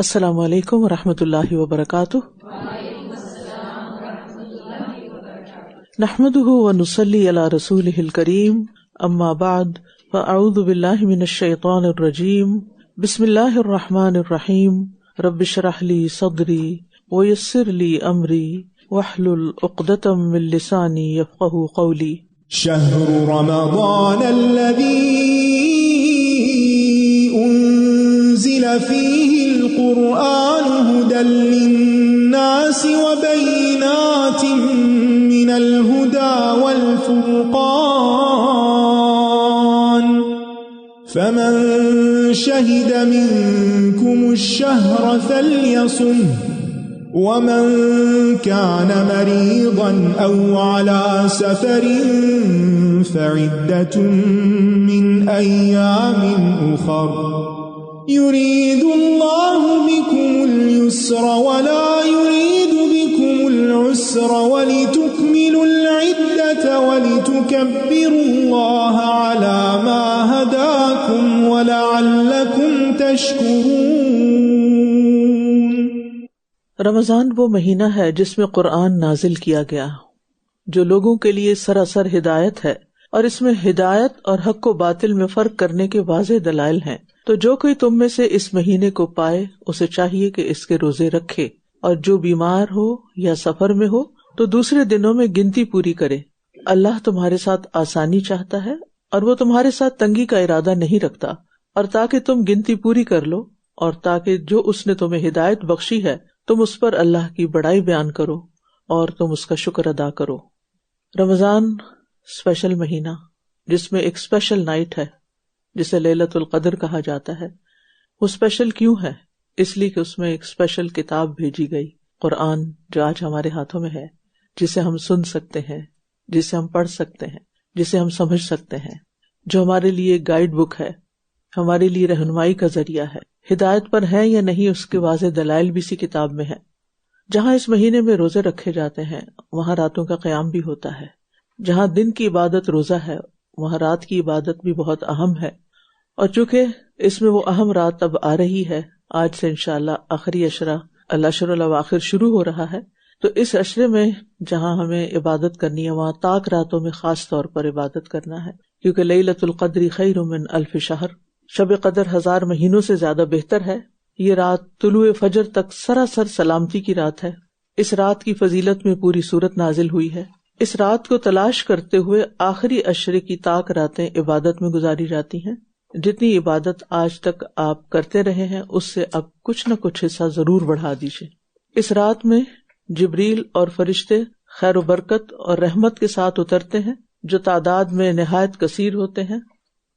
السلام علیکم ورحمۃ اللہ وبرکاتہ۔ نحمده ونصلی علی رسولہ الکریم، اما بعد فاعوذ باللہ من الشیطان الرجیم، بسم اللہ الرحمن الرحیم، رب اشرح لی صدری ویسر لی امری واحلل عقدۃ من لسانی یفقہوا قولی۔ شہر رمضان الذی انزل فیہ القرآن هدى للناس وبینات من الهدى والفرقان فمن شہد منکم الشہر فلیصمه ومن كان مريضا أو على سفر فعدة من أيام أخر يريد الله بكم اليسر ولا يريد بكم العسر ولتكملوا العدة ولتكبروا الله على ما هداكم ولعلكم تشكرون۔ رمضان وہ مہینہ ہے جس میں قرآن نازل کیا گیا، جو لوگوں کے لیے سراسر ہدایت ہے، اور اس میں ہدایت اور حق و باطل میں فرق کرنے کے واضح دلائل ہیں۔ تو جو کوئی تم میں سے اس مہینے کو پائے اسے چاہیے کہ اس کے روزے رکھے، اور جو بیمار ہو یا سفر میں ہو تو دوسرے دنوں میں گنتی پوری کرے۔ اللہ تمہارے ساتھ آسانی چاہتا ہے اور وہ تمہارے ساتھ تنگی کا ارادہ نہیں رکھتا، اور تاکہ تم گنتی پوری کر لو، اور تاکہ جو اس نے تمہیں ہدایت بخشی ہے تم اس پر اللہ کی بڑائی بیان کرو اور تم اس کا شکر ادا کرو۔ رمضان اسپیشل مہینہ جس میں ایک اسپیشل نائٹ ہے جسے لیلۃ القدر کہا جاتا ہے، وہ اسپیشل کیوں ہے؟ اس لیے کہ اس میں ایک اسپیشل کتاب بھیجی گئی، قرآن، جو آج ہمارے ہاتھوں میں ہے، جسے ہم سن سکتے ہیں، جسے ہم پڑھ سکتے ہیں، جسے ہم سمجھ سکتے ہیں، جو ہمارے لیے گائیڈ بک ہے، ہمارے لیے رہنمائی کا ذریعہ ہے۔ ہدایت پر ہے یا نہیں اس کے واضح دلائل بھی اسی کتاب میں ہے۔ جہاں اس مہینے میں روزے رکھے جاتے ہیں وہاں راتوں کا قیام بھی ہوتا ہے۔ جہاں دن کی عبادت روزہ ہے وہاں رات کی عبادت بھی بہت اہم ہے، اور چونکہ اس میں وہ اہم رات اب آ رہی ہے، آج سے انشاءاللہ آخری عشرہ العشر الاواخر شروع ہو رہا ہے، تو اس عشرے میں جہاں ہمیں عبادت کرنی ہے وہاں طاق راتوں میں خاص طور پر عبادت کرنا ہے، کیونکہ لیلۃ القدر خیر من الف شہر، شب قدر 1000 مہینوں سے زیادہ بہتر ہے۔ یہ رات طلوع فجر تک سراسر سلامتی کی رات ہے۔ اس رات کی فضیلت میں پوری سورت نازل ہوئی ہے۔ اس رات کو تلاش کرتے ہوئے آخری عشرے کی طاق راتیں عبادت میں گزاری جاتی ہیں۔ جتنی عبادت آج تک آپ کرتے رہے ہیں اس سے اب کچھ نہ کچھ حصہ ضرور بڑھا دیجیے۔ اس رات میں جبریل اور فرشتے خیر و برکت اور رحمت کے ساتھ اترتے ہیں، جو تعداد میں نہایت کثیر ہوتے ہیں۔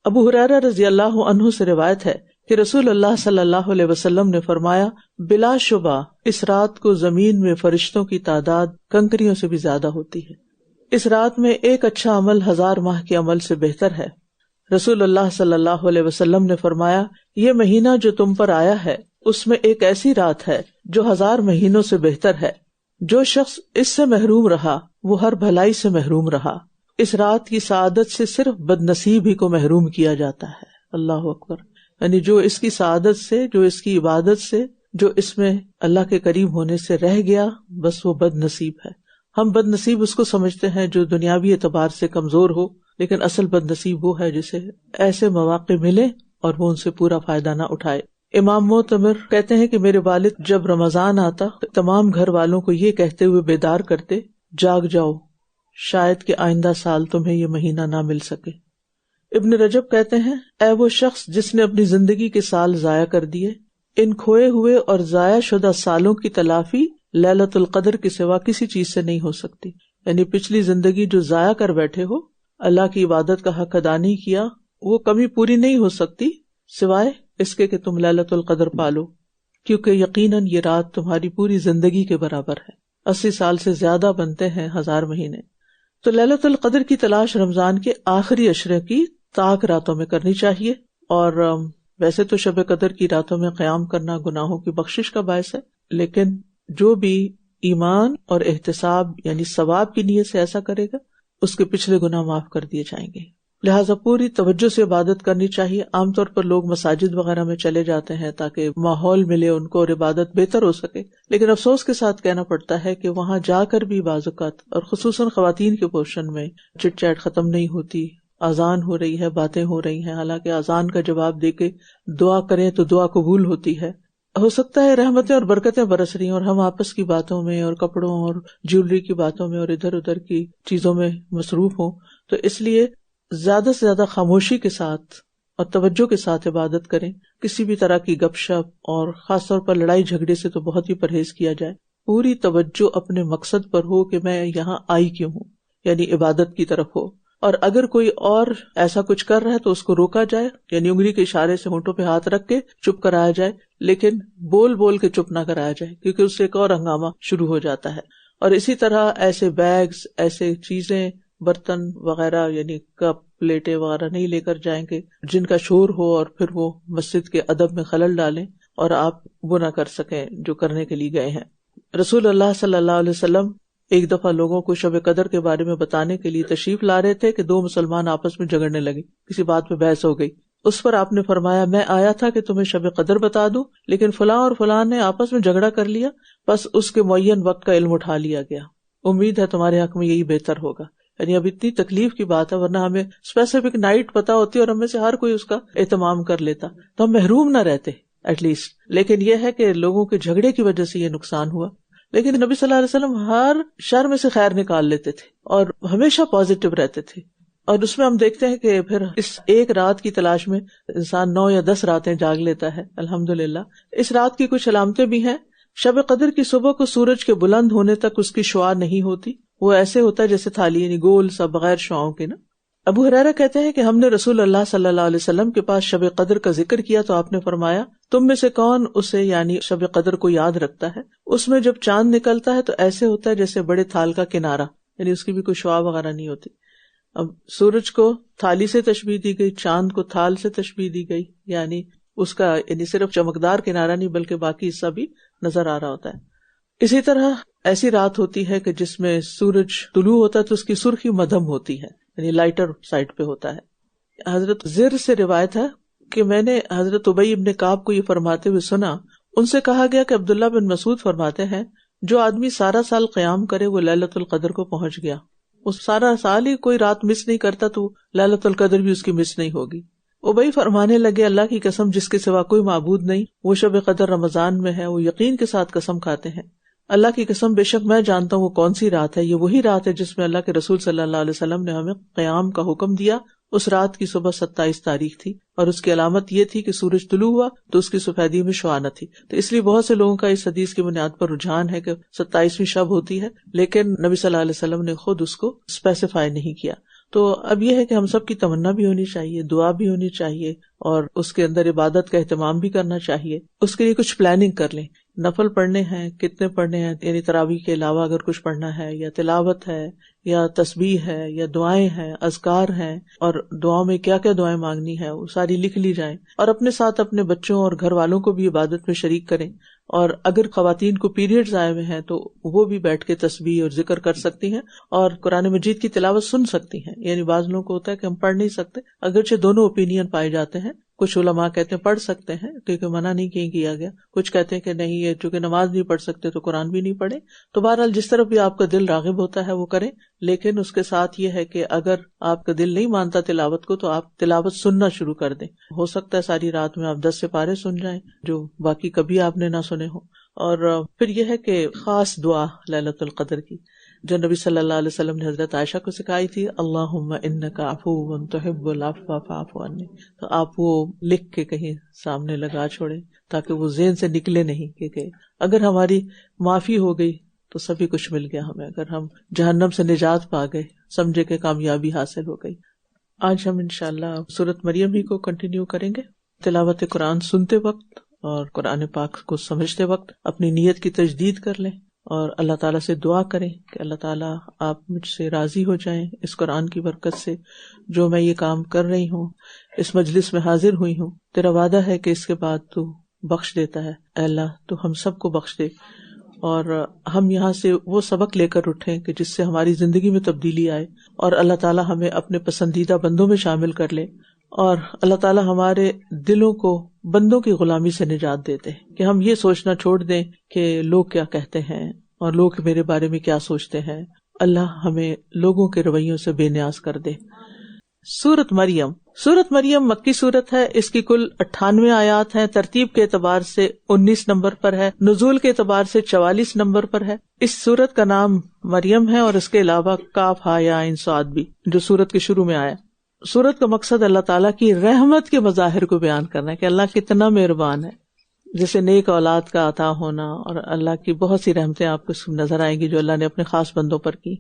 ابو ہریرہ رضی اللہ عنہ سے روایت ہے کہ رسول اللہ صلی اللہ علیہ وسلم نے فرمایا، بلا شبہ اس رات کو زمین میں فرشتوں کی تعداد کنکریوں سے بھی زیادہ ہوتی ہے۔ اس رات میں ایک اچھا عمل 1000 ماہ کے عمل سے بہتر ہے۔ رسول اللہ صلی اللہ علیہ وسلم نے فرمایا، یہ مہینہ جو تم پر آیا ہے اس میں ایک ایسی رات ہے جو 1000 مہینوں سے بہتر ہے۔ جو شخص اس سے محروم رہا وہ ہر بھلائی سے محروم رہا۔ اس رات کی سعادت سے صرف بد نصیب ہی کو محروم کیا جاتا ہے۔ اللہ اکبر، یعنی جو اس کی سعادت سے، جو اس کی عبادت سے، جو اس میں اللہ کے قریب ہونے سے رہ گیا، بس وہ بد نصیب ہے۔ ہم بد نصیب اس کو سمجھتے ہیں جو دنیاوی اعتبار سے کمزور ہو، لیکن اصل بد نصیب وہ ہے جسے ایسے مواقع ملے اور وہ ان سے پورا فائدہ نہ اٹھائے۔ امام معتمر کہتے ہیں کہ میرے والد جب رمضان آتا تمام گھر والوں کو یہ کہتے ہوئے بیدار کرتے، جاگ جاؤ، شاید کہ آئندہ سال تمہیں یہ مہینہ نہ مل سکے۔ ابن رجب کہتے ہیں، اے وہ شخص جس نے اپنی زندگی کے سال ضائع کر دیے، ان کھوئے ہوئے اور ضائع شدہ سالوں کی تلافی لیلۃ القدر کے سوا کسی چیز سے نہیں ہو سکتی۔ یعنی پچھلی زندگی جو ضائع کر بیٹھے ہو، اللہ کی عبادت کا حق ادا نہیں کیا، وہ کبھی پوری نہیں ہو سکتی سوائے اس کے کہ تم لیلۃ القدر پالو، کیونکہ یقیناً یہ رات تمہاری پوری زندگی کے برابر ہے۔ 80 سال سے زیادہ بنتے ہیں 1000 مہینے۔ تو لیلۃ القدر کی تلاش رمضان کے آخری عشرے کی طاق راتوں میں کرنی چاہیے، اور ویسے تو شب قدر کی راتوں میں قیام کرنا گناہوں کی بخشش کا باعث ہے، لیکن جو بھی ایمان اور احتساب یعنی ثواب کی نیت سے ایسا کرے گا اس کے پچھلے گناہ معاف کر دیے جائیں گے۔ لہٰذا پوری توجہ سے عبادت کرنی چاہیے. عام طور پر لوگ مساجد وغیرہ میں چلے جاتے ہیں تاکہ ماحول ملے ان کو اور عبادت بہتر ہو سکے، لیکن افسوس کے ساتھ کہنا پڑتا ہے کہ وہاں جا کر بھی بعض اوقات اور خصوصاً خواتین کے پورشن میں چٹ چیٹ ختم نہیں ہوتی، اذان ہو رہی ہے، باتیں ہو رہی ہیں، حالانکہ اذان کا جواب دے کے دعا کریں تو دعا قبول ہوتی ہے. ہو سکتا ہے رحمتیں اور برکتیں برس رہی ہیں اور ہم آپس کی باتوں میں اور کپڑوں اور جیولری کی باتوں میں اور ادھر ادھر کی چیزوں میں مصروف ہوں، تو اس لیے زیادہ سے زیادہ خاموشی کے ساتھ اور توجہ کے ساتھ عبادت کریں. کسی بھی طرح کی گپ شپ اور خاص طور پر لڑائی جھگڑے سے تو بہت ہی پرہیز کیا جائے. پوری توجہ اپنے مقصد پر ہو کہ میں یہاں آئی کیوں ہوں، یعنی عبادت کی طرف ہو. اور اگر کوئی اور ایسا کچھ کر رہا ہے تو اس کو روکا جائے، یعنی انگلی کے اشارے سے ہونٹوں پہ ہاتھ رکھ کے چپ کرایا جائے، لیکن بول بول کے چپ نہ کرایا جائے کیونکہ اس سے ایک اور ہنگامہ شروع ہو جاتا ہے. اور اسی طرح ایسے بیگز، ایسے چیزیں، برتن وغیرہ یعنی کپ پلیٹیں وغیرہ نہیں لے کر جائیں گے جن کا شور ہو اور پھر وہ مسجد کے ادب میں خلل ڈالیں اور آپ وہ نہ کر سکیں جو کرنے کے لیے گئے ہیں. رسول اللہ صلی اللہ علیہ وسلم ایک دفعہ لوگوں کو شب قدر کے بارے میں بتانے کے لیے تشریف لا رہے تھے کہ دو مسلمان آپس میں جھگڑنے لگے، کسی بات پہ بحث ہو گئی. اس پر آپ نے فرمایا میں آیا تھا کہ تمہیں شب قدر بتا دوں، لیکن فلاں اور فلاں نے آپس میں جھگڑا کر لیا، بس اس کے معین وقت کا علم اٹھا لیا گیا. امید ہے تمہارے حق میں یہی بہتر ہوگا. یعنی اب اتنی تکلیف کی بات ہے، ورنہ ہمیں اسپیسیفک نائٹ پتا ہوتی اور ہمیں سے ہر کوئی اس کا اہتمام کر لیتا تو ہم محروم نہ رہتے ایٹ لیسٹ. لیکن یہ ہے کہ لوگوں کے جھگڑے کی وجہ سے یہ نقصان ہوا. لیکن نبی صلی اللہ علیہ وسلم ہر شر میں سے خیر نکال لیتے تھے اور ہمیشہ پازیٹیو رہتے تھے. اور اس میں ہم دیکھتے ہیں کہ پھر اس ایک رات کی تلاش میں انسان 9 یا 10 راتیں جاگ لیتا ہے الحمدللہ. اس رات کی کچھ علامتیں بھی ہیں. شب قدر کی صبح کو سورج کے بلند ہونے تک اس کی شعاع نہیں ہوتی، وہ ایسے ہوتا ہے جیسے تھالی، یعنی گول سا بغیر شعاؤں کے نا. ابو ہریرہ کہتے ہیں کہ ہم نے رسول اللہ صلی اللہ علیہ وسلم کے پاس شب قدر کا ذکر کیا تو آپ نے فرمایا تم میں سے کون اسے یعنی شب قدر کو یاد رکھتا ہے؟ اس میں جب چاند نکلتا ہے تو ایسے ہوتا ہے جیسے بڑے تھال کا کنارہ، یعنی اس کی بھی کوئی شعاع وغیرہ نہیں ہوتی. اب سورج کو تھالی سے تشبیہ دی گئی، چاند کو تھال سے تشبیہ دی گئی، یعنی اس کا یعنی صرف چمکدار کنارہ نہیں بلکہ باقی حصہ بھی نظر آ رہا ہوتا ہے. اسی طرح ایسی رات ہوتی ہے کہ جس میں سورج طلوع ہوتا ہے تو اس کی سرخی مدھم ہوتی ہے، یعنی لائٹر سائڈ پہ ہوتا ہے. حضرت زر سے روایت ہے کہ میں نے حضرت ابی ابن کعب کو یہ فرماتے ہوئے سنا. ان سے کہا گیا کہ عبداللہ بن مسعود فرماتے ہیں جو آدمی سارا سال قیام کرے وہ لیلۃ القدر کو پہنچ گیا. اس سارا سال ہی کوئی رات مس نہیں کرتا تو لیلۃ القدر بھی اس کی مس نہیں ہوگی. ابی فرمانے لگے اللہ کی قسم جس کے سوا کوئی معبود نہیں، وہ شب قدر رمضان میں ہے. وہ یقین کے ساتھ قسم کھاتے ہیں اللہ کی قسم بے شک میں جانتا ہوں وہ کون سی رات ہے. یہ وہی رات ہے جس میں اللہ کے رسول صلی اللہ علیہ وسلم نے ہمیں قیام کا حکم دیا. اس رات کی صبح 27 تاریخ تھی اور اس کی علامت یہ تھی کہ سورج طلوع ہوا تو اس کی سفیدی میں شعاع نہ تھی. تو اس لیے بہت سے لوگوں کا اس حدیث کی بنیاد پر رجحان ہے کہ 27ویں شب ہوتی ہے، لیکن نبی صلی اللہ علیہ وسلم نے خود اس کو اسپیسیفائی نہیں کیا. تو اب یہ ہے کہ ہم سب کی تمنا بھی ہونی چاہیے، دعا بھی ہونی چاہیے اور اس کے اندر عبادت کا اہتمام بھی کرنا چاہیے. اس کے لیے کچھ پلاننگ کر لیں، نفل پڑھنے ہیں، کتنے پڑھنے ہیں، یعنی تراویح کے علاوہ اگر کچھ پڑھنا ہے یا تلاوت ہے یا تسبیح ہے یا دعائیں ہیں، اذکار ہیں، اور دعاؤں میں کیا کیا دعائیں مانگنی ہے وہ ساری لکھ لی جائیں. اور اپنے ساتھ اپنے بچوں اور گھر والوں کو بھی عبادت میں شریک کریں. اور اگر خواتین کو پیریڈز آئے ہوئے ہیں تو وہ بھی بیٹھ کے تسبیح اور ذکر کر سکتی ہیں اور قرآن مجید کی تلاوت سن سکتی ہیں. یعنی بعض لوگوں کو ہوتا ہے کہ ہم پڑھ نہیں سکتے، اگرچہ دونوں اوپینین پائے جاتے ہیں. کچھ علماء کہتے ہیں پڑھ سکتے ہیں کیونکہ منع نہیں کیا گیا، کچھ کہتے ہیں کہ نہیں یہ چونکہ نماز نہیں پڑھ سکتے تو قرآن بھی نہیں پڑھے. تو بہرحال جس طرف بھی آپ کا دل راغب ہوتا ہے وہ کریں، لیکن اس کے ساتھ یہ ہے کہ اگر آپ کا دل نہیں مانتا تلاوت کو تو آپ تلاوت سننا شروع کر دیں. ہو سکتا ہے ساری رات میں آپ 10 سپارے سن جائیں جو باقی کبھی آپ نے نہ سنے ہوں. اور پھر یہ ہے کہ خاص دعا لیلۃ القدر کی جو نبی صلی اللہ علیہ وسلم نے حضرت عائشہ کو سکھائی تھی، اللہم انک عفو تحب العفو فاعف عنی. تو آپ وہ لکھ کے کہیں سامنے لگا چھوڑیں تاکہ وہ ذہن سے نکلے نہیں کہ اگر ہماری معافی ہو گئی تو سبھی کچھ مل گیا ہمیں، اگر ہم جہنم سے نجات پا گئے سمجھے کہ کامیابی حاصل ہو گئی. آج ہم انشاءاللہ سورۃ مریم ہی کو کنٹینیو کریں گے. تلاوت قرآن سنتے وقت اور قرآن پاک کو سمجھتے وقت اپنی نیت کی تجدید کر لیں اور اللہ تعالیٰ سے دعا کریں کہ اللہ تعالیٰ آپ مجھ سے راضی ہو جائیں اس قرآن کی برکت سے. جو میں یہ کام کر رہی ہوں، اس مجلس میں حاضر ہوئی ہوں، تیرا وعدہ ہے کہ اس کے بعد تو بخش دیتا ہے. اے اللہ تو ہم سب کو بخش دے اور ہم یہاں سے وہ سبق لے کر اٹھیں کہ جس سے ہماری زندگی میں تبدیلی آئے اور اللہ تعالیٰ ہمیں اپنے پسندیدہ بندوں میں شامل کر لے، اور اللہ تعالیٰ ہمارے دلوں کو بندوں کی غلامی سے نجات دیتے کہ ہم یہ سوچنا چھوڑ دیں کہ لوگ کیا کہتے ہیں اور لوگ میرے بارے میں کیا سوچتے ہیں۔ اللہ ہمیں لوگوں کے رویوں سے بے نیاز کر دے۔ سورت مریم، سورت مریم مکی سورت ہے، اس کی کل 98 آیات ہیں، ترتیب کے اعتبار سے 19 نمبر پر ہے، نزول کے اعتبار سے 44 نمبر پر ہے۔ اس سورت کا نام مریم ہے اور اس کے علاوہ کاف ہا یا عین صاد بھی جو سورت کے شروع میں آیا۔ سورت کا مقصد اللہ تعالیٰ کی رحمت کے مظاہر کو بیان کرنا ہے کہ اللہ کتنا مہربان ہے، جیسے نیک اولاد کا عطا ہونا، اور اللہ کی بہت سی رحمتیں آپ کو نظر آئیں گی جو اللہ نے اپنے خاص بندوں پر کی۔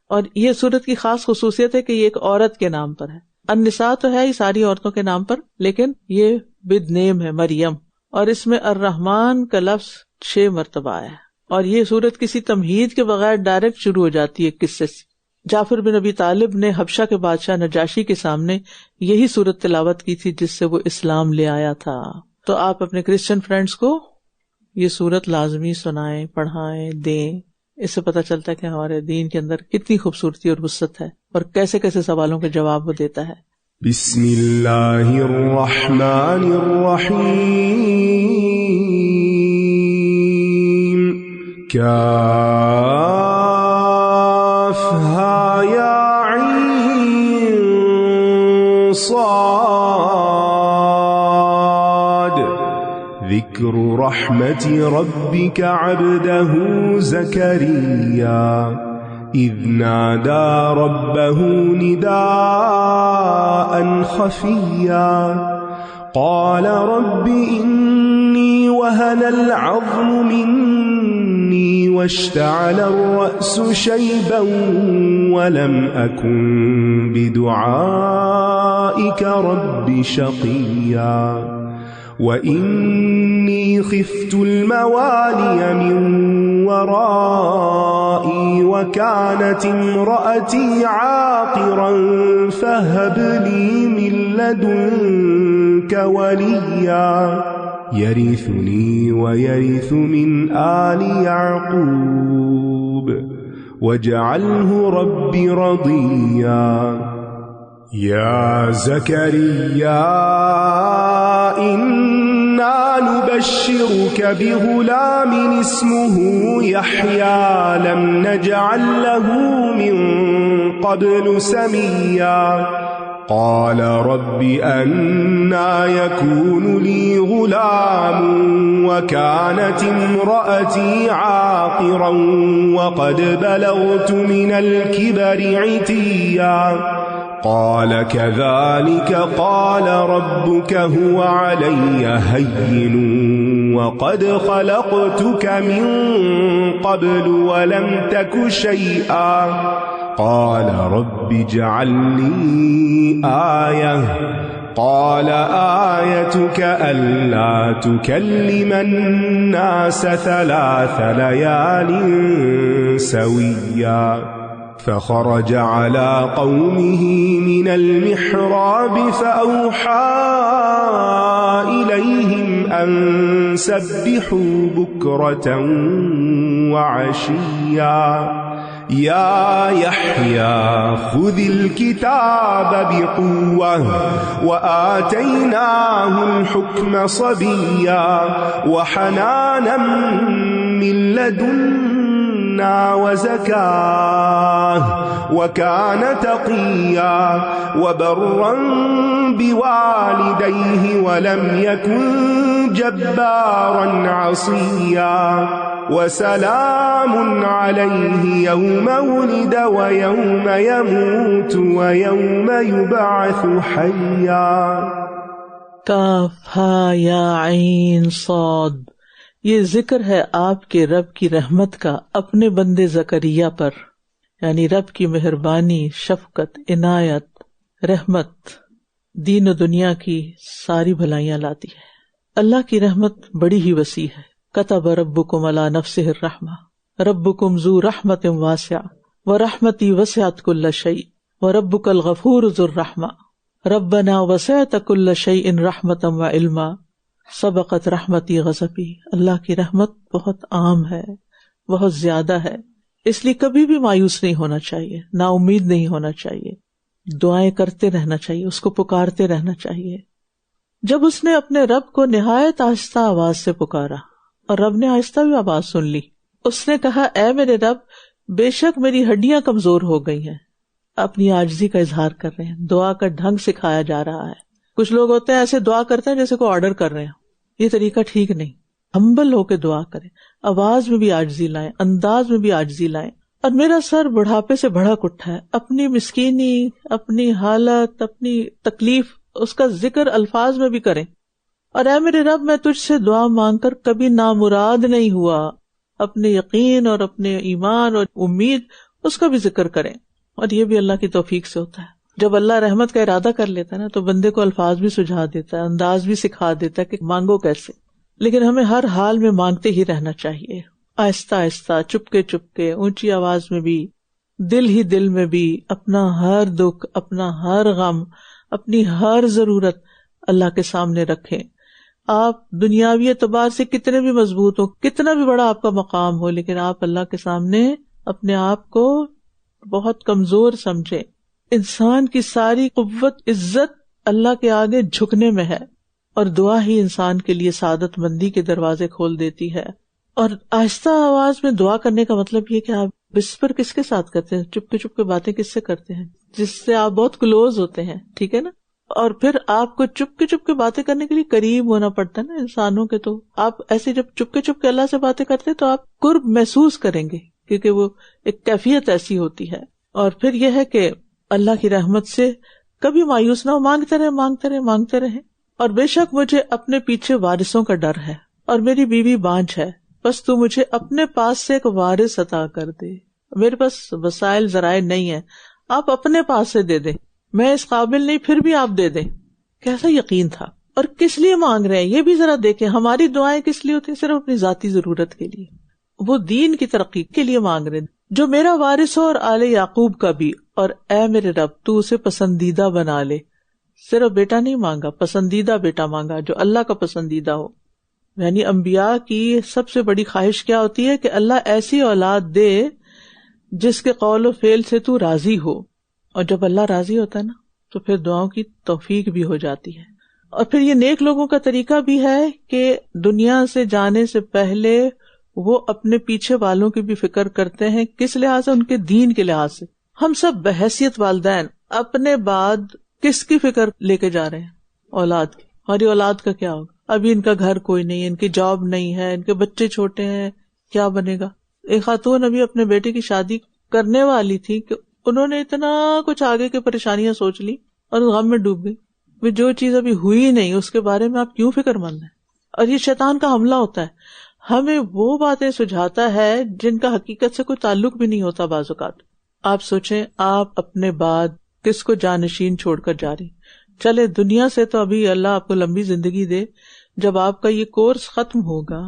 اور یہ سورت کی خاص خصوصیت ہے کہ یہ ایک عورت کے نام پر ہے۔ النساء تو ہے ہی ساری عورتوں کے نام پر، لیکن یہ ود نیم ہے مریم، اور اس میں الرحمن کا لفظ 6 مرتبہ آیا ہے، اور یہ سورت کسی تمہید کے بغیر ڈائریکٹ شروع ہو جاتی ہے قصے سے۔ جعفر بن ابی طالب نے حبشہ کے بادشاہ نجاشی کے سامنے یہی سورت تلاوت کی تھی جس سے وہ اسلام لے آیا تھا۔ تو آپ اپنے کرسچن فرینڈز کو یہ سورت لازمی سنائیں، پڑھائیں، دیں۔ اس سے پتہ چلتا ہے کہ ہمارے دین کے اندر کتنی خوبصورتی اور وسعت ہے اور کیسے کیسے سوالوں کے جواب وہ دیتا ہے۔ بسم اللہ الرحمن الرحیم، کافہا یا عین صاد، ذکر رحمت ربک عبدہ زکریا اذ نادى ربه نداء خفيا قال رب إني وهن العظم مني واشتعل الرأس شيبا ولم أكن بدعائك رب شقيا وإني خفت الموالي من ورائي وكانت امرأتي عاقرا فهب لي من لدنك وليا يرثني ويرث من آل يعقوب واجعله رب رضيا يا زكريا إنا نبشرك بغلام اسمه يحيى لم نجعل له من قبل سميا قال رب أنى يكون لي غلام وكانت امرأتي عاقرا وقد بلغت من الكبر عتيا قال كذلك قال ربك هو علي هين وقد خلقتك من قبل ولم تك شيئا قال رب اجعل لي آية قال آيتك ألا تكلم الناس 3 ليال سويا فخرج على قومه من المحراب فأوحى إليهم أن سبحوا بكرة وعشيا يا يحيى خذ الكتاب بقوة وآتيناه الحكم صبيا وحنانا من لدنا وزكاة وكان تقيا وبرا بوالديه ولم يكن جبارا عصيا وسلام عليه يوم ولد ويوم يموت ويوم يبعث حيا۔ کاف ہا یا عین صاد، یہ ذکر ہے آپ کے رب کی رحمت کا اپنے بندے زکریا پر، یعنی رب کی مہربانی، شفقت، عنایت، رحمت دین و دنیا کی ساری بھلائیاں لاتی ہے۔ اللہ کی رحمت بڑی ہی وسیع ہے۔ کتب ربکم علی نفسہ الرحمہ ربکم ذو رحمت واسعہ ورحمتی وسعت کل شیء وربک الغفور ذو الرحمہ ربنا وسعت کل شیء رحمتا وعلما سبقت رحمتی غضبی۔ اللہ کی رحمت بہت عام ہے، بہت زیادہ ہے. اس لیے کبھی بھی مایوس نہیں ہونا چاہیے، نا امید نہیں ہونا چاہیے، دعائیں کرتے رہنا چاہیے، اس کو پکارتے رہنا چاہیے. جب اس نے اپنے رب کو نہایت آہستہ آواز سے پکارا اور رب نے آہستہ بھی آواز سن لی، اس نے کہا اے میرے رب، بے شک میری ہڈیاں کمزور ہو گئی ہیں. اپنی عاجزی کا اظہار کر رہے ہیں، دعا کا ڈھنگ سکھایا جا رہا ہے. کچھ لوگ ہوتے ہیں ایسے دعا کرتے ہیں جیسے کوئی آرڈر کر رہے ہیں، یہ طریقہ ٹھیک نہیں. ہمبل ہو کے دعا کریں، آواز میں بھی عاجزی لائیں، انداز میں بھی عاجزی لائیں. اور میرا سر بڑھاپے سے بھڑک اٹھا ہے، اپنی مسکینی، اپنی حالت، اپنی تکلیف، اس کا ذکر الفاظ میں بھی کریں. اور اے میرے رب، میں تجھ سے دعا مانگ کر کبھی نامراد نہیں ہوا. اپنے یقین اور اپنے ایمان اور امید، اس کا بھی ذکر کریں. اور یہ بھی اللہ کی توفیق سے ہوتا ہے. جب اللہ رحمت کا ارادہ کر لیتا ہے نا تو بندے کو الفاظ بھی سجھا دیتا ہے، انداز بھی سکھا دیتا ہے کہ مانگو کیسے. لیکن ہمیں ہر حال میں مانگتے ہی رہنا چاہیے، آہستہ آہستہ، چپکے چپکے، اونچی آواز میں بھی، دل ہی دل میں بھی، اپنا ہر دکھ، اپنا ہر غم، اپنی ہر ضرورت اللہ کے سامنے رکھیں. آپ دنیاوی اعتبار سے کتنے بھی مضبوط ہو، کتنا بھی بڑا آپ کا مقام ہو، لیکن آپ اللہ کے سامنے اپنے آپ کو بہت کمزور سمجھیں. انسان کی ساری قوت، عزت اللہ کے آگے جھکنے میں ہے، اور دعا ہی انسان کے لیے سعادت مندی کے دروازے کھول دیتی ہے. اور آہستہ آواز میں دعا کرنے کا مطلب یہ کہ آپ وسپر کس کے ساتھ کرتے ہیں، چپ کے باتیں کس سے کرتے ہیں، جس سے آپ بہت کلوز ہوتے ہیں، ٹھیک ہے نا. اور پھر آپ کو چپ کے باتیں کرنے کے لیے قریب ہونا پڑتا ہے نا انسانوں کے. تو آپ ایسے جب چپ کے اللہ سے باتیں کرتے ہیں تو آپ قرب محسوس کریں گے، کیونکہ وہ ایک کیفیت ایسی ہوتی ہے. اور پھر یہ ہے کہ اللہ کی رحمت سے کبھی مایوس نہ ہو، مانگتے رہیں. اور بے شک مجھے اپنے پیچھے وارثوں کا ڈر ہے، اور میری بیوی بانجھ ہے، بس تو مجھے اپنے پاس سے ایک وارث عطا کر دے. میرے پاس وسائل ذرائع نہیں ہے، آپ اپنے پاس سے دے دیں. میں اس قابل نہیں، پھر بھی آپ دے دیں. کیسا یقین تھا. اور کس لیے مانگ رہے ہیں یہ بھی ذرا دیکھیں. ہماری دعائیں کس لیے ہوتی ہیں؟ صرف اپنی ذاتی ضرورت کے لیے، وہ دین کی ترقی کے لیے مانگ رہے ہیں. جو میرا وارث ہو اور آل یعقوب کا بھی، اور اے میرے رب تو اسے پسندیدہ بنا لے. صرف بیٹا نہیں مانگا، پسندیدہ بیٹا مانگا جو اللہ کا پسندیدہ ہو. یعنی انبیاء کی سب سے بڑی خواہش کیا ہوتی ہے کہ اللہ ایسی اولاد دے جس کے قول و فعل سے تو راضی ہو. اور جب اللہ راضی ہوتا ہے نا تو پھر دعاؤں کی توفیق بھی ہو جاتی ہے. اور پھر یہ نیک لوگوں کا طریقہ بھی ہے کہ دنیا سے جانے سے پہلے وہ اپنے پیچھے والوں کی بھی فکر کرتے ہیں. کس لحاظ سے؟ ان کے دین کے لحاظ سے. ہم سب بحیثیت والدین اپنے بعد کس کی فکر لے کے جا رہے ہیں؟ اولاد کی. ہماری اولاد کا کیا ہوگا؟ ابھی ان کا گھر کوئی نہیں، ان کی جاب نہیں ہے، ان کے بچے چھوٹے ہیں، کیا بنے گا؟ ایک خاتون ابھی اپنے بیٹے کی شادی کرنے والی تھی کہ انہوں نے اتنا کچھ آگے کی پریشانیاں سوچ لی اور غم میں ڈوب گئی. جو چیز ابھی ہوئی نہیں اس کے بارے میں آپ کیوں فکر مند ہیں؟ اور یہ شیطان کا حملہ ہوتا ہے، ہمیں وہ باتیں سجھاتا ہے جن کا حقیقت سے کوئی تعلق بھی نہیں ہوتا. بعض اوقات آپ سوچیں، آپ اپنے بعد کس کو جانشین چھوڑ کر جا رہی؟ چلے دنیا سے تو ابھی اللہ آپ کو لمبی زندگی دے، جب آپ کا یہ کورس ختم ہوگا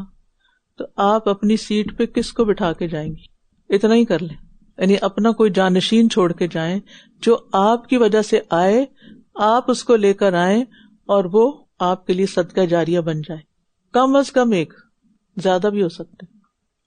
تو آپ اپنی سیٹ پہ کس کو بٹھا کے جائیں گی؟ اتنا ہی کر لیں، یعنی اپنا کوئی جانشین چھوڑ کے جائیں جو آپ کی وجہ سے آئے، آپ اس کو لے کر آئیں اور وہ آپ کے لیے صدقہ جاریہ بن جائے. کم از کم ایک، زیادہ بھی ہو سکتے،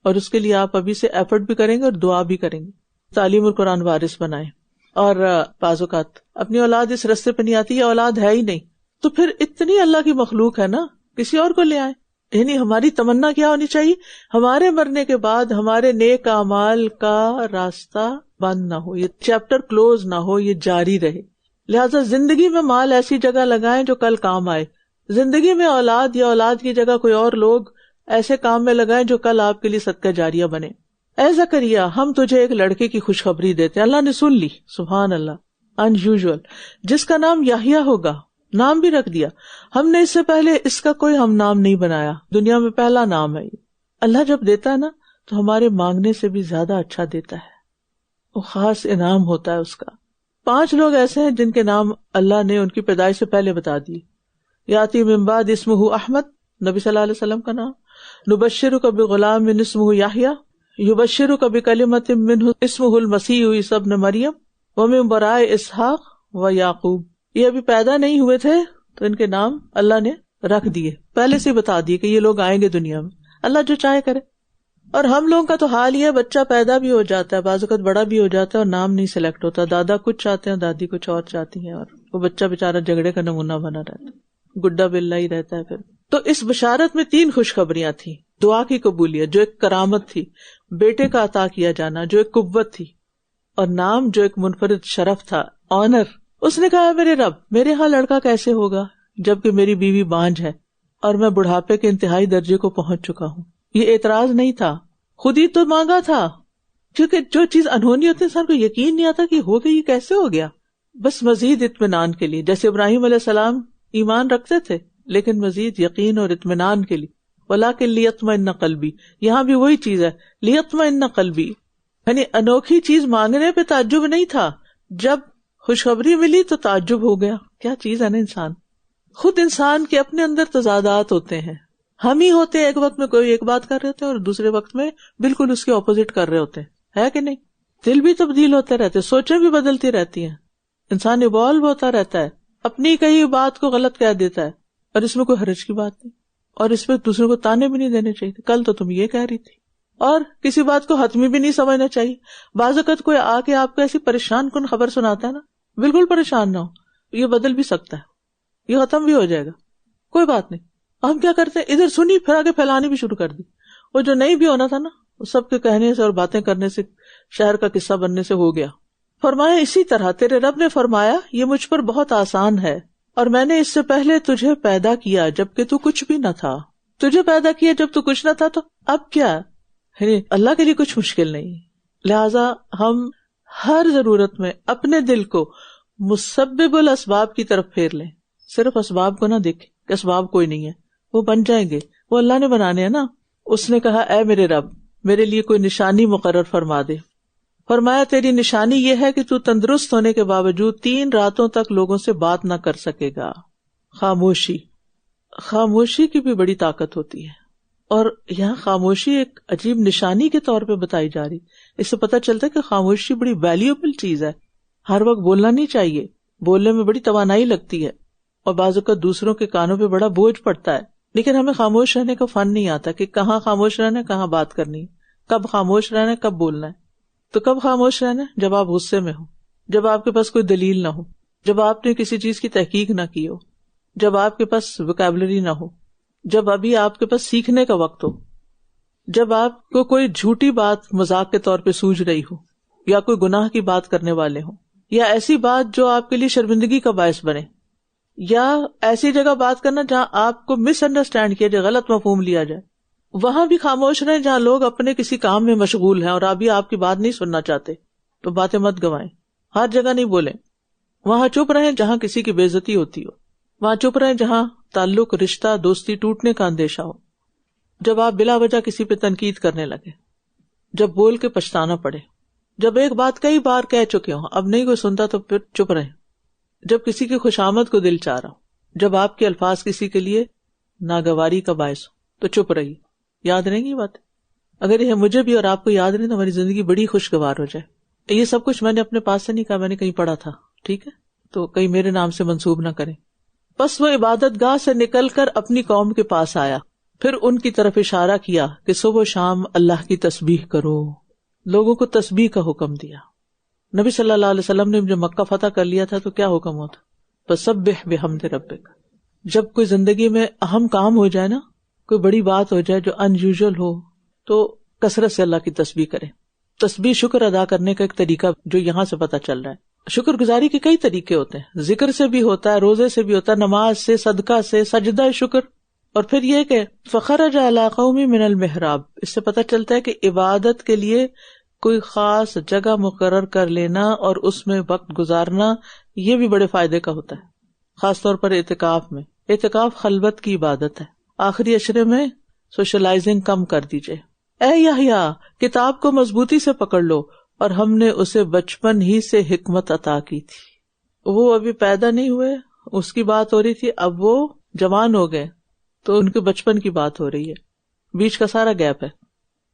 اور اس کے لیے آپ ابھی سے ایفرٹ بھی کریں گے اور دعا بھی کریں گے. تعلیم القرآن وارث بنائیں. اور بعض اوقات اپنی اولاد اس رستے پہ نہیں آتی، یہ اولاد ہے ہی نہیں، تو پھر اتنی اللہ کی مخلوق ہے نا، کسی اور کو لے آئیں. یعنی ہماری تمنا کیا ہونی چاہیے؟ ہمارے مرنے کے بعد ہمارے نیک اعمال کا راستہ بند نہ ہو، یہ چیپٹر کلوز نہ ہو، یہ جاری رہے. لہٰذا زندگی میں مال ایسی جگہ لگائیں جو کل کام آئے. زندگی میں اولاد یا اولاد کی جگہ کوئی اور لوگ ایسے کام میں لگائیں جو کل آپ کے لیے صدقہ جاریہ بنے. اے زکریا، ہم تجھے ایک لڑکے کی خوشخبری دیتے. اللہ نے سن لی، سبحان اللہ، انیوژل، جس کا نام یحییٰ ہوگا. نام بھی رکھ دیا. ہم نے اس سے پہلے اس کا کوئی ہم نام نہیں بنایا، دنیا میں پہلا نام ہے یہ. اللہ جب دیتا ہے نا تو ہمارے مانگنے سے بھی زیادہ اچھا دیتا ہے، وہ خاص انعام ہوتا ہے اس کا. 5 لوگ ایسے ہیں جن کے نام اللہ نے ان کی پیدائش سے پہلے بتا دیے. یاتی من بعد اسمہ احمد، نبی صلی اللہ علیہ وسلم کا نام. نبشرک بغلام اسمہ یحییٰ، یبشرک بکلمۃ منہ اسمہ المسیح عیسی ابن مریم ومن ورائہ اسحاق و یعقوب. یہ ابھی پیدا نہیں ہوئے تھے تو ان کے نام اللہ نے رکھ دیے، پہلے سے بتا دیے کہ یہ لوگ آئیں گے دنیا میں. اللہ جو چاہے کرے. اور ہم لوگوں کا تو حال یہ ہے، بچہ پیدا بھی ہو جاتا ہے، بعض اوقات بڑا بھی ہو جاتا ہے اور نام نہیں سلیکٹ ہوتا، دادا کچھ چاہتے ہیں، دادی کچھ اور چاہتی ہیں، اور وہ بچہ بےچارا جھگڑے کا نمونہ بنا رہتا ہے، گڈا بلا ہی رہتا ہے پھر۔ تو اس بشارت میں 3 خوشخبریاں تھیں، دعا کی قبولیت جو ایک کرامت تھی، بیٹے کا عطا کیا جانا جو ایک قوت تھی، اور نام جو ایک منفرد شرف تھا، آنر۔ اس نے کہا میرے رب، میرے ہاں لڑکا کیسے ہوگا جبکہ میری بیوی بانجھ ہے اور میں بڑھاپے کے انتہائی درجے کو پہنچ چکا ہوں۔ یہ اعتراض نہیں تھا، خود ہی تو مانگا تھا، کیونکہ جو چیز انہونی ہوتی ہے انسان کو یقین نہیں آتا کہ ہو گئی، یہ کیسے ہو گیا، بس مزید اطمینان کے لیے۔ جیسے ابراہیم علیہ السلام ایمان رکھتے تھے لیکن مزید یقین اور اطمینان کے لیے، وَلَٰكِن لِيَطْمَئِنَّ قَلْبِي، یہاں بھی وہی چیز ہے، لِيَطْمَئِنَّ قَلْبِي، یعنی انوکھی چیز مانگنے پہ تعجب نہیں تھا، جب خوشخبری ملی تو تعجب ہو گیا۔ کیا چیز ہے نا انسان، خود انسان کے اپنے اندر تضادات ہوتے ہیں، ہم ہی ہوتے ہیں ایک وقت میں کوئی ایک بات کر رہے ہوتے ہیں اور دوسرے وقت میں بالکل اس کے اپوزٹ کر رہے ہوتے ہیں، ہے کہ نہیں؟ دل بھی تبدیل ہوتے رہتے، سوچیں بھی بدلتی رہتی ہیں، انسان ایوالو ہوتا رہتا ہے، اپنی کئی بات کو غلط کہہ دیتا ہے، اور اس میں کوئی حرج کی بات نہیں، اور اس پہ دوسروں کو تانے بھی نہیں دینے چاہیے، کل تو تم یہ کہہ رہی تھی، اور کسی بات کو حتمی بھی نہیں سمجھنا چاہیے۔ بعض اوقات کوئی آ کے آپ کو ایسی پریشان کن خبر سناتا ہے نا، بالکل پریشان نہ ہو، یہ بدل بھی سکتا ہے، یہ ختم بھی ہو جائے گا، کوئی بات نہیں۔ ہم کیا کرتے ہیں، ادھر سنی پھر آگے پھیلانی بھی شروع کر دی، وہ جو نہیں بھی ہونا تھا نا، وہ سب کے کہنے سے اور باتیں کرنے سے شہر کا قصہ بننے سے ہو گیا۔ فرمایا اسی طرح تیرے رب نے فرمایا یہ مجھ پر بہت آسان ہے، اور میں نے اس سے پہلے تجھے پیدا کیا جبکہ تو کچھ بھی نہ تھا، تجھے پیدا کیا جب تو کچھ نہ تھا، تو اب کیا، یعنی اللہ کے لیے کچھ مشکل نہیں۔ لہٰذا ہم ہر ضرورت میں اپنے دل کو مسبب الاسباب کی طرف پھیر لیں، صرف اسباب کو نہ دیکھیں کہ اسباب کوئی نہیں ہے، وہ بن جائیں گے، وہ اللہ نے بنانے ہیں نا۔ اس نے کہا اے میرے رب میرے لیے کوئی نشانی مقرر فرما دے۔ فرمایا تیری نشانی یہ ہے کہ تو تندرست ہونے کے باوجود 3 راتوں تک لوگوں سے بات نہ کر سکے گا۔ خاموشی، خاموشی کی بھی بڑی طاقت ہوتی ہے، اور یہاں خاموشی ایک عجیب نشانی کے طور پہ بتائی جا رہی، اس سے پتہ چلتا ہے کہ خاموشی بڑی ویلیوبل چیز ہے، ہر وقت بولنا نہیں چاہیے، بولنے میں بڑی توانائی لگتی ہے اور بعض اوقات دوسروں کے کانوں پہ بڑا بوجھ پڑتا ہے، لیکن ہمیں خاموش رہنے کا فن نہیں آتا کہ کہاں خاموش رہنا ہے، کہاں بات کرنی ہے، کب خاموش رہنا ہے، کب بولنا ہے۔ تو کب خاموش رہنا ہے؟ جب آپ غصے میں ہو، جب آپ کے پاس کوئی دلیل نہ ہو، جب آپ نے کسی چیز کی تحقیق نہ کی ہو، جب آپ کے پاس ویکیبلری نہ ہو، جب ابھی آپ کے پاس سیکھنے کا وقت ہو، جب آپ کو کوئی جھوٹی بات مذاق کے طور پہ سوج رہی ہو، یا کوئی گناہ کی بات کرنے والے ہوں، یا ایسی بات جو آپ کے لیے شرمندگی کا باعث بنے، یا ایسی جگہ بات کرنا جہاں آپ کو مس انڈرسٹینڈ کیا جائے، غلط مفہوم لیا جائے، وہاں بھی خاموش رہیں جہاں لوگ اپنے کسی کام میں مشغول ہیں اور ابھی آپ کی بات نہیں سننا چاہتے، تو باتیں مت گوائیں، ہر جگہ نہیں بولیں، وہاں چپ رہیں جہاں کسی کی بے عزتی ہوتی ہو، وہاں چپ رہیں جہاں تعلق، رشتہ، دوستی ٹوٹنے کا اندیشہ ہو، جب آپ بلا وجہ کسی پہ تنقید کرنے لگے، جب بول کے پچھتانا پڑے، جب ایک بات کئی بار کہہ چکے ہوں اب نہیں کوئی سنتا تو پھر چپ رہیں، جب کسی کی خوشامد کو دل چاہ رہا ہو، جب آپ کے الفاظ کسی کے لیے ناگواری کا باعث ہو تو چپ رہیے۔ یاد رہیں گی بات، اگر یہ مجھے بھی اور آپ کو یاد رہے تو ہماری زندگی بڑی خوشگوار ہو جائے۔ یہ سب کچھ میں نے اپنے پاس سے نہیں کہا، میں نے کہیں پڑھا تھا، ٹھیک ہے، تو کہیں میرے نام سے منسوب نہ کریں۔ بس وہ عبادت گاہ سے نکل کر اپنی قوم کے پاس آیا، پھر ان کی طرف اشارہ کیا کہ صبح و شام اللہ کی تسبیح کرو، لوگوں کو تسبیح کا حکم دیا۔ نبی صلی اللہ علیہ وسلم نے جب مکہ فتح کر لیا تھا تو کیا حکم ہوتا؟ فسبح بحمد ربک۔ جب کوئی زندگی میں اہم کام ہو جائے نا، کوئی بڑی بات ہو جائے جو ان یوزول ہو، تو کثرت سے اللہ کی تسبیح کریں۔ تسبیح شکر ادا کرنے کا ایک طریقہ جو یہاں سے پتہ چل رہا ہے۔ شکر گزاری کے کئی طریقے ہوتے ہیں، ذکر سے بھی ہوتا ہے، روزے سے بھی ہوتا ہے، نماز سے، صدقہ سے، سجدہ شکر، اور پھر یہ کہ فخرج علی قوم من المحراب، اس سے پتہ چلتا ہے کہ عبادت کے لیے کوئی خاص جگہ مقرر کر لینا اور اس میں وقت گزارنا، یہ بھی بڑے فائدے کا ہوتا ہے، خاص طور پر اعتکاف میں۔ اعتکاف خلوت کی عبادت ہے، آخری عشرے میں سوشلائزنگ کم کر دیجئے۔ اے یحییٰ، کتاب کو مضبوطی سے پکڑ لو، اور ہم نے اسے بچپن ہی سے حکمت عطا کی تھی۔ وہ ابھی پیدا نہیں ہوئے، اس کی بات ہو رہی تھی، اب وہ جوان ہو گئے تو ان کے بچپن کی بات ہو رہی ہے، بیچ کا سارا گیپ ہے،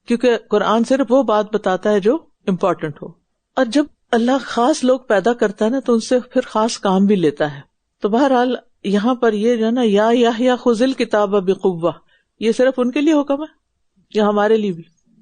کیونکہ قرآن صرف وہ بات بتاتا ہے جو امپورٹنٹ ہو، اور جب اللہ خاص لوگ پیدا کرتا ہے نا تو ان سے پھر خاص کام بھی لیتا ہے۔ تو بہرحال یہاں پر یہ جو ہے نا، یا یحییٰ خذ الکتاب بقوہ، یہ صرف ان کے لیے حکم ہے یا ہمارے لیے بھی؟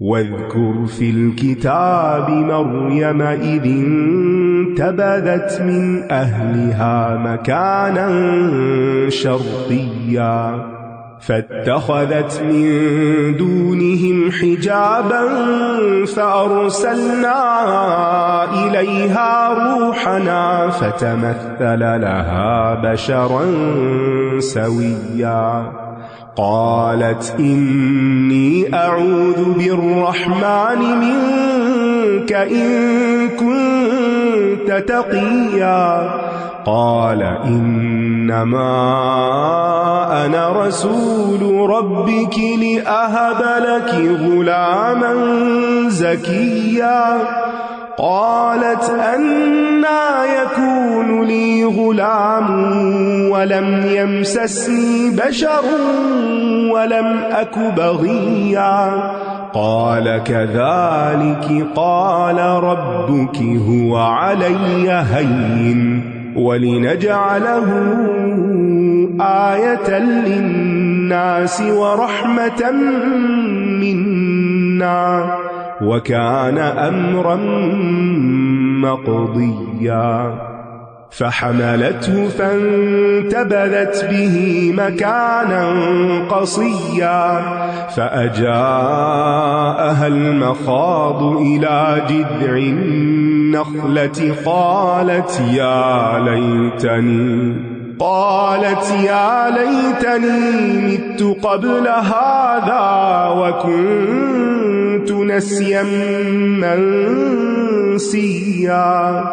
واذكر في الكتاب مريم إذ انتبذت من أهلها مكانا شرقيا فاتخذت من دونهم حجابا فأرسلنا إليها روحنا فتمثل لها بشرا سويا قالت إني أعوذ بالرحمن منك إن كنت تقيا قال إنما أنا رسول ربك لأهب لك غلاما زكيا قالت أنى يكون لي غلام ولم يمسسني بشر ولم أك بغيا قال كذلك قال ربك هو علي هين ولنجعله آية للناس ورحمة منا وكان أمرا مقضيا فحملته فانتبذت به مكانا قصيا فأجاءها المخاض إلى جذع النخلة قالت يا ليتني مت قبل هذا وكنت نسيا منسيا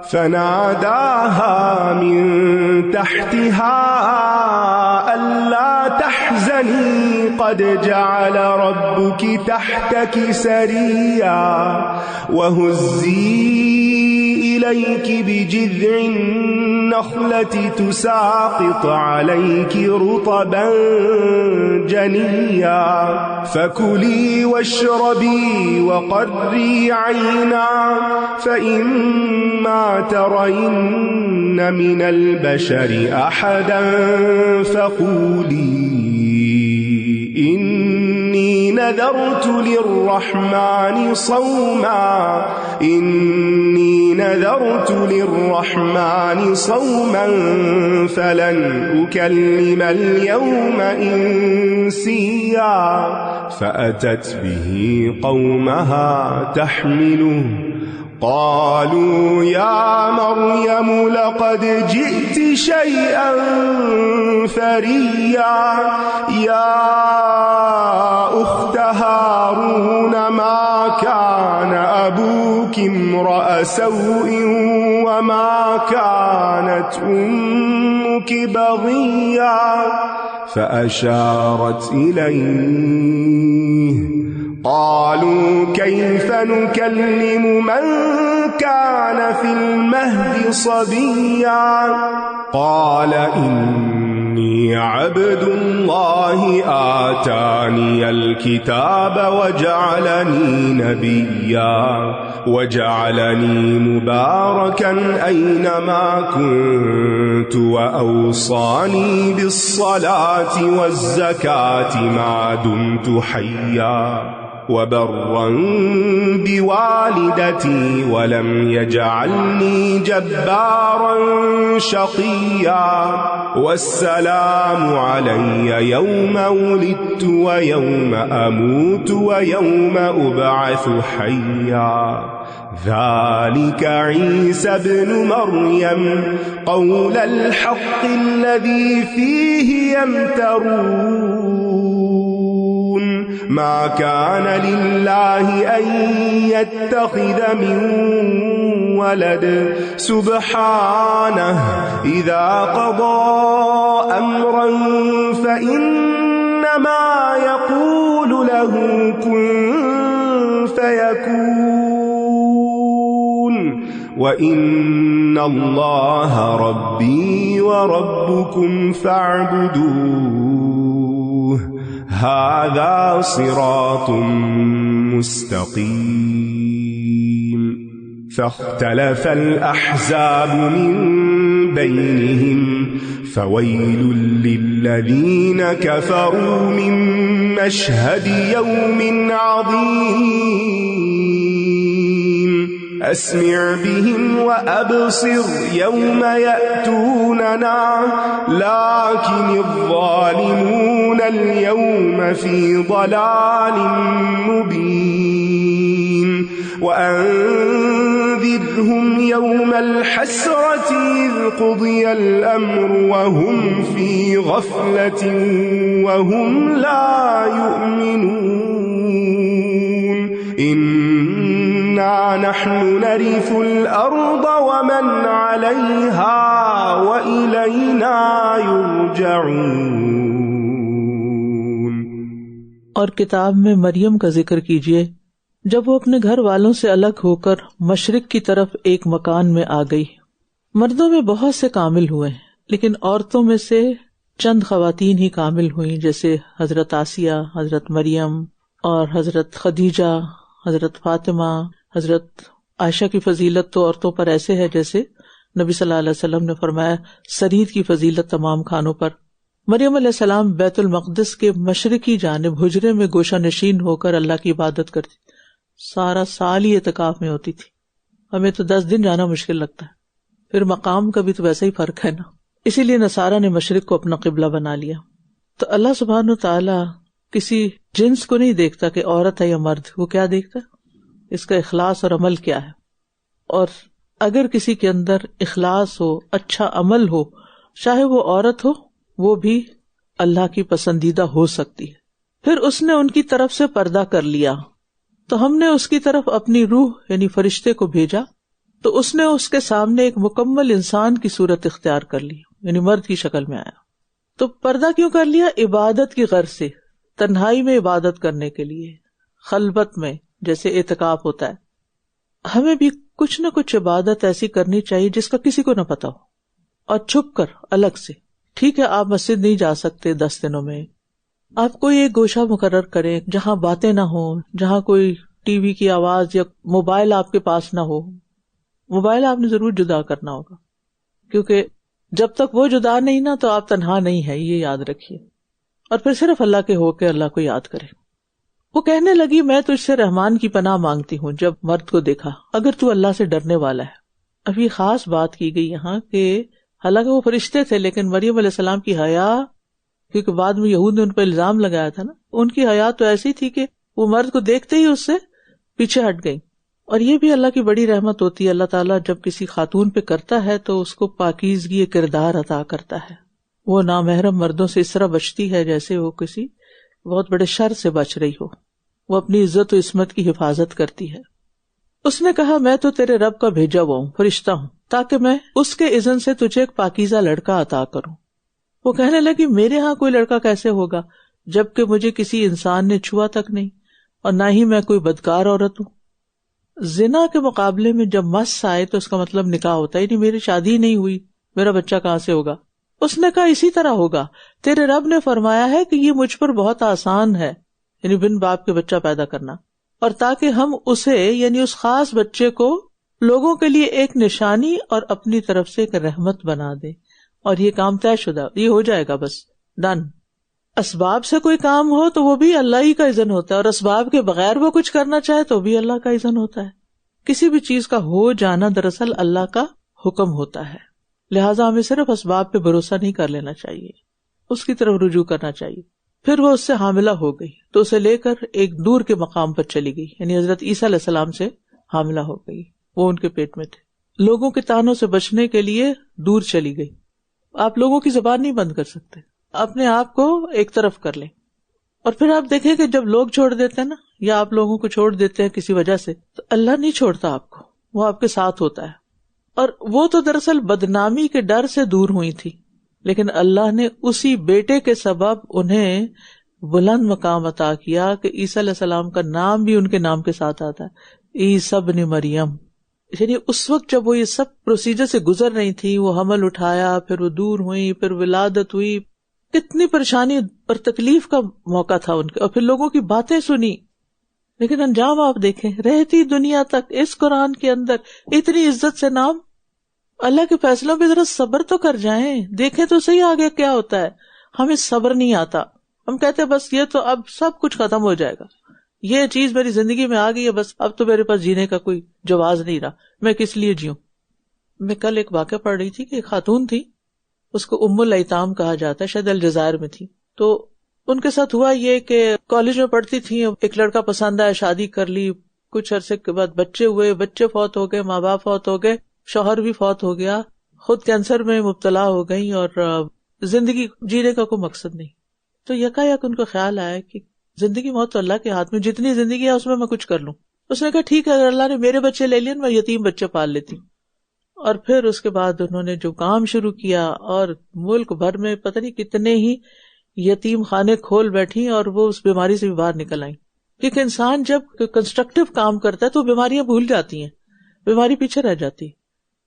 فناداها من تحتها ألا تحزني قد جعل ربك تحتك سريا وهزي إليك بجذع النخلة تساقط عليك رطبا جنيا فكلي واشربي وقري عينا فإما ترين من البشر أحدا فقولي إني نذرت للرحمن صوما فلن أكلم اليوم إنسيا فأتت به قومها تحمله قالوا يا مريم لقد جئت شيئا فريا يا أخت هارون ما كان أبوك امرأ سوء وما كانت أمك بغيا فأشارت إليه قالوا كيف نكلم من كان في المهد صبيا قال إني عبد الله آتاني الكتاب وجعلني نبيا وجعلني مباركا أينما كنت وأوصاني بالصلاة والزكاة ما دمت حيا وبرا بوالدتي ولم يجعلني جبارا شقيا والسلام علي يوم ولدت ويوم أموت ويوم أبعث حيا ذلك عيسى ابن مريم قول الحق الذي فيه يمترون ما كان لله أن يتخذ من ولد سبحانه إذا قضى أمرا فإنما يقول له كن فيكون وإن الله ربي وربكم فاعبدوه هذا صراط مستقيم فاختلف الأحزاب من بينهم فويل للذين كفروا من مشهد يوم عظيم أسمع بهم وأبصر يوم يأتوننا لكن الظالمون اليوم في ضلال مبين وأنذرهم يوم الحسرة إذ قضي الأمر وهم في غفلة وهم لا يؤمنون إنا نحن نرث الأرض ومن عليها وإلينا يرجعون. اور کتاب میں مریم کا ذکر کیجیے جب وہ اپنے گھر والوں سے الگ ہو کر مشرق کی طرف ایک مکان میں آ گئی. مردوں میں بہت سے کامل ہوئے لیکن عورتوں میں سے چند خواتین ہی کامل ہوئیں، جیسے حضرت آسیہ، حضرت مریم اور حضرت خدیجہ، حضرت فاطمہ. حضرت عائشہ کی فضیلت تو عورتوں پر ایسے ہے جیسے نبی صلی اللہ علیہ وسلم نے فرمایا سرید کی فضیلت تمام خانوں پر. مریم علیہ السلام بیت المقدس کے مشرقی جانب حجرے میں گوشہ نشین ہو کر اللہ کی عبادت کرتی، سارا سال ہی اعتکاف میں ہوتی تھی. ہمیں تو 10 دن جانا مشکل لگتا ہے، پھر مقام کا بھی تو ویسا ہی فرق ہے نا. اسی لیے نصارہ نے مشرق کو اپنا قبلہ بنا لیا. تو اللہ سبحانہ وتعالی کسی جنس کو نہیں دیکھتا کہ عورت ہے یا مرد، وہ کیا دیکھتا ہے؟ اس کا اخلاص اور عمل کیا ہے. اور اگر کسی کے اندر اخلاص ہو، اچھا عمل ہو، چاہے وہ عورت ہو، وہ بھی اللہ کی پسندیدہ ہو سکتی ہے. پھر اس نے ان کی طرف سے پردہ کر لیا تو ہم نے اس کی طرف اپنی روح یعنی فرشتے کو بھیجا تو اس نے اس کے سامنے ایک مکمل انسان کی صورت اختیار کر لی، یعنی مرد کی شکل میں آیا. تو پردہ کیوں کر لیا؟ عبادت کی غرض سے، تنہائی میں عبادت کرنے کے لیے، خلوت میں جیسے اعتکاف ہوتا ہے. ہمیں بھی کچھ نہ کچھ عبادت ایسی کرنی چاہیے جس کا کسی کو نہ پتا ہو، اور چھپ کر الگ سے. ٹھیک ہے آپ مسجد نہیں جا سکتے 10 دنوں میں، آپ کوئی ایک گوشہ مقرر کریں جہاں باتیں نہ ہوں، جہاں کوئی ٹی وی کی آواز یا موبائل آپ کے پاس نہ ہو. موبائل آپ نے ضرور جدا کرنا ہوگا، کیونکہ جب تک وہ جدا نہیں نا تو آپ تنہا نہیں ہے، یہ یاد رکھیے. اور پھر صرف اللہ کے ہو کے اللہ کو یاد کرے. وہ کہنے لگی میں تجھ سے رحمان کی پناہ مانگتی ہوں. جب مرد کو دیکھا اگر تو اللہ سے ڈرنے والا ہے. اب یہ خاص بات کی گئی یہاں کہ حالانکہ وہ فرشتے تھے لیکن مریم علیہ السلام کی حیا، کیونکہ بعد میں یہود نے ان پہ الزام لگایا تھا نا ان کی حیات تو ایسی تھی کہ وہ مرد کو دیکھتے ہی اس سے پیچھے ہٹ گئی. اور یہ بھی اللہ کی بڑی رحمت ہوتی ہے. اللہ تعالیٰ جب کسی خاتون پہ کرتا ہے تو اس کو پاکیزگی کردار عطا کرتا ہے. وہ نامحرم مردوں سے اس طرح بچتی ہے جیسے وہ کسی بہت بڑے شر سے بچ رہی ہو. وہ اپنی عزت و عصمت کی حفاظت کرتی ہے. اس نے کہا میں تو تیرے رب کا بھیجا ہوا ہوں، فرشتہ ہوں، تاکہ میں اس کے اذن سے تجھے ایک پاکیزہ لڑکا عطا کروں. وہ کہنے لگی میرے ہاں کوئی لڑکا کیسے ہوگا جبکہ مجھے کسی انسان نے چھوا تک نہیں اور نہ ہی میں کوئی بدکار عورت ہوں. زنا کے مقابلے میں جب مس آئے تو اس کا مطلب نکاح ہوتا ہی نہیں. میری شادی نہیں ہوئی، میرا بچہ کہاں سے ہوگا؟ اس نے کہا اسی طرح ہوگا. تیرے رب نے فرمایا ہے کہ یہ مجھ پر بہت آسان ہے، یعنی بن باپ کے بچہ پیدا کرنا، اور تاکہ ہم اسے یعنی اس خاص بچے کو لوگوں کے لیے ایک نشانی اور اپنی طرف سے ایک رحمت بنا دے. اور یہ کام طے شدہ، یہ ہو جائے گا، بس ڈن. اسباب سے کوئی کام ہو تو وہ بھی اللہ ہی کا اذن ہوتا ہے، اور اسباب کے بغیر وہ کچھ کرنا چاہے تو بھی اللہ کا اذن ہوتا ہے. کسی بھی چیز کا ہو جانا دراصل اللہ کا حکم ہوتا ہے. لہٰذا ہمیں صرف اسباب پہ بھروسہ نہیں کر لینا چاہیے، اس کی طرف رجوع کرنا چاہیے. پھر وہ اس سے حاملہ ہو گئی تو اسے لے کر ایک دور کے مقام پر چلی گئی، یعنی حضرت عیسیٰ علیہ السلام سے حاملہ ہو گئی. وہ ان کے پیٹ میں تھے. لوگوں کے طعنوں سے بچنے کے لیے دور چلی گئی. آپ لوگوں کی زبان نہیں بند کر سکتے، اپنے آپ کو ایک طرف کر لیں. اور پھر آپ دیکھیں کہ جب لوگ چھوڑ دیتے ہیں نا، یا آپ لوگوں کو چھوڑ دیتے ہیں کسی وجہ سے، تو اللہ نہیں چھوڑتا آپ کو، وہ آپ کے ساتھ ہوتا ہے. اور وہ تو دراصل بدنامی کے ڈر سے دور ہوئی تھی، لیکن اللہ نے اسی بیٹے کے سبب انہیں بلند مقام عطا کیا کہ عیسیٰ علیہ السلام کا نام بھی ان کے نام کے ساتھ آتا ہے، عیسیٰ ابن مریم. یعنی اس وقت جب وہ یہ سب پروسیجر سے گزر رہی تھی، وہ حمل اٹھایا، پھر وہ دور ہوئی، پھر ولادت ہوئی، کتنی پریشانی اور تکلیف کا موقع تھا ان کے، اور پھر لوگوں کی باتیں سنی. لیکن انجام آپ دیکھیں، رہتی دنیا تک اس قرآن کے اندر اتنی عزت سے نام. اللہ کے فیصلوں پہ ذرا صبر تو کر جائیں، دیکھیں تو صحیح آگے کیا ہوتا ہے. ہمیں صبر نہیں آتا، ہم کہتے ہیں بس یہ تو اب سب کچھ ختم ہو جائے گا، یہ چیز میری زندگی میں آ گئی ہے، بس اب تو میرے پاس جینے کا کوئی جواز نہیں رہا، میں کس لیے جیوں. میں کل ایک واقعہ پڑھ رہی تھی کہ ایک خاتون تھی، اس کو ام الایتام کہا جاتا ہے، شاید الجزائر میں تھی. تو ان کے ساتھ ہوا یہ کہ کالج میں پڑھتی تھی، ایک لڑکا پسند آیا، شادی کر لی، کچھ عرصے کے بعد بچے ہوئے، بچے فوت ہو گئے، ماں باپ فوت ہو گئے، شوہر بھی فوت ہو گیا، خود کینسر میں مبتلا ہو گئی، اور زندگی جینے کا کوئی مقصد نہیں. تو یکایک ان کو خیال آیا کہ زندگی موت تو اللہ کے ہاتھ میں، جتنی زندگی ہے اس میں کچھ کر لوں. اس نے کہا ٹھیک ہے، اگر اللہ نے میرے بچے لے لیے میں یتیم بچے پال لیتی ہوں. اور پھر اس کے بعد انہوں نے جو کام شروع کیا، اور ملک بھر میں پتہ نہیں کتنے ہی یتیم خانے کھول بیٹھی، اور وہ اس بیماری سے بھی باہر نکل آئیں. کیونکہ انسان جب کنسٹرکٹیو کام کرتا ہے تو بیماریاں بھول جاتی ہیں، بیماری پیچھے رہ جاتی ہے.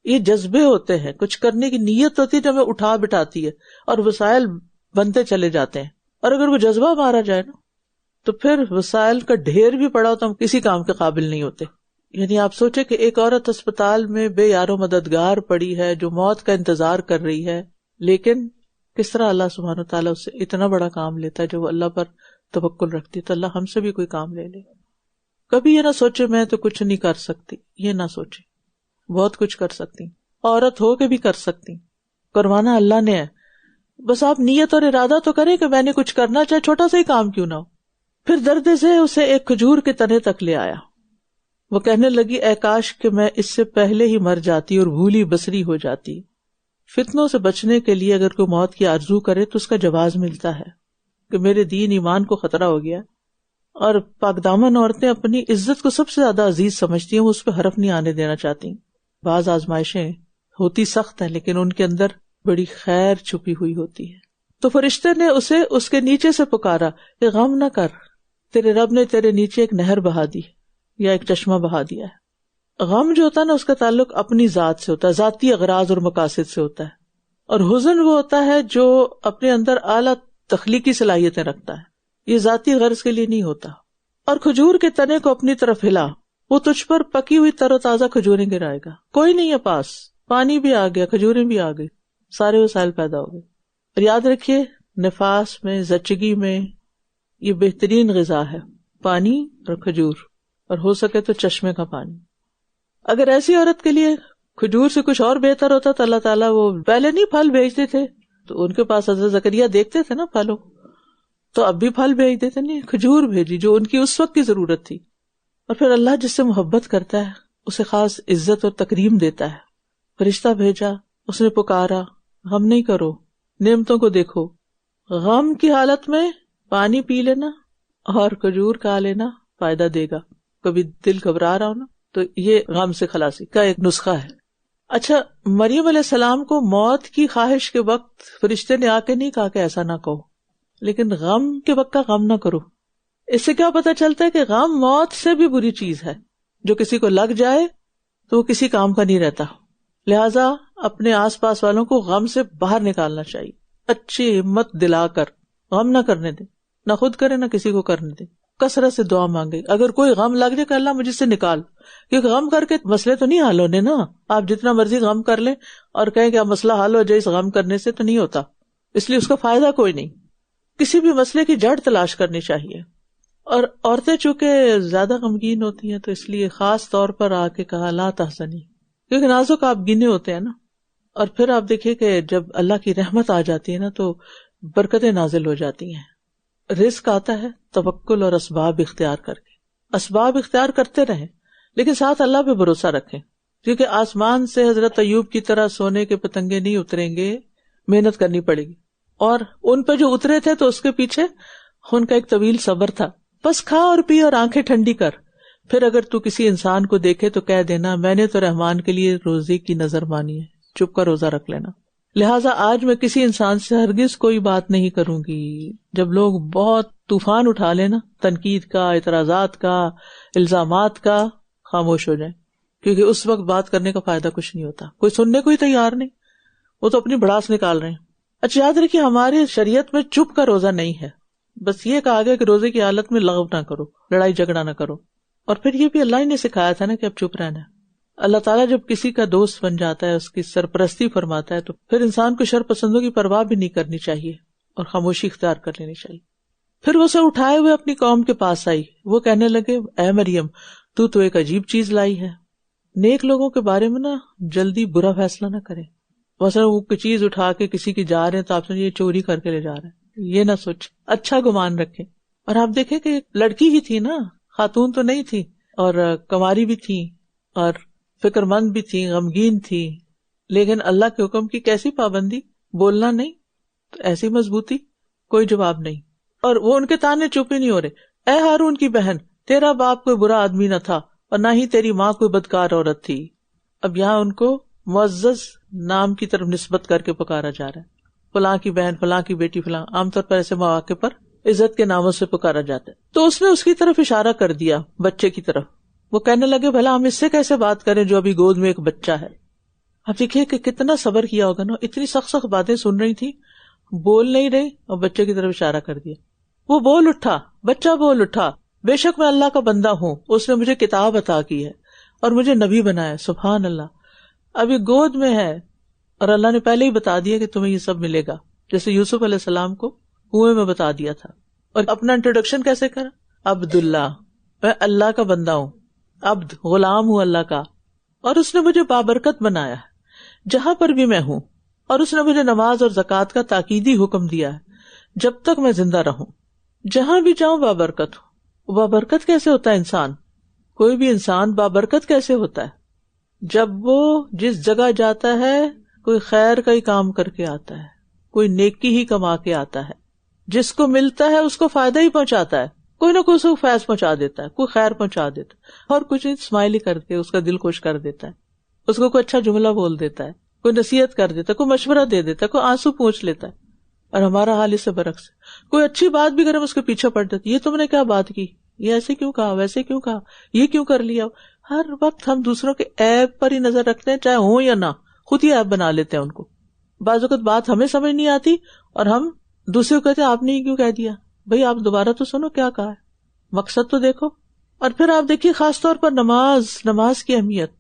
یہ جذبے ہوتے ہیں، کچھ کرنے کی نیت ہوتی ہے جو ہمیں اٹھا بٹھاتی ہے، اور وسائل بنتے چلے جاتے ہیں. اور اگر وہ جذبہ مارا جائے نا تو پھر وسائل کا ڈھیر بھی پڑا ہو تو ہم کسی کام کے قابل نہیں ہوتے. یعنی آپ سوچیں کہ ایک عورت اسپتال میں بے یارو مددگار پڑی ہے جو موت کا انتظار کر رہی ہے، لیکن کس طرح اللہ سبحانہ و تعالیٰ اس سے اتنا بڑا کام لیتا ہے. جو اللہ پر توکل رکھتی تو اللہ ہم سے بھی کوئی کام لے لے. کبھی یہ نہ سوچے میں تو کچھ نہیں کر سکتی، یہ نہ سوچے، بہت کچھ کر سکتی، عورت ہو کے بھی کر سکتی، کروانا اللہ نے ہے. بس آپ نیت اور ارادہ تو کریں کہ میں نے کچھ کرنا، چاہے چھوٹا سا ہی کام کیوں نہ ہو. پھر درد سے اسے ایک کھجور کے تنے تک لے آیا. وہ کہنے لگی اے کاش کہ میں اس سے پہلے ہی مر جاتی اور بھولی بسری ہو جاتی. فتنوں سے بچنے کے لیے اگر کوئی موت کی آرزو کرے تو اس کا جواز ملتا ہے کہ میرے دین ایمان کو خطرہ ہو گیا. اور پاک دامن عورتیں اپنی عزت کو سب سے زیادہ عزیز سمجھتی ہیں، وہ اس پہ حرف نہیں آنے دینا چاہتی. بعض آزمائشیں ہوتی سخت ہیں لیکن ان کے اندر بڑی خیر چھپی ہوئی ہوتی ہے. تو فرشتے نے اسے اس کے نیچے سے پکارا کہ غم نہ کر، تیرے رب نے تیرے نیچے ایک نہر بہا دی یا ایک چشمہ بہا دیا ہے. غم جو ہوتا ہے نا اس کا تعلق اپنی ذات سے ہوتا ہے، ذاتی اغراض اور مقاصد سے ہوتا ہے. اور حزن وہ ہوتا ہے جو اپنے اندر اعلیٰ تخلیقی صلاحیتیں رکھتا ہے، یہ ذاتی غرض کے لیے نہیں ہوتا. اور کھجور کے تنے کو اپنی طرف ہلا، وہ تجھ پر پکی ہوئی تر و تازہ کھجوریں گرائے گا. کوئی نہیں ہے پاس، پانی بھی آ گیا، کھجوریں بھی آ گئی، سارے وسائل پیدا ہو گئے. اور یاد رکھیے نفاس میں، زچگی میں یہ بہترین غذا ہے، پانی اور کھجور، اور ہو سکے تو چشمے کا پانی. اگر ایسی عورت کے لیے کھجور سے کچھ اور بہتر ہوتا تو اللہ تعالیٰ وہ پہلے نہیں پھل بھیجتے تھے، تو ان کے پاس حضرت زکریا دیکھتے تھے نا پھلوں. تو اب بھی پھل بھیج دیتے, نہیں, کھجور بھیجی جو ان کی اس وقت کی ضرورت تھی. اور پھر اللہ جس سے محبت کرتا ہے اسے خاص عزت اور تکریم دیتا ہے. فرشتہ بھیجا, اس نے پکارا, غم نہیں کرو, نعمتوں کو دیکھو. غم کی حالت میں پانی پی لینا اور کھجور کھا لینا فائدہ دے گا. کبھی دل گھبرا رہا ہو نا, تو یہ غم سے خلاصی کا ایک نسخہ ہے. اچھا, مریم علیہ السلام کو موت کی خواہش کے وقت فرشتے نے آ کے نہیں کہا کہ ایسا نہ کہو, لیکن غم کے وقت کا غم نہ کرو. اس سے کیا پتا چلتا ہے کہ غم موت سے بھی بری چیز ہے. جو کسی کو لگ جائے تو وہ کسی کام کا نہیں رہتا. لہٰذا اپنے آس پاس والوں کو غم سے باہر نکالنا چاہیے, اچھی ہمت دلا کر. غم نہ کرنے دیں, نہ خود کرے نہ کسی کو کرنے دیں. کثرت سے دعا مانگے. اگر کوئی غم لگ جائے کہ اللہ مجھ سے نکال, کیونکہ غم کر کے مسئلے تو نہیں حل ہونے نا. آپ جتنا مرضی غم کر لیں اور کہیں کہ اب مسئلہ حل ہو جائے اس غم کرنے سے, تو نہیں ہوتا. اس لیے اس کا فائدہ کوئی نہیں. کسی بھی مسئلے کی جڑ تلاش کرنی چاہیے. اور عورتیں چونکہ زیادہ غمگین ہوتی ہیں تو اس لیے خاص طور پر آ کے کہا لا تحزنی, کیونکہ نازک آپ گنے ہوتے ہیں نا. اور پھر آپ دیکھیے کہ جب اللہ کی رحمت آ جاتی ہے نا تو برکتیں نازل ہو جاتی ہیں. رزق آتا ہے توکل اور اسباب اختیار کر کے. اسباب اختیار کرتے رہیں لیکن ساتھ اللہ پہ بھروسہ رکھیں, کیونکہ آسمان سے حضرت ایوب کی طرح سونے کے پتنگے نہیں اتریں گے, محنت کرنی پڑے گی. اور ان پہ جو اترے تھے تو اس کے پیچھے ان کا ایک طویل صبر تھا. بس کھا اور پی اور آنکھیں ٹھنڈی کر. پھر اگر تو کسی انسان کو دیکھے تو کہہ دینا میں نے تو رحمان کے لیے روزی کی نظر مانی ہے, چپ کر روزہ رکھ لینا. لہٰذا آج میں کسی انسان سے ہرگز کوئی بات نہیں کروں گی. جب لوگ بہت طوفان اٹھا لینا تنقید کا, اعتراضات کا, الزامات کا, خاموش ہو جائیں, کیونکہ اس وقت بات کرنے کا فائدہ کچھ نہیں ہوتا. کوئی سننے کو ہی تیار نہیں, وہ تو اپنی بڑاس نکال رہے ہیں. اچھا یاد رکھیے ہماری شریعت میں چپ کا روزہ نہیں ہے. بس یہ کہا گیا کہ روزے کی حالت میں لغو نہ کرو, لڑائی جھگڑا نہ کرو. اور پھر یہ بھی اللہ نے سکھایا تھا نا کہ اب چپ رہنا ہے. اللہ تعالیٰ جب کسی کا دوست بن جاتا ہے, اس کی سرپرستی فرماتا ہے, تو پھر انسان کو شر پسندوں کی پرواہ بھی نہیں کرنی چاہیے اور خاموشی اختیار کر لینی چاہیے. پھر وہ اسے اٹھائے ہوئے اپنی قوم کے پاس آئی. وہ کہنے لگے اے مریم تو ایک عجیب چیز لائی ہے. نیک لوگوں کے بارے میں نا جلدی برا فیصلہ نہ کریں. مثلا وہ کوئی چیز اٹھا کے کسی کی جا رہے ہیں تو آپ سے یہ چوری کر کے لے جا رہے ہیں, یہ نہ سوچ, اچھا گمان رکھیں. اور آپ دیکھیں کہ لڑکی ہی تھی نا, خاتون تو نہیں تھی, اور کنواری بھی تھی اور فکر مند بھی تھی, غمگین تھی, لیکن اللہ کے حکم کی کیسی پابندی, بولنا نہیں, تو ایسی مضبوطی, کوئی جواب نہیں. اور وہ ان کے تانے چپ ہی نہیں ہو رہے. اے ہارون کی بہن, تیرا باپ کوئی برا آدمی نہ تھا اور نہ ہی تیری ماں کوئی بدکار عورت تھی. اب یہاں ان کو معزز نام کی طرف نسبت کر کے پکارا جا رہا ہے. فلاں کی بہن, فلاں کی بیٹی, فلاں. عام طور پر ایسے مواقع پر عزت کے ناموں سے پکارا جاتا ہے. تو اس نے اس کی طرف اشارہ کر دیا, بچے کی طرف. وہ کہنے لگے بھلا ہم اس سے کیسے بات کریں جو ابھی گود میں ایک بچہ ہے. اب دیکھیے کہ کتنا صبر کیا ہوگا نا, اتنی سخت سخت باتیں سن رہی تھی, بول نہیں رہی اور بچے کی طرف اشارہ کر دیا. وہ بول اٹھا, بچہ بول اٹھا, بے شک میں اللہ کا بندہ ہوں, اس نے مجھے کتاب عطا کی ہے اور مجھے نبی بنایا. سبحان اللہ. ابھی گود میں ہے اور اللہ نے پہلے ہی بتا دیا کہ تمہیں یہ سب ملے گا, جیسے یوسف علیہ السلام کو کنویں میں بتا دیا تھا. اور اپنا انٹروڈکشن کیسے کرا, عبداللہ, میں اللہ کا بندہ ہوں, عبد غلام ہوں اللہ کا, اور اس نے مجھے بابرکت بنایا ہے جہاں پر بھی میں ہوں, اور اس نے مجھے نماز اور زکوٰۃ کا تاکیدی حکم دیا ہے جب تک میں زندہ رہوں. جہاں بھی جاؤں بابرکت ہوں. بابرکت کیسے ہوتا ہے انسان, کوئی بھی انسان بابرکت کیسے ہوتا ہے؟ جب وہ جس جگہ جاتا ہے کوئی خیر کا ہی کام کر کے آتا ہے, کوئی نیکی ہی کما کے آتا ہے, جس کو ملتا ہے اس کو فائدہ ہی پہنچاتا ہے, کوئی نہ کوئی اس کو فیض پہنچا دیتا ہے, کوئی خیر پہنچا دیتا ہے, اور کچھ اسمائل کر کے اس کا دل خوش کر دیتا ہے, اس کو کوئی اچھا جملہ بول دیتا ہے, کوئی نصیحت کر دیتا ہے, کوئی مشورہ دے دیتا ہے, کوئی آنسو پوچھ لیتا ہے. اور ہمارا حال اس سے برعکس ہے, کوئی اچھی بات بھی کرے اس کے پیچھے پڑ جاتی, یہ تم نے کیا بات کی, یہ ایسے کیوں کہا, ویسے کیوں کہا, یہ کیوں کر لیا. ہر وقت ہم دوسروں کے عیب پر ہی نظر رکھتے ہیں, چاہے ہوں یا نہ, خود ہی عیب بنا لیتے ہیں ان کو. بعض اوقات بات ہمیں سمجھ نہیں آتی اور ہم دوسرے کو کہتے ہیں آپ نے یہ کیوں کہہ دیا, بھئی آپ دوبارہ تو سنو کیا کہا ہے, مقصد تو دیکھو. اور پھر آپ دیکھیے خاص طور پر نماز کی اہمیت,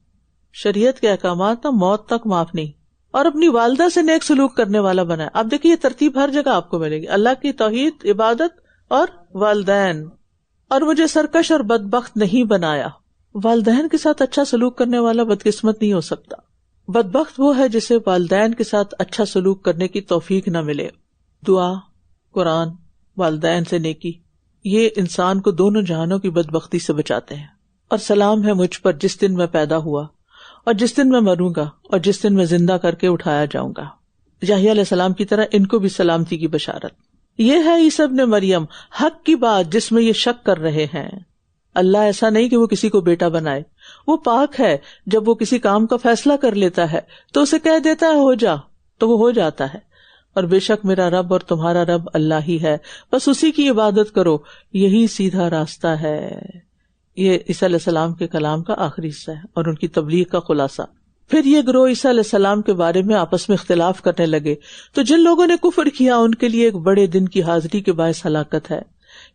شریعت کے احکامات موت تک معاف نہیں, اور اپنی والدہ سے نیک سلوک کرنے والا بنا ہے. آپ دیکھیے یہ ترتیب ہر جگہ آپ کو ملے گی, اللہ کی توحید, عبادت اور والدین. اور مجھے سرکش اور بدبخت نہیں بنایا. والدین کے ساتھ اچھا سلوک کرنے والا بدقسمت نہیں ہو سکتا. بدبخت وہ ہے جسے والدین کے ساتھ اچھا سلوک کرنے کی توفیق نہ ملے. دعا, قرآن, والدین سے نیکی، یہ انسان کو دونوں جہانوں کی بدبختی سے بچاتے ہیں. اور سلام ہے مجھ پر جس دن میں پیدا ہوا اور جس دن میں مروں گا اور جس دن میں زندہ کر کے اٹھایا جاؤں گا. یحییٰ علیہ السلام کی طرح ان کو بھی سلامتی کی بشارت. یہ ہے عیسیٰ ابن مریم، حق کی بات جس میں یہ شک کر رہے ہیں. اللہ ایسا نہیں کہ وہ کسی کو بیٹا بنائے، وہ پاک ہے. جب وہ کسی کام کا فیصلہ کر لیتا ہے تو اسے کہہ دیتا ہے ہو جا، تو وہ ہو جاتا ہے. اور بے شک میرا رب اور تمہارا رب اللہ ہی ہے، بس اسی کی عبادت کرو، یہی سیدھا راستہ ہے. یہ عیسیٰ علیہ السلام کے کلام کا آخری حصہ ہے اور ان کی تبلیغ کا خلاصہ. پھر یہ گروہ عیسیٰ علیہ السلام کے بارے میں آپس میں اختلاف کرنے لگے، تو جن لوگوں نے کفر کیا ان کے لیے ایک بڑے دن کی حاضری کے باعث ہلاکت ہے.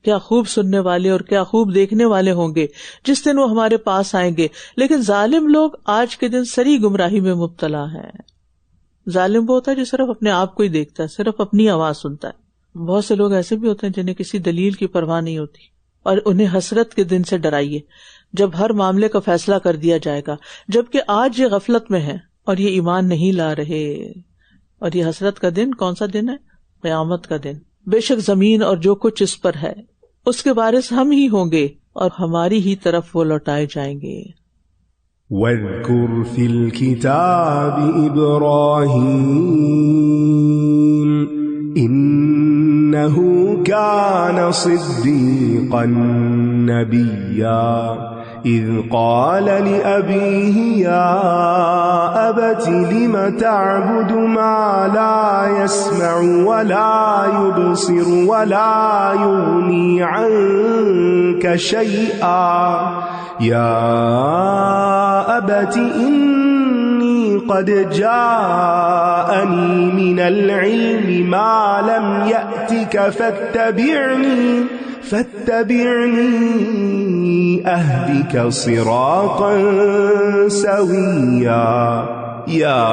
کیا خوب سننے والے اور کیا خوب دیکھنے والے ہوں گے جس دن وہ ہمارے پاس آئیں گے، لیکن ظالم لوگ آج کے دن سری گمراہی میں مبتلا ہیں. ظالم وہ ہوتا ہے جو صرف اپنے آپ کو ہی دیکھتا ہے، صرف اپنی آواز سنتا ہے. بہت سے لوگ ایسے بھی ہوتے ہیں جنہیں کسی دلیل کی پرواہ نہیں ہوتی، اور انہیں حسرت کے دن سے ڈرائیے جب ہر معاملے کا فیصلہ کر دیا جائے گا، جبکہ آج یہ غفلت میں ہیں اور یہ ایمان نہیں لا رہے. اور یہ حسرت کا دن کون سا دن ہے؟ قیامت کا دن. بے شک زمین اور جو کچھ اس پر ہے اس کے وارث ہم ہی ہوں گے اور ہماری ہی طرف وہ لوٹائے جائیں گے. وَاذْكُرْ فِي الْكِتَابِ إِبْرَاهِيمَ إِنَّهُ كَانَ صِدِّيقًا نَبِيًّا إِذْ قَالَ لِأَبِيهِ يَا أَبَتِ لِمَ تَعْبُدُ مَا لَا يَسْمَعُ وَلَا يُبْصِرُ وَلَا يُغْنِي عَنكَ شَيْئًا يَا أَبَتِ إِنِّي قَدْ جَاءَنِي مِنَ الْعِلْمِ مَا لَمْ يَأْتِكَ فَاتَّبِعْنِي أَهْدِكَ صِرَاطًا سَوِيًّا. يَا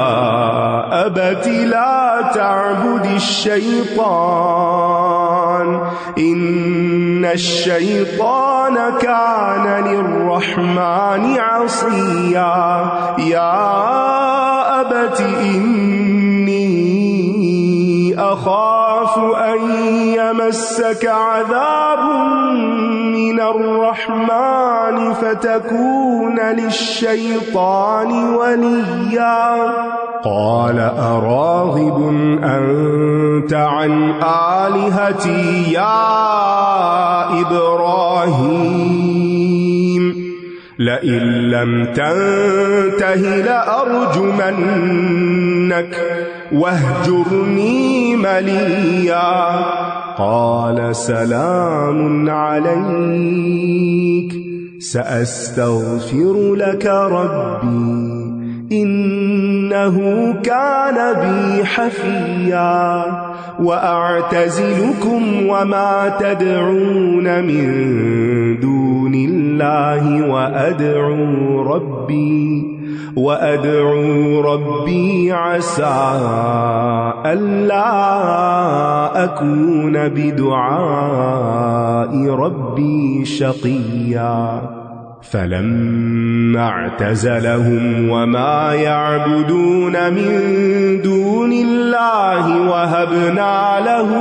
أَبَتِ لَا تَعْبُدِ الشَّيْطَانَ إِنَّ الشَّيْطَانَ كَانَ لِلرَّحْمَنِ عَصِيًّا. يَا أَبَتِ إِنِّي أَخَافُ أَن يَمَسَّكَ عَذَابٌ مِّنَ الرَّحْمَنِ فَتَكُونَ لِلشَّيْطَانِ وَلِيًّا. قَالَ أَرَاغِبٌ أَنتَ عَنْ آلِهَتِي يَا إِبْرَاهِيمُ لَئِن لَّمْ تَنْتَهِ لَأَرْجُمَنَّكَ وَاهْجُرْنِي مَلِيًّا. قَالَ سَلَامٌ عَلَيْكَ سَأَسْتَغْفِرُ لَكَ رَبِّي إِنَّهُ كَانَ بِي حَفِيًّا. وَأَعْتَزِلُكُمْ وَمَا تَدْعُونَ مِن دُونِ اللَّهِ وَأَدْعُو رَبِّي عَسَىٰ أَلَّا أَكُونَ بِدُعَاءِ رَبِّي شَقِيًّا. فَلَمَّا اعْتَزَلَهُمْ وَمَا يَعْبُدُونَ مِن دُونِ اللَّهِ وَهَبْنَا لَهُ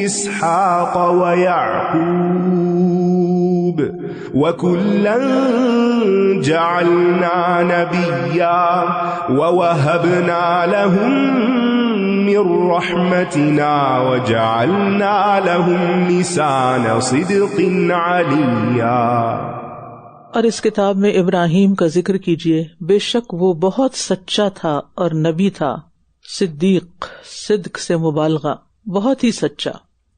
إِسْحَاقَ وَيَعْقُوبَ وَكُلًّا جَعَلْنَا نَبِيًّا وَوَهَبْنَا لَهُم مِّن رَّحْمَتِنَا وَجَعَلْنَا لَهُمْ لِسَانَ صِدْقٍ عَلِيًّا. اور اس کتاب میں ابراہیم کا ذکر کیجیے، بے شک وہ بہت سچا تھا اور نبی تھا. صدیق، صدق سے مبالغہ، بہت ہی سچا،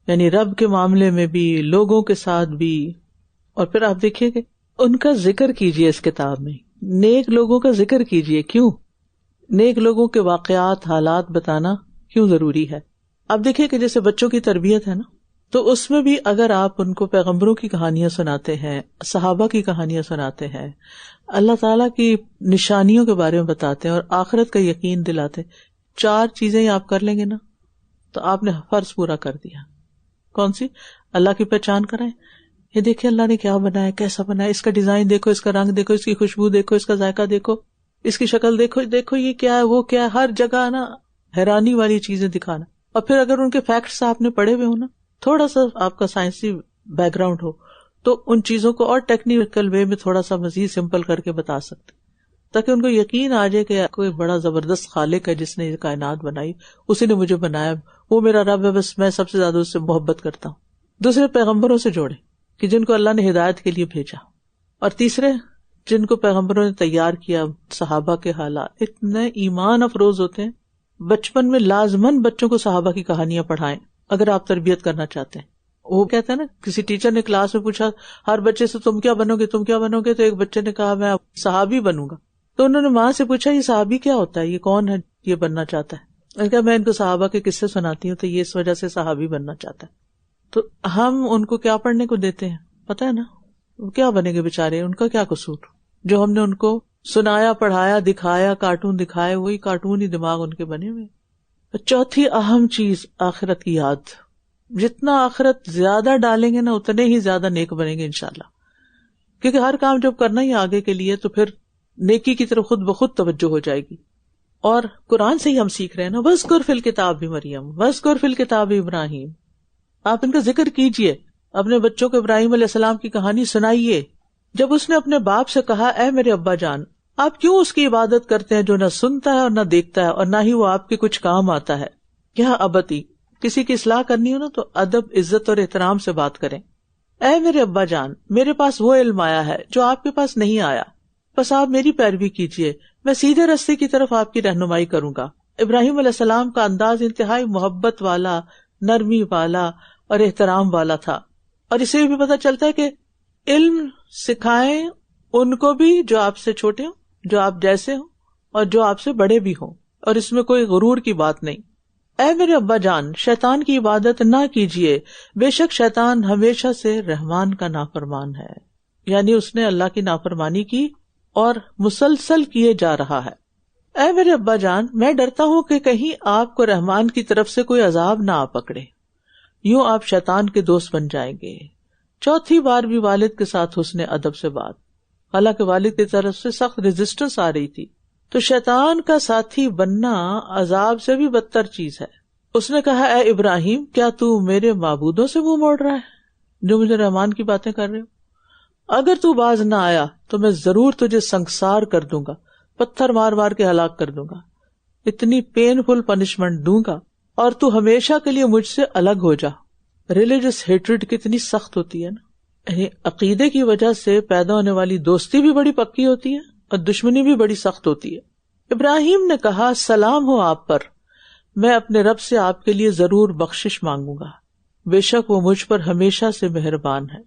یعنی رب کے معاملے میں بھی، لوگوں کے ساتھ بھی. اور پھر آپ دیکھیے کہ ان کا ذکر کیجیے اس کتاب میں، نیک لوگوں کا ذکر کیجیے. کیوں؟ نیک لوگوں کے واقعات، حالات بتانا کیوں ضروری ہے؟ آپ دیکھیے کہ جیسے بچوں کی تربیت ہے نا، تو اس میں بھی اگر آپ ان کو پیغمبروں کی کہانیاں سناتے ہیں، صحابہ کی کہانیاں سناتے ہیں، اللہ تعالیٰ کی نشانیوں کے بارے میں بتاتے ہیں اور آخرت کا یقین دلاتے ہیں، 4 چیزیں ہی آپ کر لیں گے نا تو آپ نے فرض پورا کر دیا. کون سی؟ اللہ کی پہچان کرائیں، یہ دیکھیں اللہ نے کیا بنایا، کیسا بنایا، اس کا ڈیزائن دیکھو، اس کا رنگ دیکھو، اس کی خوشبو دیکھو، اس کا ذائقہ دیکھو، اس کی شکل دیکھو، دیکھو یہ کیا ہے، وہ کیا ہے، ہر جگہ نا حیرانی والی چیزیں دکھانا. اور پھر اگر ان کے فیکٹس آپ نے پڑھے ہوئے ہو نا تھوڑا سا آپ کا سائنسی بیک گراؤنڈ ہو تو ان چیزوں کو اور ٹیکنیکل وے میں تھوڑا سا مزید سمپل کر کے بتا سکتے، تاکہ ان کو یقین آ جائے کہ کوئی بڑا زبردست خالق ہے جس نے یہ کائنات بنائی، اسی نے مجھے بنایا، وہ میرا رب ہے، بس میں سب سے زیادہ اس سے محبت کرتا ہوں. دوسرے پیغمبروں سے جوڑے کہ جن کو اللہ نے ہدایت کے لیے بھیجا، اور تیسرے جن کو پیغمبروں نے تیار کیا. صحابہ کے حالات اتنے ایمان افروز ہوتے ہیں. بچپن میں لازماً بچوں کو صحابہ کی کہانیاں پڑھائیں اگر آپ تربیت کرنا چاہتے ہیں. وہ کہتے ہیں نا، کسی ٹیچر نے کلاس میں پوچھا ہر بچے سے تم کیا بنو گے، تم کیا بنو گے، تو ایک بچے نے کہا میں صحابی بنوں گا. تو انہوں نے ماں سے پوچھا یہ صحابی کیا ہوتا ہے، یہ کون ہے یہ بننا چاہتا ہے. میں نے کہا میں ان کو صحابہ کے قصے سناتی ہوں تو یہ اس وجہ سے صحابی بننا چاہتا ہے. تو ہم ان کو کیا پڑھنے کو دیتے ہیں پتہ ہے نا، وہ کیا بنے گے بےچارے، ان کا کیا قصور جو ہم نے ان کو سنایا، پڑھایا، دکھایا، کارٹون دکھائے، وہی کارٹون ہی دماغ ان کے بنے ہوئے. چوتھی اہم چیز آخرت کی یاد. جتنا آخرت زیادہ ڈالیں گے نا اتنے ہی زیادہ نیک بنیں گے انشاءاللہ، کیونکہ ہر کام جب کرنا ہی آگے کے لیے تو پھر نیکی کی طرف خود بخود توجہ ہو جائے گی. اور قرآن سے ہی ہم سیکھ رہے ہیں نا، وَاذْكُرْ فِي الْكِتَابِ مریم، وَاذْكُرْ فِي الْكِتَابِ ابراہیم. آپ ان کا ذکر کیجئے، اپنے بچوں کو ابراہیم علیہ السلام کی کہانی سنائیے. جب اس نے اپنے باپ سے کہا اے میرے ابا جان، آپ کیوں اس کی عبادت کرتے ہیں جو نہ سنتا ہے اور نہ دیکھتا ہے اور نہ ہی وہ آپ کے کچھ کام آتا ہے. یہاں ابتی، کسی کی اصلاح کرنی ہو نا تو ادب، عزت اور احترام سے بات کریں. اے میرے ابا جان، میرے پاس وہ علم آیا ہے جو آپ کے پاس نہیں آیا، بس آپ میری پیروی کیجئے، میں سیدھے راستے کی طرف آپ کی رہنمائی کروں گا. ابراہیم علیہ السلام کا انداز انتہائی محبت والا، نرمی والا اور احترام والا تھا. اور اسے بھی پتہ چلتا ہے کہ علم سکھائیں ان کو بھی جو آپ سے چھوٹے ہوں، جو آپ جیسے ہوں اور جو آپ سے بڑے بھی ہوں، اور اس میں کوئی غرور کی بات نہیں. اے میرے ابا جان، شیطان کی عبادت نہ کیجیے، بے شک شیطان ہمیشہ سے رحمان کا نافرمان ہے. یعنی اس نے اللہ کی نافرمانی کی اور مسلسل کیے جا رہا ہے. اے میرے ابا جان، میں ڈرتا ہوں کہ کہیں آپ کو رحمان کی طرف سے کوئی عذاب نہ آ پکڑے، یوں آپ شیطان کے دوست بن جائیں گے. چوتھی بار بھی والد کے ساتھ حسن ادب سے بات، حالانکہ والد کی طرف سے سخت ریزسٹنس آ رہی تھی. تو شیطان کا ساتھی بننا عذاب سے بھی بدتر چیز ہے. اس نے کہا اے ابراہیم، کیا تو میرے معبودوں سے منہ موڑ رہا ہے جو مجھے رحمان کی باتیں کر رہے ہو؟ اگر تو باز نہ آیا تو میں ضرور تجھے سنگسار کر دوں گا، پتھر مار مار کے ہلاک کر دوں گا، اتنی پینفل پنشمنٹ دوں گا، اور تو ہمیشہ کے لیے مجھ سے الگ ہو جا. ریلیجس ہیٹریڈ کتنی سخت ہوتی ہے نا، یعنی عقیدے کی وجہ سے پیدا ہونے والی دوستی بھی بڑی پکی ہوتی ہے اور دشمنی بھی بڑی سخت ہوتی ہے. ابراہیم نے کہا سلام ہو آپ پر، میں اپنے رب سے آپ کے لیے ضرور بخشش مانگوں گا، بے شک وہ مجھ پر ہمیشہ سے مہربان ہے.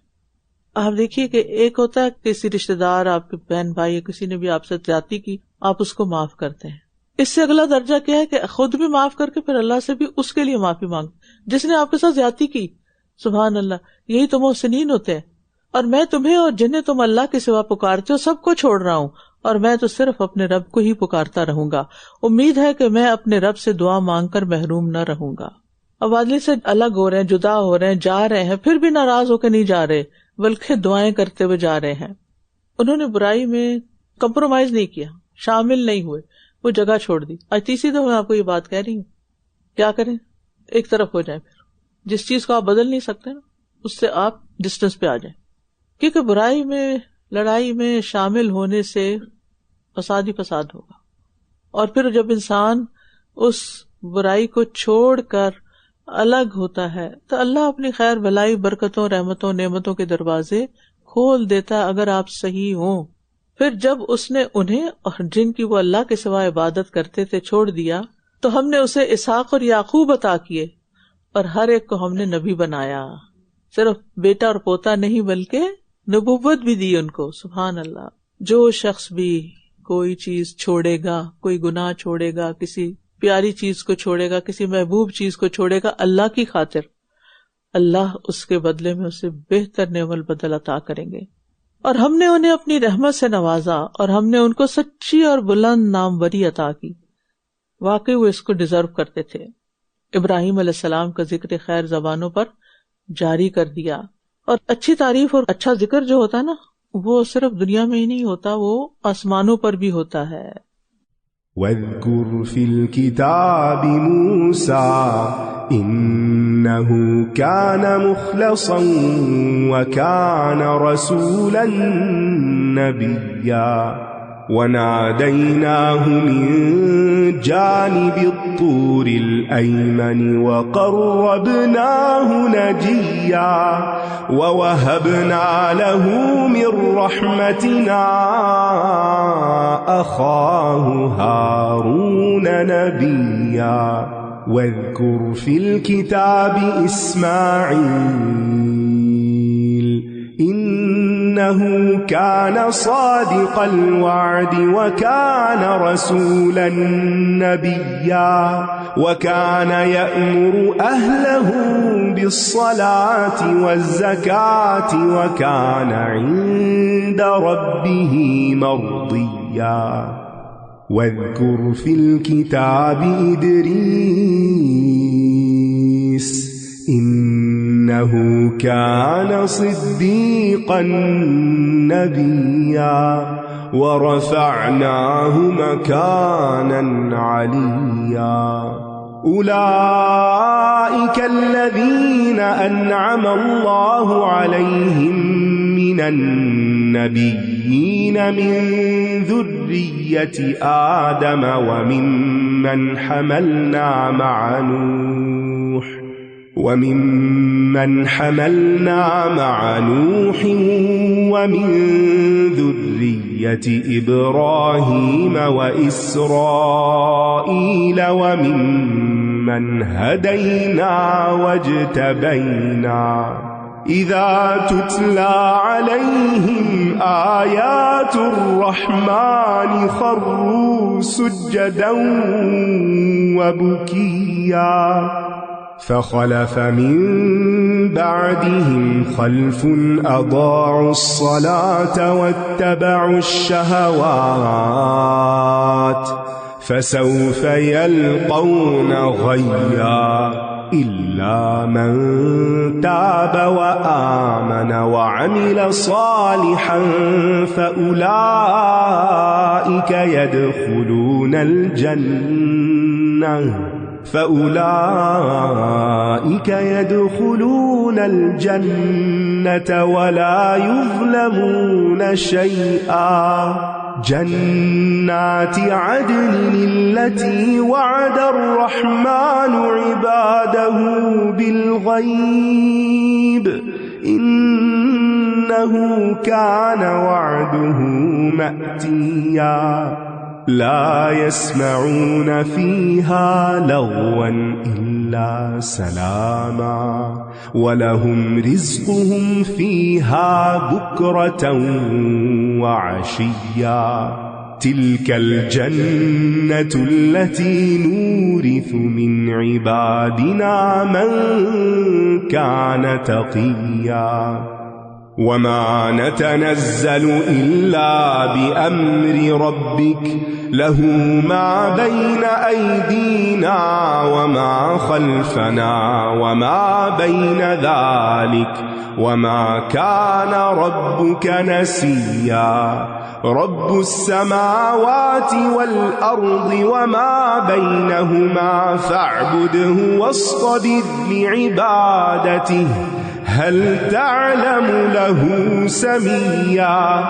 آپ دیکھیے کہ ایک ہوتا ہے کسی رشتے دار، آپ کے بہن بھائی یا کسی نے بھی آپ سے زیادتی کی، آپ اس کو معاف کرتے ہیں. اس سے اگلا درجہ کیا ہے کہ خود بھی معاف کر کے پھر اللہ سے بھی اس کے لیے معافی مانگ، جس نے آپ کے ساتھ زیادتی کی. سبحان اللہ، یہی تو محسنین ہوتے ہیں. اور میں تمہیں اور جنہیں تم اللہ کے سوا پکارتے ہو سب کو چھوڑ رہا ہوں، اور میں تو صرف اپنے رب کو ہی پکارتا رہوں گا. امید ہے کہ میں اپنے رب سے دعا مانگ کر محروم نہ رہوں گا. اب والد سے الگ ہو رہے ہیں، جدا ہو رہے ہیں، جا رہے ہیں، پھر بھی ناراض ہو کے نہیں جا رہے بلکہ دعائیں کرتے ہوئے جا رہے ہیں. انہوں نے برائی میں کمپرومائز نہیں کیا، شامل نہیں ہوئے، وہ جگہ چھوڑ دی. آج تیسری دفعہ میں آپ کو یہ بات کہہ رہی ہوں، کیا کریں؟ ایک طرف ہو جائیں. پھر جس چیز کو آپ بدل نہیں سکتے نا اس سے آپ ڈسٹینس پہ آ جائیں، کیونکہ برائی میں، لڑائی میں شامل ہونے سے فساد ہی فساد ہوگا. اور پھر جب انسان اس برائی کو چھوڑ کر الگ ہوتا ہے تو اللہ اپنی خیر بھلائی، برکتوں، رحمتوں، نعمتوں کے دروازے کھول دیتا ہے اگر آپ صحیح ہوں. پھر جب اس نے انہیں اور جن کی وہ اللہ کے سوا عبادت کرتے تھے چھوڑ دیا تو ہم نے اسے اسحاق اور یعقوب عطا کیے، اور ہر ایک کو ہم نے نبی بنایا. صرف بیٹا اور پوتا نہیں بلکہ نبوت بھی دی ان کو. سبحان اللہ. جو شخص بھی کوئی چیز چھوڑے گا، کوئی گناہ چھوڑے گا، کسی پیاری چیز کو چھوڑے گا، کسی محبوب چیز کو چھوڑے گا اللہ کی خاطر، اللہ اس کے بدلے میں اسے بہتر نعم البدل عطا کریں گے. اور ہم نے انہیں اپنی رحمت سے نوازا اور ہم نے ان کو سچی اور بلند ناموری عطا کی. واقعی وہ اس کو ڈیزرو کرتے تھے. ابراہیم علیہ السلام کا ذکر خیر زبانوں پر جاری کر دیا. اور اچھی تعریف اور اچھا ذکر جو ہوتا ہے نا، وہ صرف دنیا میں ہی نہیں ہوتا، وہ آسمانوں پر بھی ہوتا ہے. واذكر في الكتاب موسى إنه كان مخلصا وكان رسولا نبيا وناديناه من جانب الطور الأيمن وقربناه نجيا ووهبنا له من رحمتنا أخاه هارون نبيا واذكر في الكتاب إسماعيل إنه كان صادق الوعد وكان رسولا نبيا وكان يأمر أهله بالصلاة والزكاة وكان عند ربه مرضيا واذكر في الكتاب إدريس إنه كان صديقا نبيا ورفعناه مكانا عليا أولئك الذين أنعم الله عليهم من النبيين من ذرية آدم وممن حملنا مع نوح ومن ذرية إبراهيم وإسرائيل وممن هدينا واجتبينا إذا تتلى عليهم آيات الرحمن خروا سجدا وبكيا فخلف من بعدهم خلف أضاعوا الصلاة واتبعوا الشهوات فسوف يلقون غيا إلا من تاب وآمن وعمل صالحا فأولئك يدخلون الجنة ولا يظلمون شيئا جنات عدن التي وعد الرحمن عباده بالغيب إنه كان وعده مأتيا لا يسمعون فيها لغوا إلا سلاما ولهم رزقهم فيها بكرة وعشيا تلك الجنة التي نورث من عبادنا من كان تقيا وما نتنزل إلا بأمر ربك له ما بين أيدينا وما خلفنا وما بين ذلك وما كان ربك نسيا رب السماوات والأرض وما بينهما فاعبده واصطبر لعبادته هل تعلم له سميا।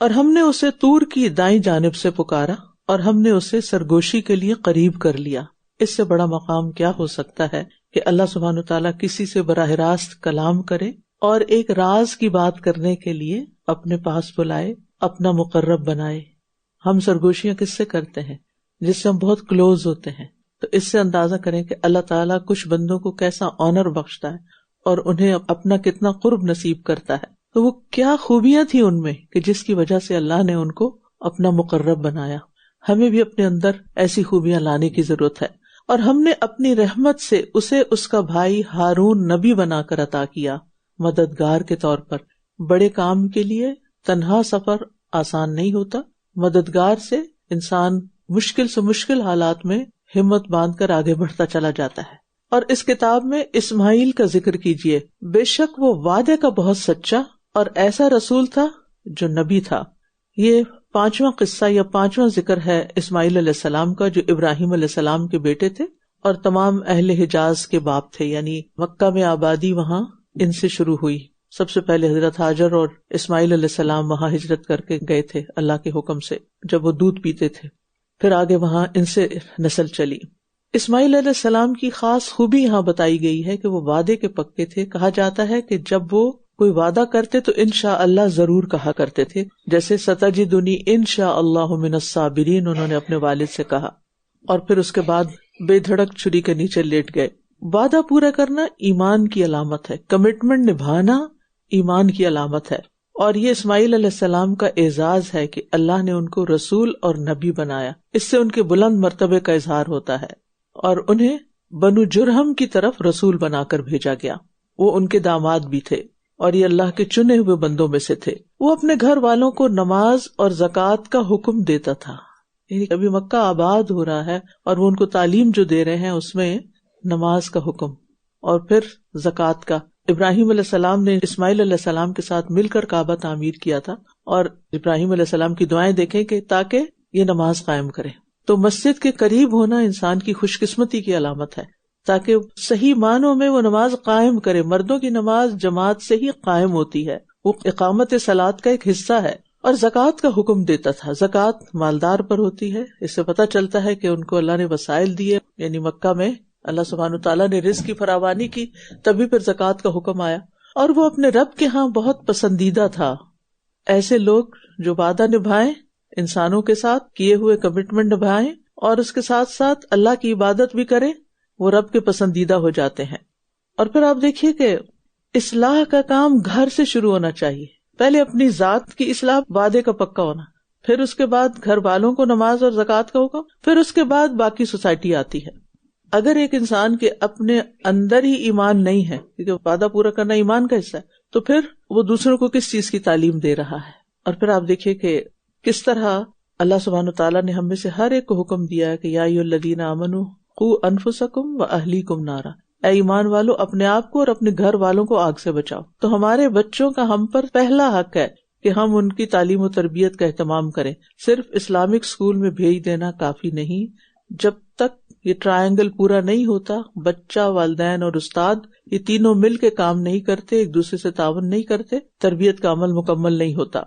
اور ہم نے اسے طور کی دائیں جانب سے پکارا اور ہم نے اسے سرگوشی کے لیے قریب کر لیا. اس سے بڑا مقام کیا ہو سکتا ہے کہ اللہ سبحانہ تعالیٰ کسی سے براہ راست کلام کرے اور ایک راز کی بات کرنے کے لیے اپنے پاس بلائے، اپنا مقرب بنائے. ہم سرگوشیاں کس سے کرتے ہیں؟ جس سے ہم بہت کلوز ہوتے ہیں. تو اس سے اندازہ کریں کہ اللہ تعالیٰ کچھ بندوں کو کیسا آنر بخشتا ہے اور انہیں اپنا کتنا قرب نصیب کرتا ہے. تو وہ کیا خوبیاں تھیں ان میں کہ جس کی وجہ سے اللہ نے ان کو اپنا مقرب بنایا. ہمیں بھی اپنے اندر ایسی خوبیاں لانے کی ضرورت ہے. اور ہم نے اپنی رحمت سے اسے اس کا بھائی ہارون نبی بنا کر عطا کیا، مددگار کے طور پر. بڑے کام کے لیے تنہا سفر آسان نہیں ہوتا، مددگار سے انسان مشکل سے مشکل حالات میں ہمت باندھ کر آگے بڑھتا چلا جاتا ہے. اور اس کتاب میں اسماعیل کا ذکر کیجیے. بے شک وہ وعدے کا بہت سچا اور ایسا رسول تھا جو نبی تھا. یہ 5واں قصہ یا 5واں ذکر ہے اسماعیل علیہ السلام کا، جو ابراہیم علیہ السلام کے بیٹے تھے اور تمام اہل حجاز کے باپ تھے. یعنی مکہ میں آبادی وہاں ان سے شروع ہوئی. سب سے پہلے حضرت ہاجر اور اسماعیل علیہ السلام وہاں ہجرت کر کے گئے تھے اللہ کے حکم سے جب وہ دودھ پیتے تھے. پھر آگے وہاں ان سے نسل چلی. اسماعیل علیہ السلام کی خاص خوبی یہاں بتائی گئی ہے کہ وہ وعدے کے پکے تھے. کہا جاتا ہے کہ جب وہ کوئی وعدہ کرتے تو انشاءاللہ ضرور کہا کرتے تھے، جیسے ستجدنی انشاءاللہ من الصابرین انہوں نے اپنے والد سے کہا. اور پھر اس کے بعد بے دھڑک چھری کے نیچے لیٹ گئے. وعدہ پورا کرنا ایمان کی علامت ہے، کمٹمنٹ نبھانا ایمان کی علامت ہے. اور یہ اسماعیل علیہ السلام کا اعزاز ہے کہ اللہ نے ان کو رسول اور نبی بنایا. اس سے ان کے بلند مرتبے کا اظہار ہوتا ہے. اور انہیں بنو جرہم کی طرف رسول بنا کر بھیجا گیا. وہ ان کے داماد بھی تھے اور یہ اللہ کے چنے ہوئے بندوں میں سے تھے. وہ اپنے گھر والوں کو نماز اور زکوٰۃ کا حکم دیتا تھا. یعنی ابھی مکہ آباد ہو رہا ہے اور وہ ان کو تعلیم جو دے رہے ہیں اس میں نماز کا حکم اور پھر زکوٰۃ کا. ابراہیم علیہ السلام نے اسماعیل علیہ السلام کے ساتھ مل کر کعبہ تعمیر کیا تھا اور ابراہیم علیہ السلام کی دعائیں دیکھیں کہ تاکہ یہ نماز قائم کرے. تو مسجد کے قریب ہونا انسان کی خوش قسمتی کی علامت ہے تاکہ صحیح معنوں میں وہ نماز قائم کرے. مردوں کی نماز جماعت سے ہی قائم ہوتی ہے، وہ اقامت صلاۃ کا ایک حصہ ہے. اور زکوٰۃ کا حکم دیتا تھا. زکوٰۃ مالدار پر ہوتی ہے. اس سے پتہ چلتا ہے کہ ان کو اللہ نے وسائل دیے، یعنی مکہ میں اللہ سبحانہ تعالیٰ نے رزق کی فراوانی کی، تبھی پھر زکوٰۃ کا حکم آیا. اور وہ اپنے رب کے ہاں بہت پسندیدہ تھا. ایسے لوگ جو وعدہ نبھائیں، انسانوں کے ساتھ کیے ہوئے کمٹمنٹ نبھائیں اور اس کے ساتھ ساتھ اللہ کی عبادت بھی کریں، وہ رب کے پسندیدہ ہو جاتے ہیں. اور پھر آپ دیکھیے کہ اصلاح کا کام گھر سے شروع ہونا چاہیے. پہلے اپنی ذات کی اصلاح، وعدے کا پکا ہونا، پھر اس کے بعد گھر والوں کو نماز اور زکوٰۃ کا حکم، پھر اس کے بعد باقی سوسائٹی آتی ہے. اگر ایک انسان کے اپنے اندر ہی ایمان نہیں ہے، کیونکہ وعدہ پورا کرنا ایمان کا حصہ ہے، تو پھر وہ دوسروں کو کس چیز کی تعلیم دے رہا ہے. اور پھر آپ دیکھیے کہ کس طرح اللہ سبحانہ تعالیٰ نے ہم میں سے ہر ایک کو حکم دیا ہے کہ یا ایھا الذین آمنوا قوا انفسکم واہلیکم نارا، اے ایمان والو اپنے آپ کو اور اپنے گھر والوں کو آگ سے بچاؤ. تو ہمارے بچوں کا ہم پر پہلا حق ہے کہ ہم ان کی تعلیم و تربیت کا اہتمام کریں. صرف اسلامک اسکول میں بھیج دینا کافی نہیں. جب تک یہ ٹرائنگل پورا نہیں ہوتا، بچہ، والدین اور استاد یہ تینوں مل کے کام نہیں کرتے، ایک دوسرے سے تعاون نہیں کرتے، تربیت کا عمل مکمل نہیں ہوتا.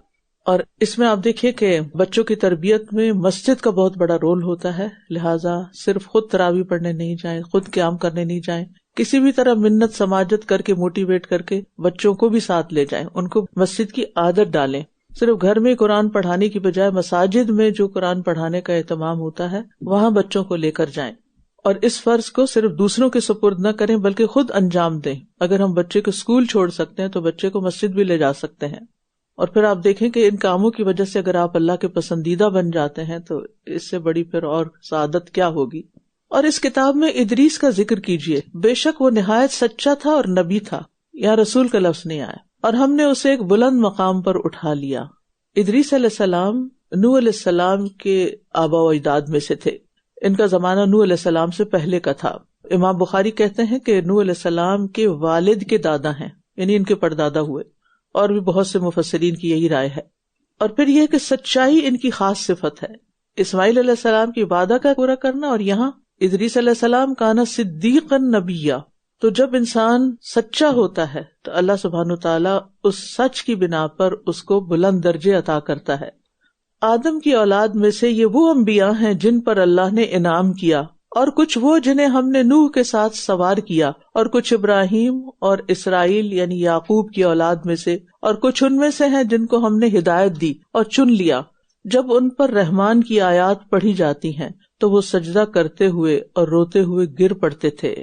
اور اس میں آپ دیکھیے کہ بچوں کی تربیت میں مسجد کا بہت بڑا رول ہوتا ہے. لہٰذا صرف خود تراویح پڑھنے نہیں جائیں، خود قیام کرنے نہیں جائیں، کسی بھی طرح منت سماجت کر کے موٹیویٹ کر کے بچوں کو بھی ساتھ لے جائیں، ان کو مسجد کی عادت ڈالیں. صرف گھر میں قرآن پڑھانے کی بجائے مساجد میں جو قرآن پڑھانے کا اہتمام ہوتا ہے وہاں بچوں کو لے کر جائیں. اور اس فرض کو صرف دوسروں کے سپرد نہ کریں بلکہ خود انجام دیں. اگر ہم بچے کو اسکول چھوڑ سکتے ہیں تو بچے کو مسجد بھی لے جا سکتے ہیں. اور پھر آپ دیکھیں کہ ان کاموں کی وجہ سے اگر آپ اللہ کے پسندیدہ بن جاتے ہیں تو اس سے بڑی پھر اور سعادت کیا ہوگی. اور اس کتاب میں ادریس کا ذکر کیجیے. بے شک وہ نہایت سچا تھا اور نبی تھا. یہاں رسول کا لفظ نہیں آیا. اور ہم نے اسے ایک بلند مقام پر اٹھا لیا. ادریس علیہ السلام نوح علیہ السلام کے آبا و اجداد میں سے تھے. ان کا زمانہ نوح علیہ السلام سے پہلے کا تھا. امام بخاری کہتے ہیں کہ نوح علیہ السلام کے والد کے دادا ہیں، یعنی ان کے پردادا ہوئے. اور بھی بہت سے مفسرین کی یہی رائے ہے. اور پھر یہ کہ سچائی ان کی خاص صفت ہے. اسماعیل علیہ السلام کی وعدہ کا پورا کرنا، اور یہاں ادریس علیہ السلام کانا صدیقا نبیہ، تو جب انسان سچا ہوتا ہے تو اللہ سبحانہ تعالیٰ اس سچ کی بنا پر اس کو بلند درجے عطا کرتا ہے. آدم کی اولاد میں سے یہ وہ انبیاء ہیں جن پر اللہ نے انعام کیا، اور کچھ وہ جنہیں ہم نے نوح کے ساتھ سوار کیا، اور کچھ ابراہیم اور اسرائیل یعنی یعقوب کی اولاد میں سے، اور کچھ ان میں سے ہیں جن کو ہم نے ہدایت دی اور چن لیا. جب ان پر رحمان کی آیات پڑھی جاتی ہیں تو وہ سجدہ کرتے ہوئے اور روتے ہوئے گر پڑتے تھے.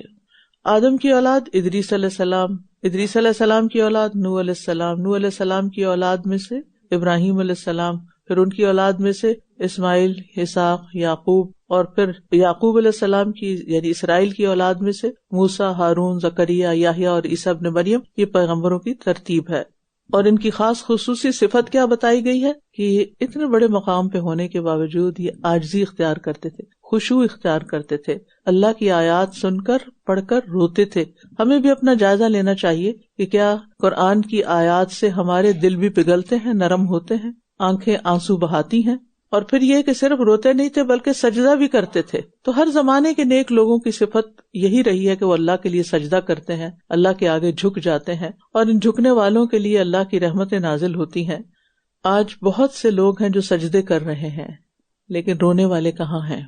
آدم کی اولاد ادریس علیہ السلام، ادریس علیہ السلام کی اولاد نوح علیہ السلام، نوح علیہ السلام کی اولاد میں سے ابراہیم علیہ السلام، پھر ان کی اولاد میں سے اسماعیل، اسحاق، یعقوب، اور پھر یعقوب علیہ السلام کی یعنی اسرائیل کی اولاد میں سے موسیٰ، ہارون، زکریا، یحییٰ اور عیسیٰ ابن مریم. یہ پیغمبروں کی ترتیب ہے. اور ان کی خاص خصوصی صفت کیا بتائی گئی ہے کہ یہ اتنے بڑے مقام پہ ہونے کے باوجود یہ عاجزی اختیار کرتے تھے، خشوع اختیار کرتے تھے، اللہ کی آیات سن کر پڑھ کر روتے تھے. ہمیں بھی اپنا جائزہ لینا چاہیے کہ کیا قرآن کی آیات سے ہمارے دل بھی پگھلتے ہیں، نرم ہوتے ہیں، آنکھیں آنسو بہاتی ہیں. اور پھر یہ کہ صرف روتے نہیں تھے بلکہ سجدہ بھی کرتے تھے. تو ہر زمانے کے نیک لوگوں کی صفت یہی رہی ہے کہ وہ اللہ کے لیے سجدہ کرتے ہیں، اللہ کے آگے جھک جاتے ہیں، اور ان جھکنے والوں کے لیے اللہ کی رحمتیں نازل ہوتی ہیں. آج بہت سے لوگ ہیں جو سجدے کر رہے ہیں لیکن رونے والے کہاں ہیں؟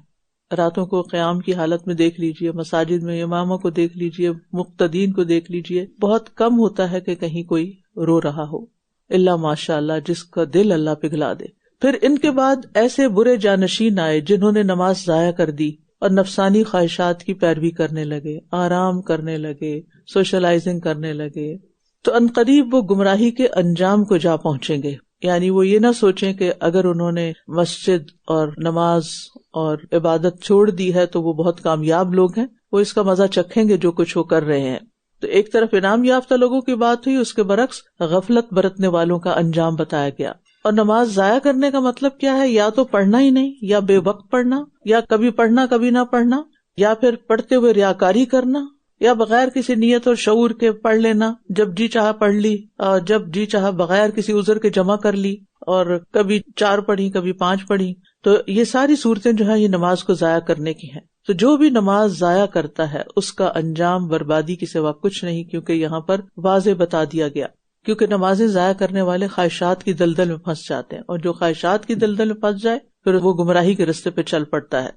راتوں کو قیام کی حالت میں دیکھ لیجئے، مساجد میں اماموں کو دیکھ لیجئے، مقتدین کو دیکھ لیجئے، بہت کم ہوتا ہے کہ کہیں کوئی رو رہا ہو، الا ماشاء اللہ جس کا دل اللہ پگھلا دے. پھر ان کے بعد ایسے برے جانشین آئے جنہوں نے نماز ضائع کر دی اور نفسانی خواہشات کی پیروی کرنے لگے، آرام کرنے لگے، سوشلائزنگ کرنے لگے. تو عنقریب وہ گمراہی کے انجام کو جا پہنچیں گے. یعنی وہ یہ نہ سوچیں کہ اگر انہوں نے مسجد اور نماز اور عبادت چھوڑ دی ہے تو وہ بہت کامیاب لوگ ہیں، وہ اس کا مزہ چکھیں گے جو کچھ وہ کر رہے ہیں. تو ایک طرف انعام یافتہ لوگوں کی بات ہوئی، اس کے برعکس غفلت برتنے والوں کا انجام بتایا گیا. اور نماز ضائع کرنے کا مطلب کیا ہے؟ یا تو پڑھنا ہی نہیں، یا بے وقت پڑھنا، یا کبھی پڑھنا کبھی نہ پڑھنا، یا پھر پڑھتے ہوئے ریاکاری کرنا، یا بغیر کسی نیت اور شعور کے پڑھ لینا، جب جی چاہا پڑھ لی اور جب جی چاہا بغیر کسی عذر کے جمع کر لی، اور کبھی 4 پڑھی کبھی 5 پڑھی. تو یہ ساری صورتیں جو ہیں یہ نماز کو ضائع کرنے کی ہیں. تو جو بھی نماز ضائع کرتا ہے اس کا انجام بربادی کی سوا کچھ نہیں، کیونکہ یہاں پر واضح بتا دیا گیا. کیونکہ نمازیں ضائع کرنے والے خواہشات کی دلدل میں پھنس جاتے ہیں، اور جو خواہشات کی دلدل میں پھنس جائے پھر وہ گمراہی کے راستے پہ چل پڑتا ہے.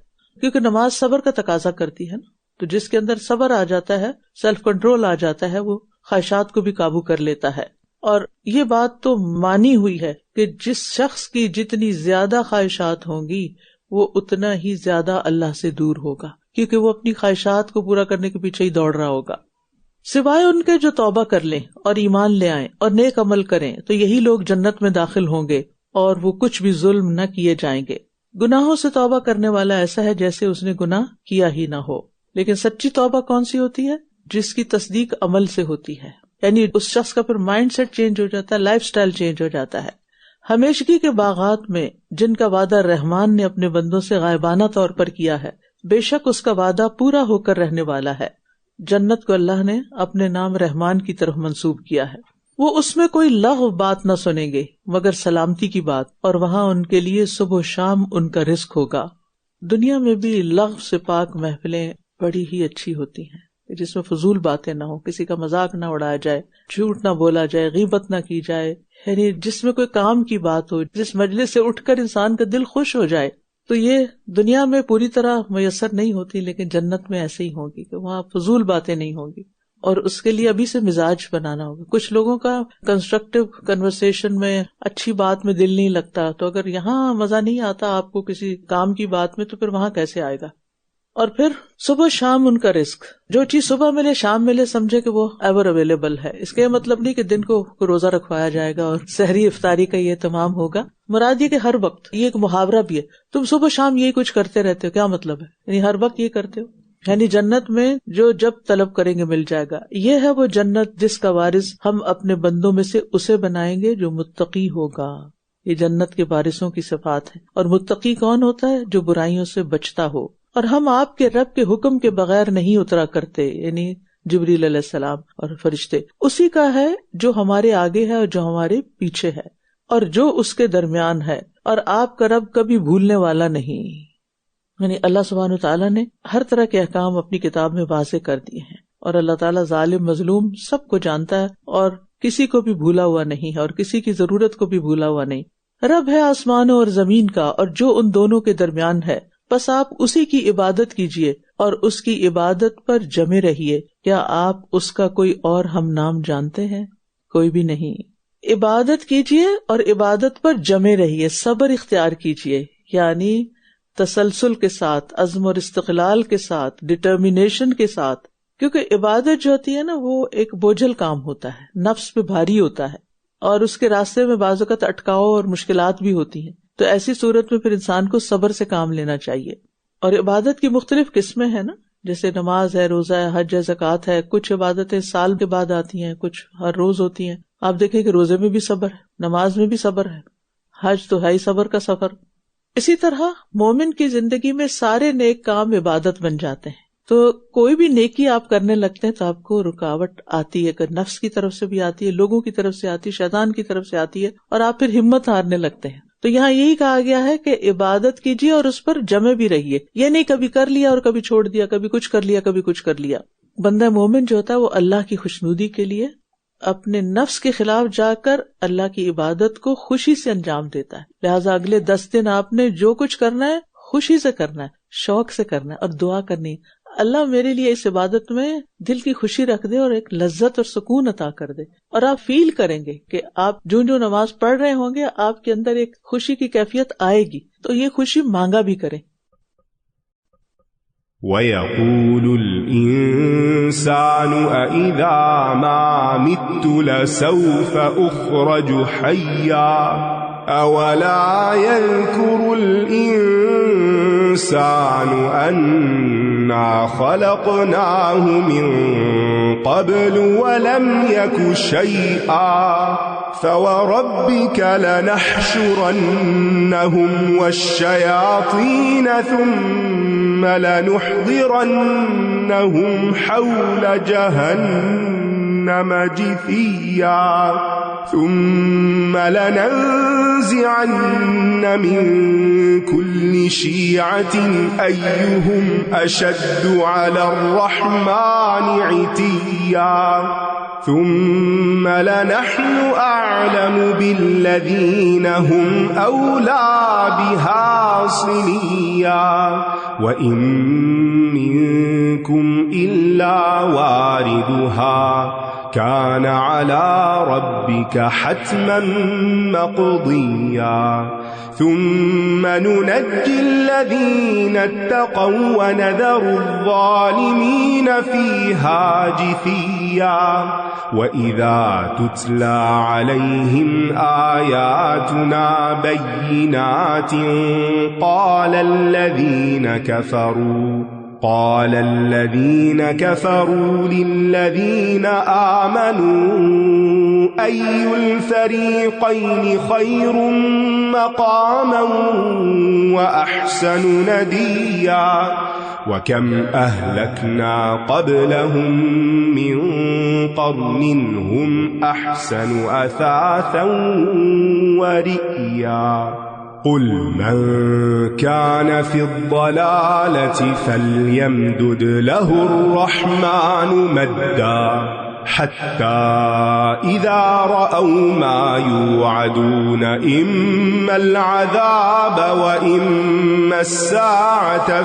کیونکہ نماز صبر کا تقاضا کرتی ہے نا، تو جس کے اندر صبر آ جاتا ہے، سیلف کنٹرول آ جاتا ہے، وہ خواہشات کو بھی قابو کر لیتا ہے. اور یہ بات تو مانی ہوئی ہے کہ جس شخص کی جتنی زیادہ خواہشات ہوں گی وہ اتنا ہی زیادہ اللہ سے دور ہوگا، کیونکہ وہ اپنی خواہشات کو پورا کرنے کے پیچھے ہی دوڑ رہا ہوگا. سوائے ان کے جو توبہ کر لیں اور ایمان لے آئیں اور نیک عمل کریں تو یہی لوگ جنت میں داخل ہوں گے اور وہ کچھ بھی ظلم نہ کیے جائیں گے. گناہوں سے توبہ کرنے والا ایسا ہے جیسے اس نے گناہ کیا ہی نہ ہو. لیکن سچی توبہ کون سی ہوتی ہے؟ جس کی تصدیق عمل سے ہوتی ہے. یعنی اس شخص کا پھر مائنڈ سیٹ چینج ہو جاتا ہے، لائف سٹائل چینج ہو جاتا ہے. ہمیشگی کے باغات میں جن کا وعدہ رحمان نے اپنے بندوں سے غائبانہ طور پر کیا ہے، بے شک اس کا وعدہ پورا ہو کر رہنے والا ہے. جنت کو اللہ نے اپنے نام رحمان کی طرف منسوب کیا ہے. وہ اس میں کوئی لغو بات نہ سنیں گے مگر سلامتی کی بات، اور وہاں ان کے لیے صبح و شام ان کا رزق ہوگا. دنیا میں بھی لغو سے پاک محفلیں بڑی ہی اچھی ہوتی ہیں جس میں فضول باتیں نہ ہو، کسی کا مذاق نہ اڑایا جائے، جھوٹ نہ بولا جائے، غیبت نہ کی جائے، یعنی جس میں کوئی کام کی بات ہو، جس مجلس سے اٹھ کر انسان کا دل خوش ہو جائے. تو یہ دنیا میں پوری طرح میسر نہیں ہوتی، لیکن جنت میں ایسے ہی ہوگی کہ وہاں فضول باتیں نہیں ہوں گی. اور اس کے لیے ابھی سے مزاج بنانا ہوگا. کچھ لوگوں کا کنسٹرکٹیو کنورسیشن میں اچھی بات میں دل نہیں لگتا، تو اگر یہاں مزہ نہیں آتا آپ کو کسی کام کی بات میں تو پھر وہاں کیسے آئے گا. اور پھر صبح شام ان کا رزق، جو چیز صبح ملے شام ملے سمجھے کہ وہ ایور اویلیبل ہے. اس کا یہ مطلب نہیں کہ دن کو روزہ رکھوایا جائے گا اور سحری افطاری کا یہ اہتمام ہوگا. مراد یہ کہ ہر وقت، یہ ایک محاورہ بھی ہے، تم صبح شام یہی کچھ کرتے رہتے ہو، کیا مطلب ہے؟ یعنی ہر وقت یہ کرتے ہو. یعنی جنت میں جو جب طلب کریں گے مل جائے گا. یہ ہے وہ جنت جس کا وارث ہم اپنے بندوں میں سے اسے بنائیں گے جو متقی ہوگا. یہ جنت کے وارثوں کی صفات ہے. اور متقی کون ہوتا ہے؟ جو برائیوں سے بچتا ہو. اور ہم آپ کے رب کے حکم کے بغیر نہیں اترا کرتے، یعنی جبریل علیہ السلام اور فرشتے. اسی کا ہے جو ہمارے آگے ہے اور جو ہمارے پیچھے ہے اور جو اس کے درمیان ہے. اور آپ کا رب کبھی بھولنے والا نہیں. یعنی اللہ سبحانہ وتعالیٰ نے ہر طرح کے احکام اپنی کتاب میں واضح کر دیے ہیں. اور اللہ تعالیٰ ظالم مظلوم سب کو جانتا ہے اور کسی کو بھی بھولا ہوا نہیں ہے اور کسی کی ضرورت کو بھی بھولا ہوا نہیں. رب ہے آسمانوں اور زمین کا اور جو ان دونوں کے درمیان ہے، بس آپ اسی کی عبادت کیجیے اور اس کی عبادت پر جمے رہیے. کیا آپ اس کا کوئی اور ہم نام جانتے ہیں؟ کوئی بھی نہیں. عبادت کیجیے اور عبادت پر جمے رہیے، صبر اختیار کیجیے، یعنی تسلسل کے ساتھ، عزم اور استقلال کے ساتھ، ڈٹرمینیشن کے ساتھ. کیونکہ عبادت جو ہوتی ہے نا، وہ ایک بوجھل کام ہوتا ہے، نفس پہ بھاری ہوتا ہے اور اس کے راستے میں بعض اوقات اٹکاؤ اور مشکلات بھی ہوتی ہیں. تو ایسی صورت میں پھر انسان کو صبر سے کام لینا چاہیے. اور عبادت کی مختلف قسمیں ہیں نا، جیسے نماز ہے، روزہ ہے، حج ہے، زکوٰۃ ہے. کچھ عبادتیں سال کے بعد آتی ہیں، کچھ ہر روز ہوتی ہیں. آپ دیکھیں کہ روزے میں بھی صبر ہے، نماز میں بھی صبر ہے، حج تو ہے ہی صبر کا سفر. اسی طرح مومن کی زندگی میں سارے نیک کام عبادت بن جاتے ہیں. تو کوئی بھی نیکی آپ کرنے لگتے ہیں تو آپ کو رکاوٹ آتی ہے، کہ نفس کی طرف سے بھی آتی ہے، لوگوں کی طرف سے آتی ہے، شیطان کی طرف سے آتی ہے، اور آپ پھر ہمت ہارنے لگتے ہیں. تو یہاں یہی کہا گیا ہے کہ عبادت کیجیے اور اس پر جمے بھی رہیے. یہ نہیں کبھی کر لیا اور کبھی چھوڑ دیا، کبھی کچھ کر لیا کبھی کچھ کر لیا. بندہ مومن جو ہوتا ہے وہ اللہ کی خوشنودی کے لیے اپنے نفس کے خلاف جا کر اللہ کی عبادت کو خوشی سے انجام دیتا ہے. لہٰذا اگلے 10 دن آپ نے جو کچھ کرنا ہے خوشی سے کرنا ہے، شوق سے کرنا ہے اور دعا کرنی ہے، اللہ میرے لیے اس عبادت میں دل کی خوشی رکھ دے اور ایک لذت اور سکون عطا کر دے. اور آپ فیل کریں گے کہ آپ جو نماز پڑھ رہے ہوں گے آپ کے اندر ایک خوشی کی کیفیت آئے گی. تو یہ خوشی مانگا بھی کریں. وَيَقُولُ الْإِنسَانُ أَإِذَا مَا مِتُّ لَسَوْفَ أُخْرَجُ حَيًّا أَوَلَا يَذْكُرُ الْإِنسَانُ أَنَّا خَلَقْنَاهُ مِن قَبْلُ وَلَمْ يَكُ شَيْئًا فَوَرَبِّكَ لَنَحْشُرَنَّهُمْ وَالشَّيَاطِينَ ثُمَّ لَنُحْضِرَنَّهُمْ حَوْلَ جَهَنَّمَ جِثِيًّا ثُمَّ لَنَنزِعَنَّ مِن كُلِّ شِيعَةٍ أَيُّهُمْ أَشَدُّ عَلَى الرَّحْمَنِ عِتِيًّا ثم لنحن أعلم بالذين هم أولى بها صليا وإن منكم إلا واردها كان على ربك حتما مقضيا ثم ننجي الذين اتقوا ونذر الظالمين فيها جثيا وإذا تتلى عليهم آياتنا بينات قال الذين كفروا للذين آمنوا أي الفريقين خير مقاما وأحسن نديا وكم أهلكنا قبلهم من قرن هم أحسن أثاثا ورئيا قل من كان في الضلالة فليمدد له الرحمن مدا حتى إذا رأوا ما يوعدون إما العذاب وإما الساعة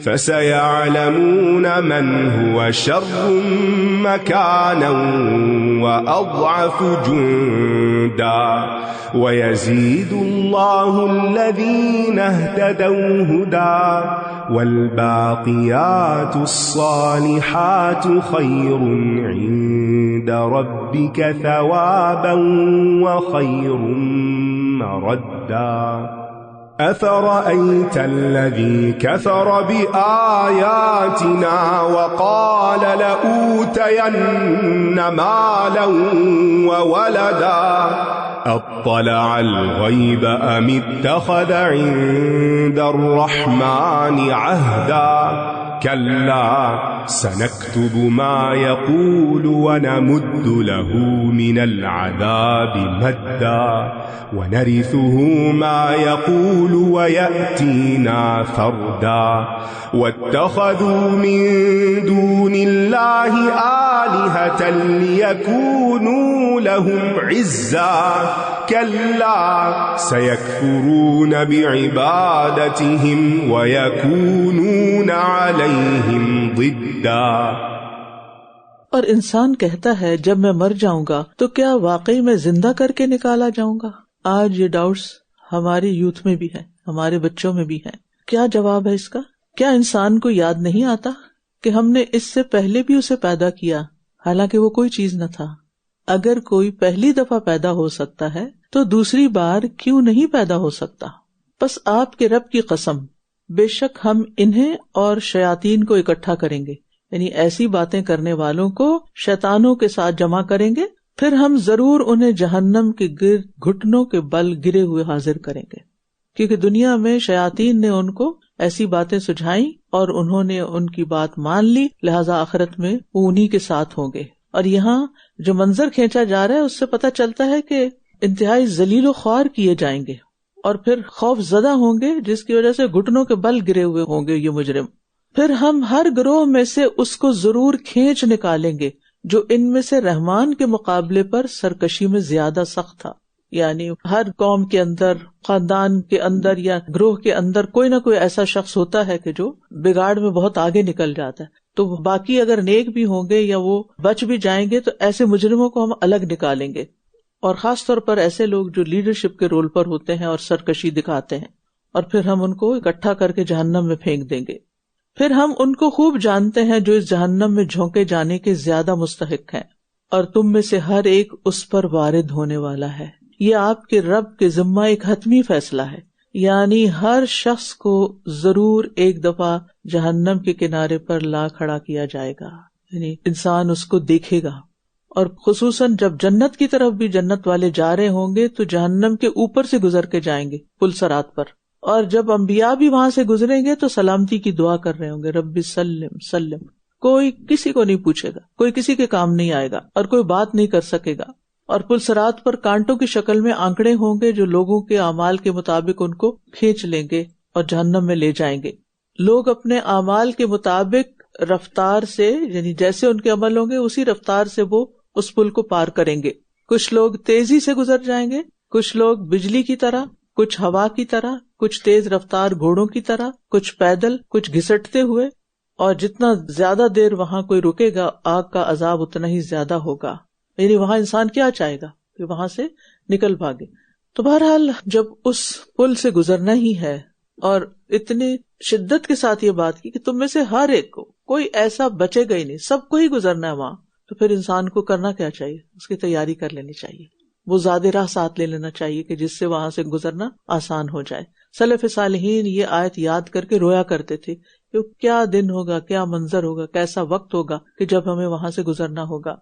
فسيعلمون من هو شر مكانا وأضعف جندا ويزيد الله الذين اهتدوا هدى والباقيات الصالحات خير عند ربك ثوابا وخير مردا أفرأيت الذي كفر بآياتنا وقال لأوتين مالا وولدا أطلع الغيب أم اتخذ عند الرحمن عهدا كلا سنكتب ما يقول ونمد له من العذاب مدا ونرثه ما يقول ويأتينا فردا واتخذوا من دون الله آلهة ليكونوا لهم عزا كلا سيكفرون بعبادتهم ويكونون عليهم ضدا. اور انسان کہتا ہے جب میں مر جاؤں گا تو کیا واقعی میں زندہ کر کے نکالا جاؤں گا؟ آج یہ ڈاؤٹس ہماری یوتھ میں بھی ہے، ہمارے بچوں میں بھی ہے. کیا جواب ہے اس کا؟ کیا انسان کو یاد نہیں آتا کہ ہم نے اس سے پہلے بھی اسے پیدا کیا حالانکہ وہ کوئی چیز نہ تھا؟ اگر کوئی پہلی دفعہ پیدا ہو سکتا ہے تو دوسری بار کیوں نہیں پیدا ہو سکتا؟ بس آپ کے رب کی قسم، بے شک ہم انہیں اور شیاطین کو اکٹھا کریں گے، یعنی ایسی باتیں کرنے والوں کو شیطانوں کے ساتھ جمع کریں گے، پھر ہم ضرور انہیں جہنم کے گرد گھٹنوں کے بل گرے ہوئے حاضر کریں گے. کیونکہ دنیا میں شیاطین نے ان کو ایسی باتیں سجھائیں اور انہوں نے ان کی بات مان لی، لہذا آخرت میں وہ انہی کے ساتھ ہوں گے. اور یہاں جو منظر کھینچا جا رہا ہے اس سے پتہ چلتا ہے کہ انتہائی ذلیل و خوار کیے جائیں گے اور پھر خوف زدہ ہوں گے، جس کی وجہ سے گھٹنوں کے بل گرے ہوئے ہوں گے یہ مجرم. پھر ہم ہر گروہ میں سے اس کو ضرور کھینچ نکالیں گے جو ان میں سے رحمان کے مقابلے پر سرکشی میں زیادہ سخت تھا. یعنی ہر قوم کے اندر، خاندان کے اندر یا گروہ کے اندر کوئی نہ کوئی ایسا شخص ہوتا ہے کہ جو بگاڑ میں بہت آگے نکل جاتا ہے. تو باقی اگر نیک بھی ہوں گے یا وہ بچ بھی جائیں گے تو ایسے مجرموں کو ہم الگ نکالیں گے، اور خاص طور پر ایسے لوگ جو لیڈرشپ کے رول پر ہوتے ہیں اور سرکشی دکھاتے ہیں، اور پھر ہم ان کو اکٹھا کر کے جہنم میں پھینک دیں گے. پھر ہم ان کو خوب جانتے ہیں جو اس جہنم میں جھونکے جانے کے زیادہ مستحق ہیں، اور تم میں سے ہر ایک اس پر وارد ہونے والا ہے. یہ آپ کے رب کے ذمہ ایک حتمی فیصلہ ہے، یعنی ہر شخص کو ضرور ایک دفعہ جہنم کے کنارے پر لا کھڑا کیا جائے گا، یعنی انسان اس کو دیکھے گا. اور خصوصاً جب جنت کی طرف بھی جنت والے جا رہے ہوں گے تو جہنم کے اوپر سے گزر کے جائیں گے پل صراط پر، اور جب انبیاء بھی وہاں سے گزریں گے تو سلامتی کی دعا کر رہے ہوں گے، رب سلم سلم. کوئی کسی کو نہیں پوچھے گا، کوئی کسی کے کام نہیں آئے گا اور کوئی بات نہیں کر سکے گا. اور پل صراط پر کانٹوں کی شکل میں آنکڑے ہوں گے جو لوگوں کے اعمال کے مطابق ان کو کھینچ لیں گے اور جہنم میں لے جائیں گے. لوگ اپنے اعمال کے مطابق رفتار سے، یعنی جیسے ان کے عمل ہوں گے اسی رفتار سے وہ اس پل کو پار کریں گے. کچھ لوگ تیزی سے گزر جائیں گے، کچھ لوگ بجلی کی طرح، کچھ ہوا کی طرح، کچھ تیز رفتار گھوڑوں کی طرح، کچھ پیدل، کچھ گھسٹتے ہوئے. اور جتنا زیادہ دیر وہاں کوئی رکے گا آگ کا عذاب اتنا ہی زیادہ ہوگا. یعنی وہاں انسان کیا چاہے گا کہ وہاں سے نکل بھاگے. تو بہرحال جب اس پل سے گزرنا ہی ہے اور اتنی شدت کے ساتھ یہ بات کی کہ تم میں سے ہر ایک کو، کوئی ایسا بچے گا ہی نہیں، سب کو ہی گزرنا ہے وہاں، تو پھر انسان کو کرنا کیا چاہیے؟ اس کی تیاری کر لینی چاہیے، وہ زیادہ راہ ساتھ لے لینا چاہیے کہ جس سے وہاں سے گزرنا آسان ہو جائے. سلف صالحین یہ آیت یاد کر کے رویا کرتے تھے کہ کیا دن ہوگا، کیا منظر ہوگا، کیسا وقت ہوگا کہ جب ہمیں وہاں سے گزرنا ہوگا.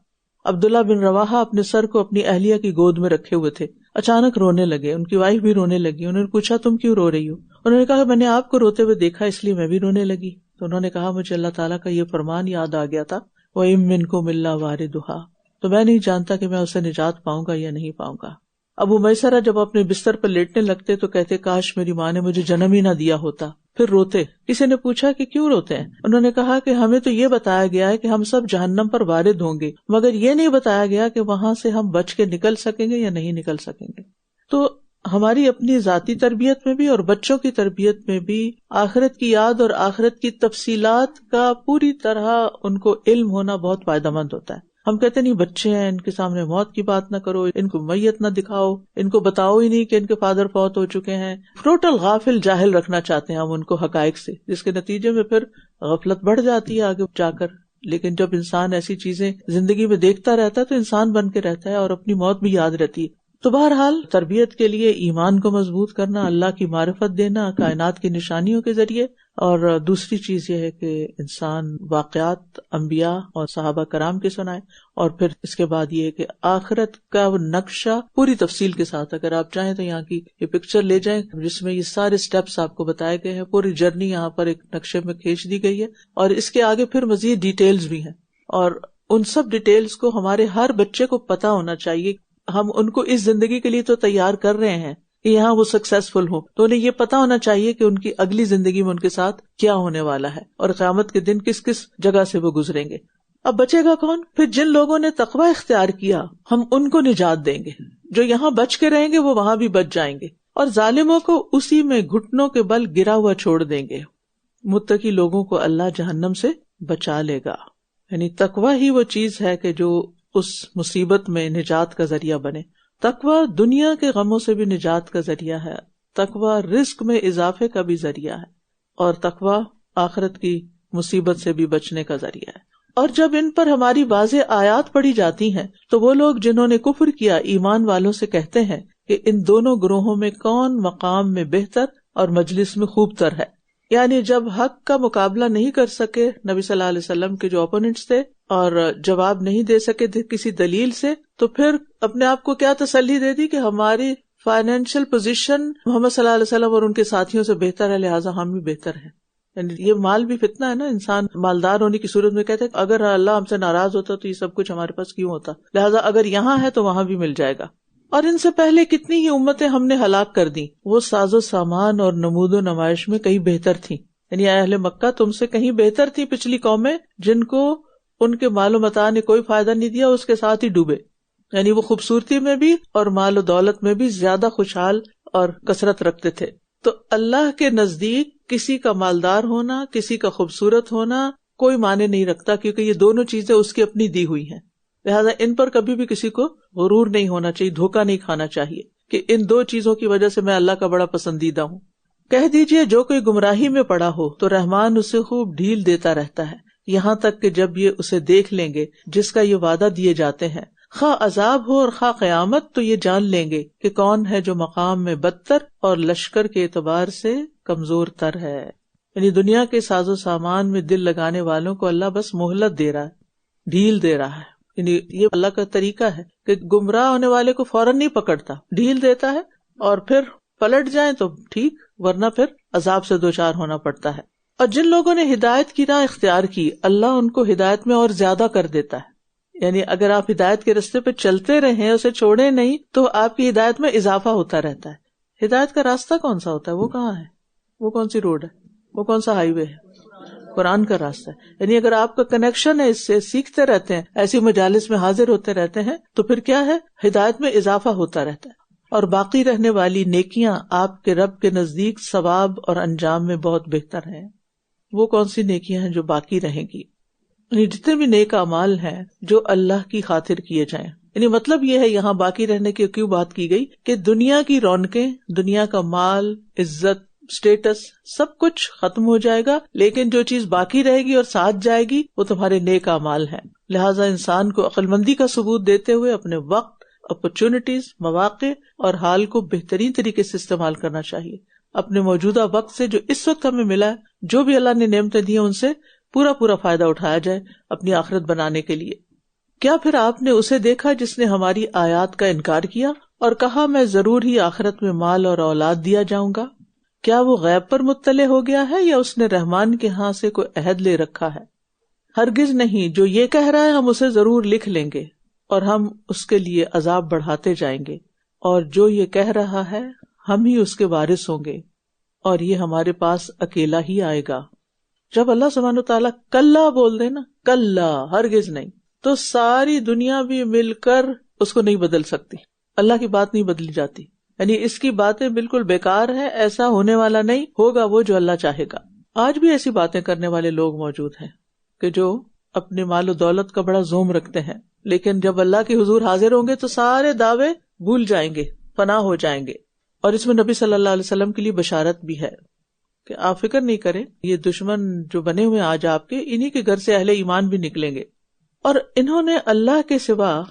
عبداللہ بن رواحہ اپنے سر کو اپنی اہلیہ کی گود میں رکھے ہوئے تھے، اچانک رونے لگے. ان کی وائف بھی رونے لگی. انہوں نے پوچھا تم کیوں رو رہی ہو؟ انہوں نے کہا میں نے آپ کو روتے ہوئے دیکھا اس لیے میں بھی رونے لگی. تو انہوں نے کہا مجھے اللہ تعالیٰ کا یہ فرمان یاد آ گیا تھا، وَإِن مِّنكُمْ إِلَّا وَارِدُهَا، تو میں نہیں جانتا کہ میں اسے نجات پاؤں گا یا نہیں پاؤں گا. ابو میسرہ جب اپنے بستر پر لیٹنے لگتے تو کہتے کاش میری ماں نے مجھے جنم ہی نہ دیا ہوتا. پھر روتے. کسی نے پوچھا کہ کیوں روتے ہیں؟ انہوں نے کہا کہ ہمیں تو یہ بتایا گیا ہے کہ ہم سب جہنم پر وارد ہوں گے، مگر یہ نہیں بتایا گیا کہ وہاں سے ہم بچ کے نکل سکیں گے یا نہیں نکل سکیں گے. تو ہماری اپنی ذاتی تربیت میں بھی اور بچوں کی تربیت میں بھی آخرت کی یاد اور آخرت کی تفصیلات کا پوری طرح ان کو علم ہونا بہت فائدہ مند ہوتا ہے. ہم کہتے نہیں بچے ہیں ان کے سامنے موت کی بات نہ کرو، ان کو میت نہ دکھاؤ، ان کو بتاؤ ہی نہیں کہ ان کے فادر فوت ہو چکے ہیں. ٹوٹل غافل جاہل رکھنا چاہتے ہیں ہم ان کو حقائق سے، جس کے نتیجے میں پھر غفلت بڑھ جاتی ہے آگے جا کر. لیکن جب انسان ایسی چیزیں زندگی میں دیکھتا رہتا ہے تو انسان بن کے رہتا ہے اور اپنی موت بھی یاد رہتی ہے. تو بہرحال تربیت کے لیے ایمان کو مضبوط کرنا، اللہ کی معرفت دینا کائنات کی نشانیوں کے ذریعے، اور دوسری چیز یہ ہے کہ انسان واقعات انبیاء اور صحابہ کرام کے سنائے، اور پھر اس کے بعد یہ ہے کہ آخرت کا وہ نقشہ پوری تفصیل کے ساتھ، اگر آپ چاہیں تو یہاں کی یہ پکچر لے جائیں جس میں یہ سارے سٹیپس آپ کو بتائے گئے ہیں، پوری جرنی یہاں پر ایک نقشے میں کھینچ دی گئی ہے، اور اس کے آگے پھر مزید ڈیٹیلز بھی ہیں، اور ان سب ڈیٹیلز کو ہمارے ہر بچے کو پتا ہونا چاہیے. ہم ان کو اس زندگی کے لیے تو تیار کر رہے ہیں کہ یہاں وہ سکسیسفل ہو، تو انہیں یہ پتا ہونا چاہیے کہ ان کی اگلی زندگی میں ان کے ساتھ کیا ہونے والا ہے اور قیامت کے دن کس کس جگہ سے وہ گزریں گے. اب بچے گا کون؟ پھر جن لوگوں نے تقوی اختیار کیا ہم ان کو نجات دیں گے، جو یہاں بچ کے رہیں گے وہ وہاں بھی بچ جائیں گے، اور ظالموں کو اسی میں گھٹنوں کے بل گرا ہوا چھوڑ دیں گے. متقی لوگوں کو اللہ جہنم سے بچا لے گا. یعنی تقوی ہی وہ چیز ہے کہ جو اس مصیبت میں نجات کا ذریعہ بنے. تقوی دنیا کے غموں سے بھی نجات کا ذریعہ ہے، تقوی رزق میں اضافے کا بھی ذریعہ ہے، اور تقوی آخرت کی مصیبت سے بھی بچنے کا ذریعہ ہے. اور جب ان پر ہماری واضح آیات پڑھی جاتی ہیں تو وہ لوگ جنہوں نے کفر کیا ایمان والوں سے کہتے ہیں کہ ان دونوں گروہوں میں کون مقام میں بہتر اور مجلس میں خوب تر ہے. یعنی جب حق کا مقابلہ نہیں کر سکے نبی صلی اللہ علیہ وسلم کے جو اپوننٹس تھے اور جواب نہیں دے سکے تھے کسی دلیل سے، تو پھر اپنے آپ کو کیا تسلی دے دی کہ ہماری فائنینشیل پوزیشن محمد صلی اللہ علیہ وسلم اور ان کے ساتھیوں سے بہتر ہے، لہٰذا ہم بھی بہتر ہیں. یعنی یہ مال بھی فتنہ ہے نا، انسان مالدار ہونے کی صورت میں کہتے ہیں اگر اللہ ہم سے ناراض ہوتا تو یہ سب کچھ ہمارے پاس کیوں ہوتا، لہٰذا اگر یہاں ہے تو وہاں بھی مل جائے گا. اور ان سے پہلے کتنی ہی امتیں ہم نے ہلاک کر دی، وہ ساز و سامان اور نمود و نمائش میں کہیں بہتر تھیں. یعنی اہل مکہ تم سے کہیں بہتر تھی پچھلی قومیں جن کو ان کے مال و متاع نے کوئی فائدہ نہیں دیا، اس کے ساتھ ہی ڈوبے. یعنی وہ خوبصورتی میں بھی اور مال و دولت میں بھی زیادہ خوشحال اور کثرت رکھتے تھے. تو اللہ کے نزدیک کسی کا مالدار ہونا، کسی کا خوبصورت ہونا کوئی معنی نہیں رکھتا، کیونکہ یہ دونوں چیزیں اس کی اپنی دی ہوئی ہیں. لہذا ان پر کبھی بھی کسی کو غرور نہیں ہونا چاہیے، دھوکہ نہیں کھانا چاہیے کہ ان دو چیزوں کی وجہ سے میں اللہ کا بڑا پسندیدہ ہوں. کہہ دیجئے جو کوئی گمراہی میں پڑا ہو تو رحمان اسے خوب ڈھیل دیتا رہتا ہے، یہاں تک کہ جب یہ اسے دیکھ لیں گے جس کا یہ وعدہ دیے جاتے ہیں، خواہ عذاب ہو اور خواہ قیامت، تو یہ جان لیں گے کہ کون ہے جو مقام میں بدتر اور لشکر کے اعتبار سے کمزور تر ہے. یعنی دنیا کے ساز و سامان میں دل لگانے والوں کو اللہ بس مہلت دے رہا ہے، ڈھیل دے رہا ہے. یعنی یہ اللہ کا طریقہ ہے کہ گمراہ ہونے والے کو فوراً نہیں پکڑتا، ڈھیل دیتا ہے، اور پھر پلٹ جائیں تو ٹھیک، ورنہ پھر عذاب سے دوچار ہونا پڑتا ہے. اور جن لوگوں نے ہدایت کی راہ اختیار کی اللہ ان کو ہدایت میں اور زیادہ کر دیتا ہے. یعنی اگر آپ ہدایت کے راستے پہ چلتے رہیں، اسے چھوڑیں نہیں، تو آپ کی ہدایت میں اضافہ ہوتا رہتا ہے. ہدایت کا راستہ کون سا ہوتا ہے؟ وہ کہاں ہے؟ وہ کون سی روڈ ہے؟ وہ کون سا ہائی وے ہے؟ قرآن کا راستہ ہے. یعنی اگر آپ کا کنیکشن ہے اس سے، سیکھتے رہتے ہیں، ایسی مجالس میں حاضر ہوتے رہتے ہیں، تو پھر کیا ہے؟ ہدایت میں اضافہ ہوتا رہتا ہے. اور باقی رہنے والی نیکیاں آپ کے رب کے نزدیک ثواب اور انجام میں بہت بہتر ہیں. وہ کون سی نیکیاں ہیں جو باقی رہیں گی؟ یعنی جتنے بھی نیک اعمال ہیں جو اللہ کی خاطر کیے جائیں. یعنی مطلب یہ ہے یہاں باقی رہنے کی کیوں بات کی گئی کہ دنیا کی رونقیں، دنیا کا مال، عزت، اسٹیٹس، سب کچھ ختم ہو جائے گا، لیکن جو چیز باقی رہے گی اور ساتھ جائے گی وہ تمہارے نیک اعمال ہیں. لہٰذا انسان کو عقل مندی کا ثبوت دیتے ہوئے اپنے وقت، اپرچونٹیز، مواقع اور حال کو بہترین طریقے سے استعمال کرنا چاہیے. اپنے موجودہ وقت سے جو اس وقت ہمیں ملا ہے، جو بھی اللہ نے نعمتیں دی ہیں، ان سے پورا فائدہ اٹھایا جائے اپنی آخرت بنانے کے لیے. کیا پھر آپ نے اسے دیکھا جس نے ہماری آیات کا انکار کیا اور کہا میں ضرور ہی آخرت میں مال اور اولاد دیا جاؤں گا؟ کیا وہ غیب پر مطلع ہو گیا ہے یا اس نے رحمان کے ہاں سے کوئی عہد لے رکھا ہے؟ ہرگز نہیں. جو یہ کہہ رہا ہے ہم اسے ضرور لکھ لیں گے اور ہم اس کے لیے عذاب بڑھاتے جائیں گے، اور جو یہ کہہ رہا ہے ہم ہی اس کے وارث ہوں گے، اور یہ ہمارے پاس اکیلا ہی آئے گا. جب اللہ سبحانہ وتعالیٰ کلا بول دے نا، کلا، ہرگز نہیں، تو ساری دنیا بھی مل کر اس کو نہیں بدل سکتی. اللہ کی بات نہیں بدلی جاتی. یعنی اس کی باتیں بالکل بیکار ہے، ایسا ہونے والا نہیں، ہوگا وہ جو اللہ چاہے گا. آج بھی ایسی باتیں کرنے والے لوگ موجود ہیں کہ جو اپنے مال و دولت کا بڑا زوم رکھتے ہیں، لیکن جب اللہ کے حضور حاضر ہوں گے تو سارے دعوے بھول جائیں گے، فنا ہو جائیں گے. اور اس میں نبی صلی اللہ علیہ وسلم کے لیے بشارت بھی ہے کہ آپ فکر نہیں کریں، یہ دشمن جو بنے ہوئے آج آپ کے، انہی کے گھر سے اہل ایمان بھی نکلیں گے. اور انہوں نے اللہ کے سوا،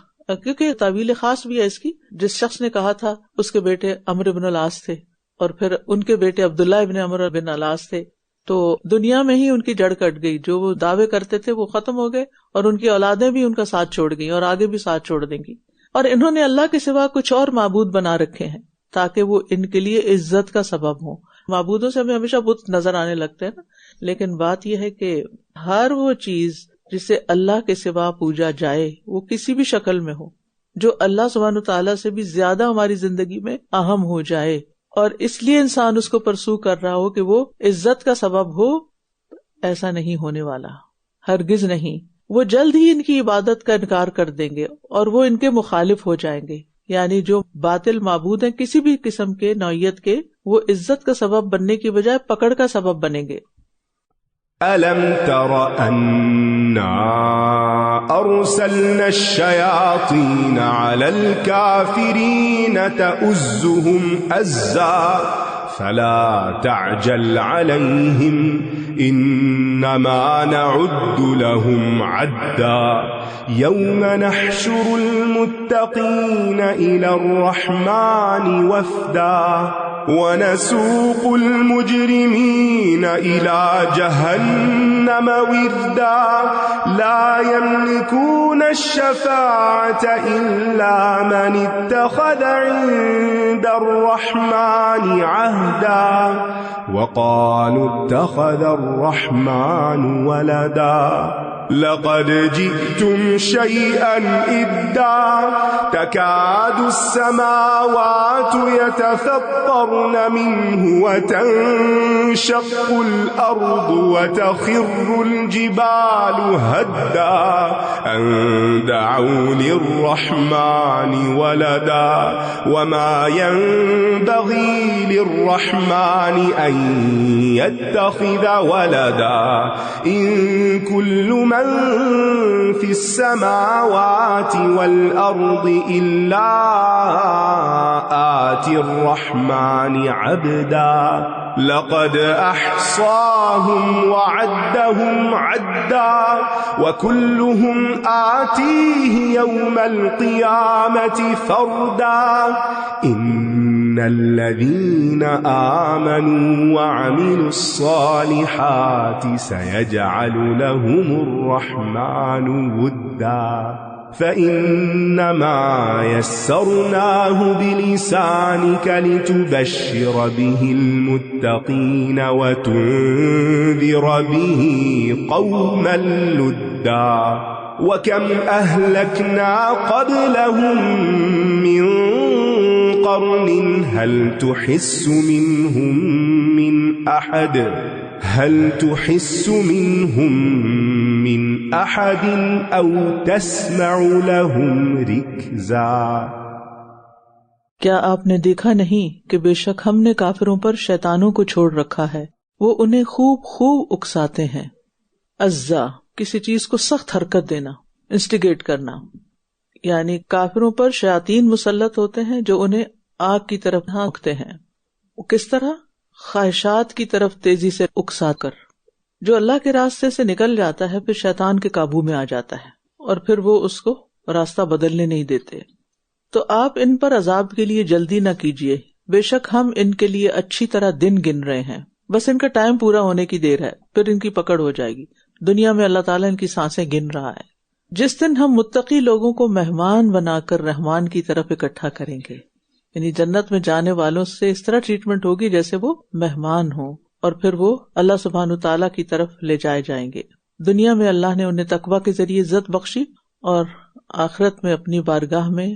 کیونکہ تعویل خاص بھی ہے اس کی، جس شخص نے کہا تھا اس کے بیٹے عمرو بن العاص تھے، اور پھر ان کے بیٹے عبداللہ ابن عمرو بن العاص تھے، تو دنیا میں ہی ان کی جڑ کٹ گئی، جو وہ دعوے کرتے تھے وہ ختم ہو گئے، اور ان کی اولادیں بھی ان کا ساتھ چھوڑ گئی اور آگے بھی ساتھ چھوڑ دیں گی. اور انہوں نے اللہ کے سوا کچھ اور معبود بنا رکھے ہیں تاکہ وہ ان کے لیے عزت کا سبب ہوں. معبودوں سے ہمیں ہمیشہ بت نظر آنے لگتے ہیں نا، لیکن بات یہ ہے کہ ہر وہ چیز جسے اللہ کے سوا پوجا جائے، وہ کسی بھی شکل میں ہو، جو اللہ سبحانہ تعالیٰ سے بھی زیادہ ہماری زندگی میں اہم ہو جائے، اور اس لیے انسان اس کو پرسو کر رہا ہو کہ وہ عزت کا سبب ہو، ایسا نہیں ہونے والا، ہرگز نہیں. وہ جلد ہی ان کی عبادت کا انکار کر دیں گے اور وہ ان کے مخالف ہو جائیں گے. یعنی جو باطل معبود ہیں کسی بھی قسم کے نوعیت کے، وہ عزت کا سبب بننے کی بجائے پکڑ کا سبب بنیں گے. أَلَمْ تَرَ أَنَّا أَرْسَلْنَا الشَّيَاطِينَ عَلَى الْكَافِرِينَ تَؤُزُّهُمْ أَزًّا فَلَا تَعْجَلْ عَلَيْهِمْ إِنَّمَا نَعُدُّ لَهُمْ عَدًّا يَوْمَ نَحْشُرُ الْمُتَّقِينَ إِلَى الرَّحْمَنِ وَفْدًا وَنَسُوقُ الْمُجْرِمِينَ إِلَى جَهَنَّمَ وِرْدًا لَا يَمْلِكُونَ الشَّفَاعَةَ إِلَّا مَنِ اتَّخَذَ عِندَ الرَّحْمَنِ عَهْدًا وَقَالُوا اتَّخَذَ الرَّحْمَنُ وَلَدًا لقد جئتم شيئا إدا تكاد السماوات يتفطرن منه وتنشق الأرض وتخر الجبال هدا أن دعوا للرحمن ولدا وما ينبغي للرحمن أن يتخذ ولدا إن كل من في السماوات والأرض إلا آتي الرحمن عبدا لقد أحصاهم وعدهم عدا وكلهم آتيه يوم القيامة فردا إن الذين آمنوا وعملوا الصالحات سيجعل لهم الرحمن ودا فإنما يسرناه بلسانك لتبشر به المتقين وتنذر به قوما لدا وكم أهلكنا قبلهم من قرن هل تحس منهم من أحد أو تسمع لهم ركزا. کیا آپ نے دیکھا نہیں کہ بے شک ہم نے کافروں پر شیطانوں کو چھوڑ رکھا ہے، وہ انہیں خوب خوب اکساتے ہیں. عزا کسی چیز کو سخت حرکت دینا، انسٹیگیٹ کرنا، یعنی کافروں پر شیاطین مسلط ہوتے ہیں جو انہیں آگ کی طرف ہانکتے ہیں. وہ کس طرح؟ خواہشات کی طرف تیزی سے اکسا کر. جو اللہ کے راستے سے نکل جاتا ہے پھر شیطان کے قابو میں آ جاتا ہے اور پھر وہ اس کو راستہ بدلنے نہیں دیتے. تو آپ ان پر عذاب کے لیے جلدی نہ کیجیے، بے شک ہم ان کے لیے اچھی طرح دن گن رہے ہیں، بس ان کا ٹائم پورا ہونے کی دیر ہے، پھر ان کی پکڑ ہو جائے گی. دنیا میں اللہ تعالیٰ ان کی سانسیں گن رہا ہے. جس دن ہم متقی لوگوں کو مہمان بنا کر رحمان کی طرف اکٹھا کریں گے، یعنی جنت میں جانے والوں سے اس طرح ٹریٹمنٹ ہوگی جیسے وہ مہمان ہوں، اور پھر وہ اللہ سبحانہ تعالیٰ کی طرف لے جائے جائیں گے. دنیا میں اللہ نے انہیں تقویٰ کے ذریعے عزت بخشی اور آخرت میں اپنی بارگاہ میں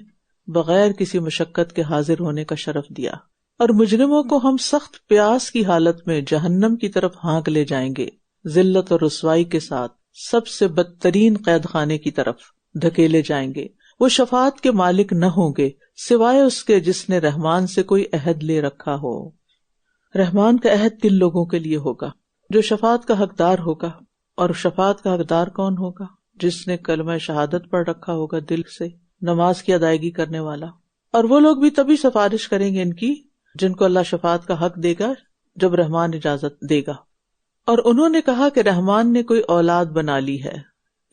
بغیر کسی مشقت کے حاضر ہونے کا شرف دیا. اور مجرموں کو ہم سخت پیاس کی حالت میں جہنم کی طرف ہانک لے جائیں گے، ذلت اور رسوائی کے ساتھ سب سے بدترین قید خانے کی طرف دھکیلے جائیں گے. وہ شفاعت کے مالک نہ ہوں گے سوائے اس کے جس نے رحمان سے کوئی عہد لے رکھا ہو. رحمان کا عہد کن لوگوں کے لیے ہوگا؟ جو شفاعت کا حقدار ہوگا. اور شفاعت کا حقدار کون ہوگا؟ جس نے کلمہ شہادت پڑھ رکھا ہوگا دل سے، نماز کی ادائیگی کرنے والا. اور وہ لوگ بھی تبھی سفارش کریں گے ان کی جن کو اللہ شفاعت کا حق دے گا جب رحمان اجازت دے گا. اور انہوں نے کہا کہ رحمان نے کوئی اولاد بنا لی ہے.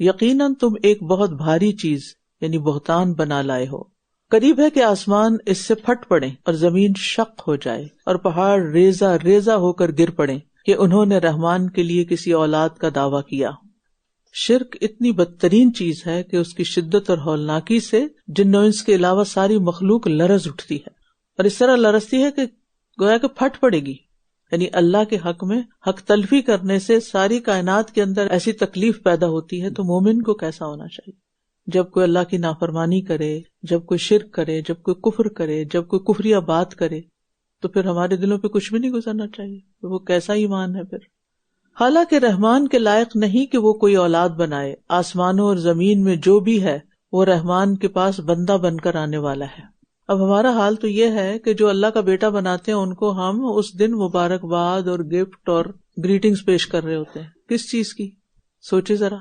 یقیناً تم ایک بہت بھاری چیز یعنی بہتان بنا لائے ہو. قریب ہے کہ آسمان اس سے پھٹ پڑے اور زمین شق ہو جائے اور پہاڑ ریزہ ریزہ ہو کر گر پڑے کہ انہوں نے رحمان کے لیے کسی اولاد کا دعویٰ کیا۔ شرک اتنی بدترین چیز ہے کہ اس کی شدت اور ہولناکی سے جن و انس کے علاوہ ساری مخلوق لرز اٹھتی ہے، اور اس طرح لرزتی ہے کہ گویا کہ پھٹ پڑے گی۔ یعنی اللہ کے حق میں حق تلفی کرنے سے ساری کائنات کے اندر ایسی تکلیف پیدا ہوتی ہے، تو مومن کو کیسا ہونا چاہیے؟ جب کوئی اللہ کی نافرمانی کرے، جب کوئی شرک کرے، جب کوئی کفر کرے، جب کوئی کفریہ بات کرے، تو پھر ہمارے دلوں پہ کچھ بھی نہیں گزرنا چاہیے۔ وہ کیسا ایمان ہے پھر؟ حالانکہ رحمان کے لائق نہیں کہ وہ کوئی اولاد بنائے، آسمانوں اور زمین میں جو بھی ہے وہ رحمان کے پاس بندہ بن کر آنے والا ہے۔ اب ہمارا حال تو یہ ہے کہ جو اللہ کا بیٹا بناتے ہیں ان کو ہم اس دن مبارکباد اور گفٹ اور گریٹنگز پیش کر رہے ہوتے ہیں۔ کس چیز کی؟ سوچے ذرا۔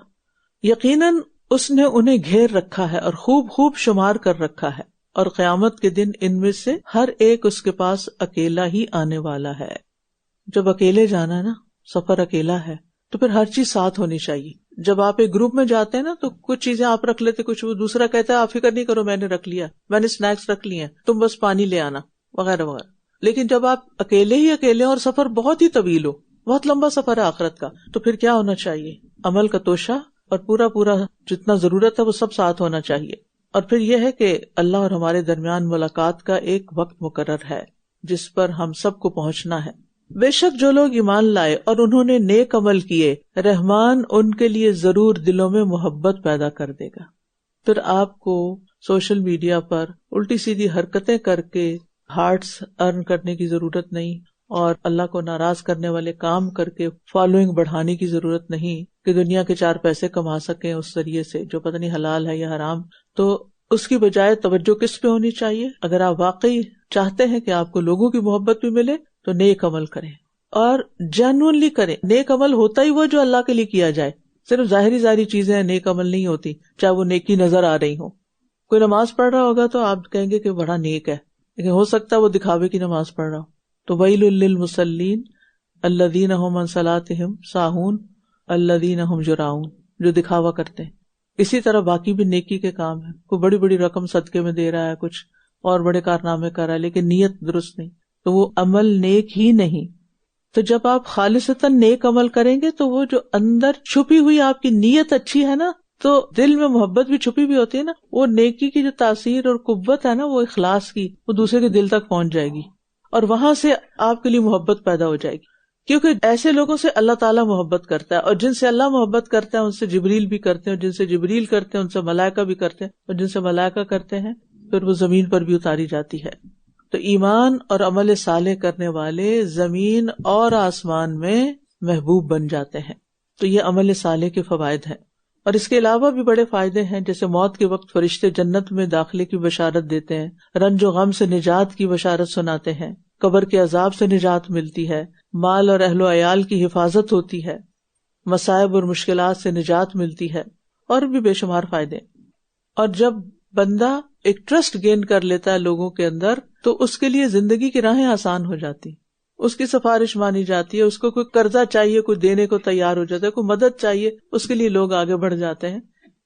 یقیناً اس نے انہیں گھیر رکھا ہے اور خوب خوب شمار کر رکھا ہے، اور قیامت کے دن ان میں سے ہر ایک اس کے پاس اکیلا ہی آنے والا ہے۔ جب اکیلے جانا ہے نا، سفر اکیلا ہے، تو پھر ہر چیز ساتھ ہونی چاہیے۔ جب آپ ایک گروپ میں جاتے ہیں نا تو کچھ چیزیں آپ رکھ لیتے، کچھ وہ دوسرا کہتا ہے آپ فکر نہیں کرو میں نے رکھ لیا، میں نے اسنیکس رکھ لیے ہیں، تم بس پانی لے آنا وغیرہ وغیرہ۔ لیکن جب آپ اکیلے ہی اکیلے اور سفر بہت ہی طویل ہو، بہت لمبا سفر ہے آخرت کا، تو پھر کیا ہونا چاہیے؟ عمل کا توشہ اور پورا جتنا ضرورت ہے وہ سب ساتھ ہونا چاہیے۔ اور پھر یہ ہے کہ اللہ اور ہمارے درمیان ملاقات کا ایک وقت مقرر ہے جس پر ہم سب کو پہنچنا ہے۔ بے شک جو لوگ ایمان لائے اور انہوں نے نیک عمل کیے، رحمان ان کے لیے ضرور دلوں میں محبت پیدا کر دے گا۔ پھر آپ کو سوشل میڈیا پر الٹی سیدھی حرکتیں کر کے ہارٹس ارن کرنے کی ضرورت نہیں، اور اللہ کو ناراض کرنے والے کام کر کے فالوئنگ بڑھانے کی ضرورت نہیں کہ دنیا کے 4 پیسے کما سکیں اس ذریعے سے جو پتہ نہیں حلال ہے یا حرام۔ تو اس کی بجائے توجہ کس پہ ہونی چاہیے؟ اگر آپ واقعی چاہتے ہیں کہ آپ کو لوگوں کی محبت بھی ملے تو نیک عمل کریں، اور جینوئنلی کریں۔ نیک عمل ہوتا ہی وہ جو اللہ کے لیے کیا جائے، صرف ظاہری چیزیں نیک عمل نہیں ہوتی، چاہے وہ نیکی نظر آ رہی ہوں۔ کوئی نماز پڑھ رہا ہوگا تو آپ کہیں گے کہ بڑا نیک ہے، لیکن ہو سکتا ہے وہ دکھاوے کی نماز پڑھ رہا ہو۔ تو ویل للمصلین الذین هم عن صلاتهم ساہون الذین هم یراؤون، جو دکھاوا کرتے ہیں۔ اسی طرح باقی بھی نیکی کے کام ہیں، کوئی بڑی بڑی رقم صدقے میں دے رہا ہے، کچھ اور بڑے کارنامے کر رہا ہے، لیکن نیت درست نہیں، تو وہ عمل نیک ہی نہیں۔ تو جب آپ خالصتاً نیک عمل کریں گے تو وہ جو اندر چھپی ہوئی آپ کی نیت اچھی ہے نا، تو دل میں محبت بھی چھپی بھی ہوتی ہے نا، وہ نیکی کی جو تاثیر اور قوت ہے نا، وہ اخلاص کی، وہ دوسرے کے دل تک پہنچ جائے گی، اور وہاں سے آپ کے لیے محبت پیدا ہو جائے گی۔ کیونکہ ایسے لوگوں سے اللہ تعالیٰ محبت کرتا ہے، اور جن سے اللہ محبت کرتا ہے ان سے جبریل بھی کرتے ہیں، اور جن سے جبریل کرتے ہیں ان سے ملائکہ بھی کرتے ہیں، اور جن سے ملائکہ کرتے ہیں پھر وہ زمین پر بھی اتاری جاتی ہے۔ تو ایمان اور عمل صالح کرنے والے زمین اور آسمان میں محبوب بن جاتے ہیں۔ تو یہ عمل صالح کے فوائد ہیں، اور اس کے علاوہ بھی بڑے فائدے ہیں، جیسے موت کے وقت فرشتے جنت میں داخلے کی بشارت دیتے ہیں، رنج و غم سے نجات کی بشارت سناتے ہیں، قبر کے عذاب سے نجات ملتی ہے، مال اور اہل و عیال کی حفاظت ہوتی ہے، مصائب اور مشکلات سے نجات ملتی ہے، اور بھی بے شمار فائدے۔ اور جب بندہ ایک ٹرسٹ گین کر لیتا ہے لوگوں کے اندر تو اس کے لیے زندگی کی راہیں آسان ہو جاتی، اس کی سفارش مانی جاتی ہے، اس کو کوئی قرضہ چاہیے کوئی دینے کو تیار ہو جاتا ہے، کوئی مدد چاہیے اس کے لیے لوگ آگے بڑھ جاتے ہیں،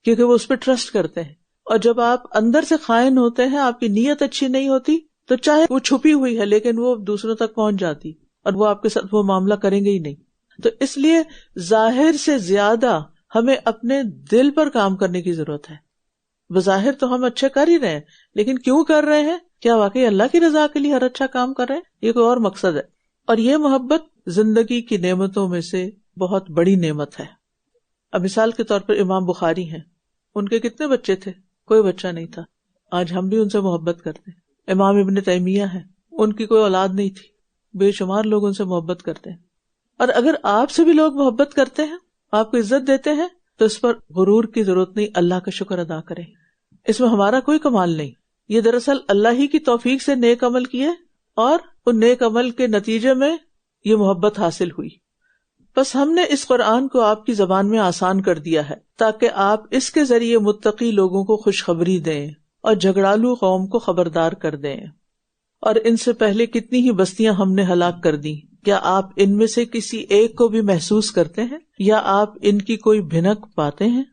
کیونکہ وہ اس پہ ٹرسٹ کرتے ہیں۔ اور جب آپ اندر سے خائن ہوتے ہیں، آپ کی نیت اچھی نہیں ہوتی، تو چاہے وہ چھپی ہوئی ہے لیکن وہ دوسروں تک پہنچ جاتی، اور وہ آپ کے ساتھ وہ معاملہ کریں گے ہی نہیں۔ تو اس لیے ظاہر سے زیادہ ہمیں اپنے دل پر کام کرنے کی ضرورت ہے۔ بظاہر تو ہم اچھے کر ہی رہے ہیں، لیکن کیوں کر رہے ہیں؟ کیا واقعی اللہ کی رضا کے لیے ہر اچھا کام کر رہے ہیں؟ یہ کوئی اور مقصد ہے؟ اور یہ محبت زندگی کی نعمتوں میں سے بہت بڑی نعمت ہے۔ اب مثال کے طور پر امام بخاری ہیں، ان کے کتنے بچے تھے؟ کوئی بچہ نہیں تھا۔ آج ہم بھی ان سے محبت کرتے ہیں۔ امام ابن تیمیہ ہیں، ان کی کوئی اولاد نہیں تھی، بے شمار لوگ ان سے محبت کرتے ہیں۔ اور اگر آپ سے بھی لوگ محبت کرتے ہیں، آپ کو عزت دیتے ہیں، تو اس پر غرور کی ضرورت نہیں، اللہ کا شکر ادا کریں۔ اس میں ہمارا کوئی کمال نہیں، یہ دراصل اللہ ہی کی توفیق سے نیک عمل کیے، اور ان نیک عمل کے نتیجے میں یہ محبت حاصل ہوئی۔ بس ہم نے اس قرآن کو آپ کی زبان میں آسان کر دیا ہے تاکہ آپ اس کے ذریعے متقی لوگوں کو خوشخبری دیں اور جھگڑالو قوم کو خبردار کر دیں۔ اور ان سے پہلے کتنی ہی بستیاں ہم نے ہلاک کر دی، کیا آپ ان میں سے کسی ایک کو بھی محسوس کرتے ہیں، یا آپ ان کی کوئی بھنک پاتے ہیں؟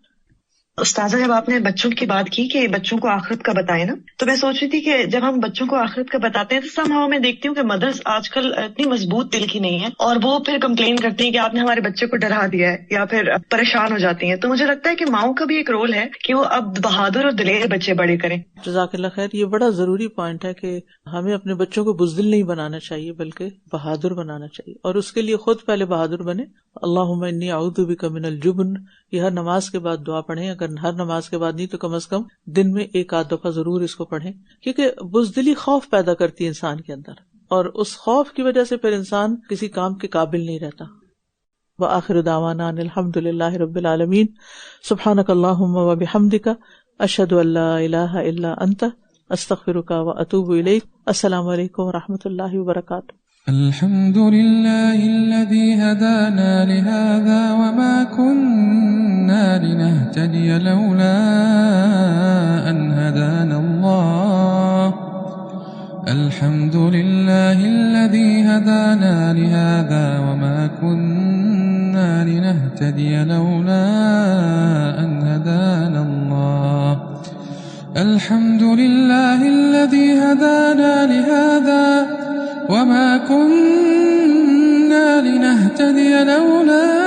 استاذہ جب آپ نے بچوں کی بات کی کہ بچوں کو آخرت کا بتائیں نا، تو میں سوچ رہی تھی کہ جب ہم بچوں کو آخرت کا بتاتے ہیں تو somehow میں دیکھتی ہوں کہ مدرس آج کل اتنی مضبوط دل کی نہیں ہے، اور وہ پھر کمپلین کرتی ہیں کہ آپ نے ہمارے بچے کو ڈرا دیا ہے، یا پھر پریشان ہو جاتی ہیں. تو مجھے لگتا ہے کہ ماؤں کا بھی ایک رول ہے کہ وہ اب بہادر اور دلیر بچے بڑے کریں. جزاک اللہ خیر. یہ بڑا ضروری پوائنٹ ہے کہ ہمیں اپنے بچوں کو بزدل نہیں بنانا چاہیے بلکہ بہادر بنانا چاہیے، اور اس کے لیے خود پہلے بہادر بنے. اللہم انی اعوذ بک من الجبن، یہ ہر نماز کے بعد دعا پڑھیں. اگر ہر نماز کے بعد نہیں تو کم از کم دن میں ایک آدھ دفعہ ضرور اس کو پڑھیں، کیونکہ بزدلی خوف پیدا کرتی ہے انسان کے اندر، اور اس خوف کی وجہ سے پھر انسان کسی کام کے قابل نہیں رہتا. وآخر دعوانا ان الحمد للہ رب العالمین. سبحانک اللہم وبحمدک، اشہد ان لا الہ الا انت، استغفرک واتوب الیک. السلام علیکم ورحمۃ اللہ وبرکاتہ. الحمد لله الذي هدانا لهذا وما كنا لنهتدي لولا أن هدانا الله. الحمد لله الذي هدانا لهذا وما كنا لنهتدي لولا أن هدانا الله. الحمد لله الذي هدانا لهذا وما كنا لنهتدي لولا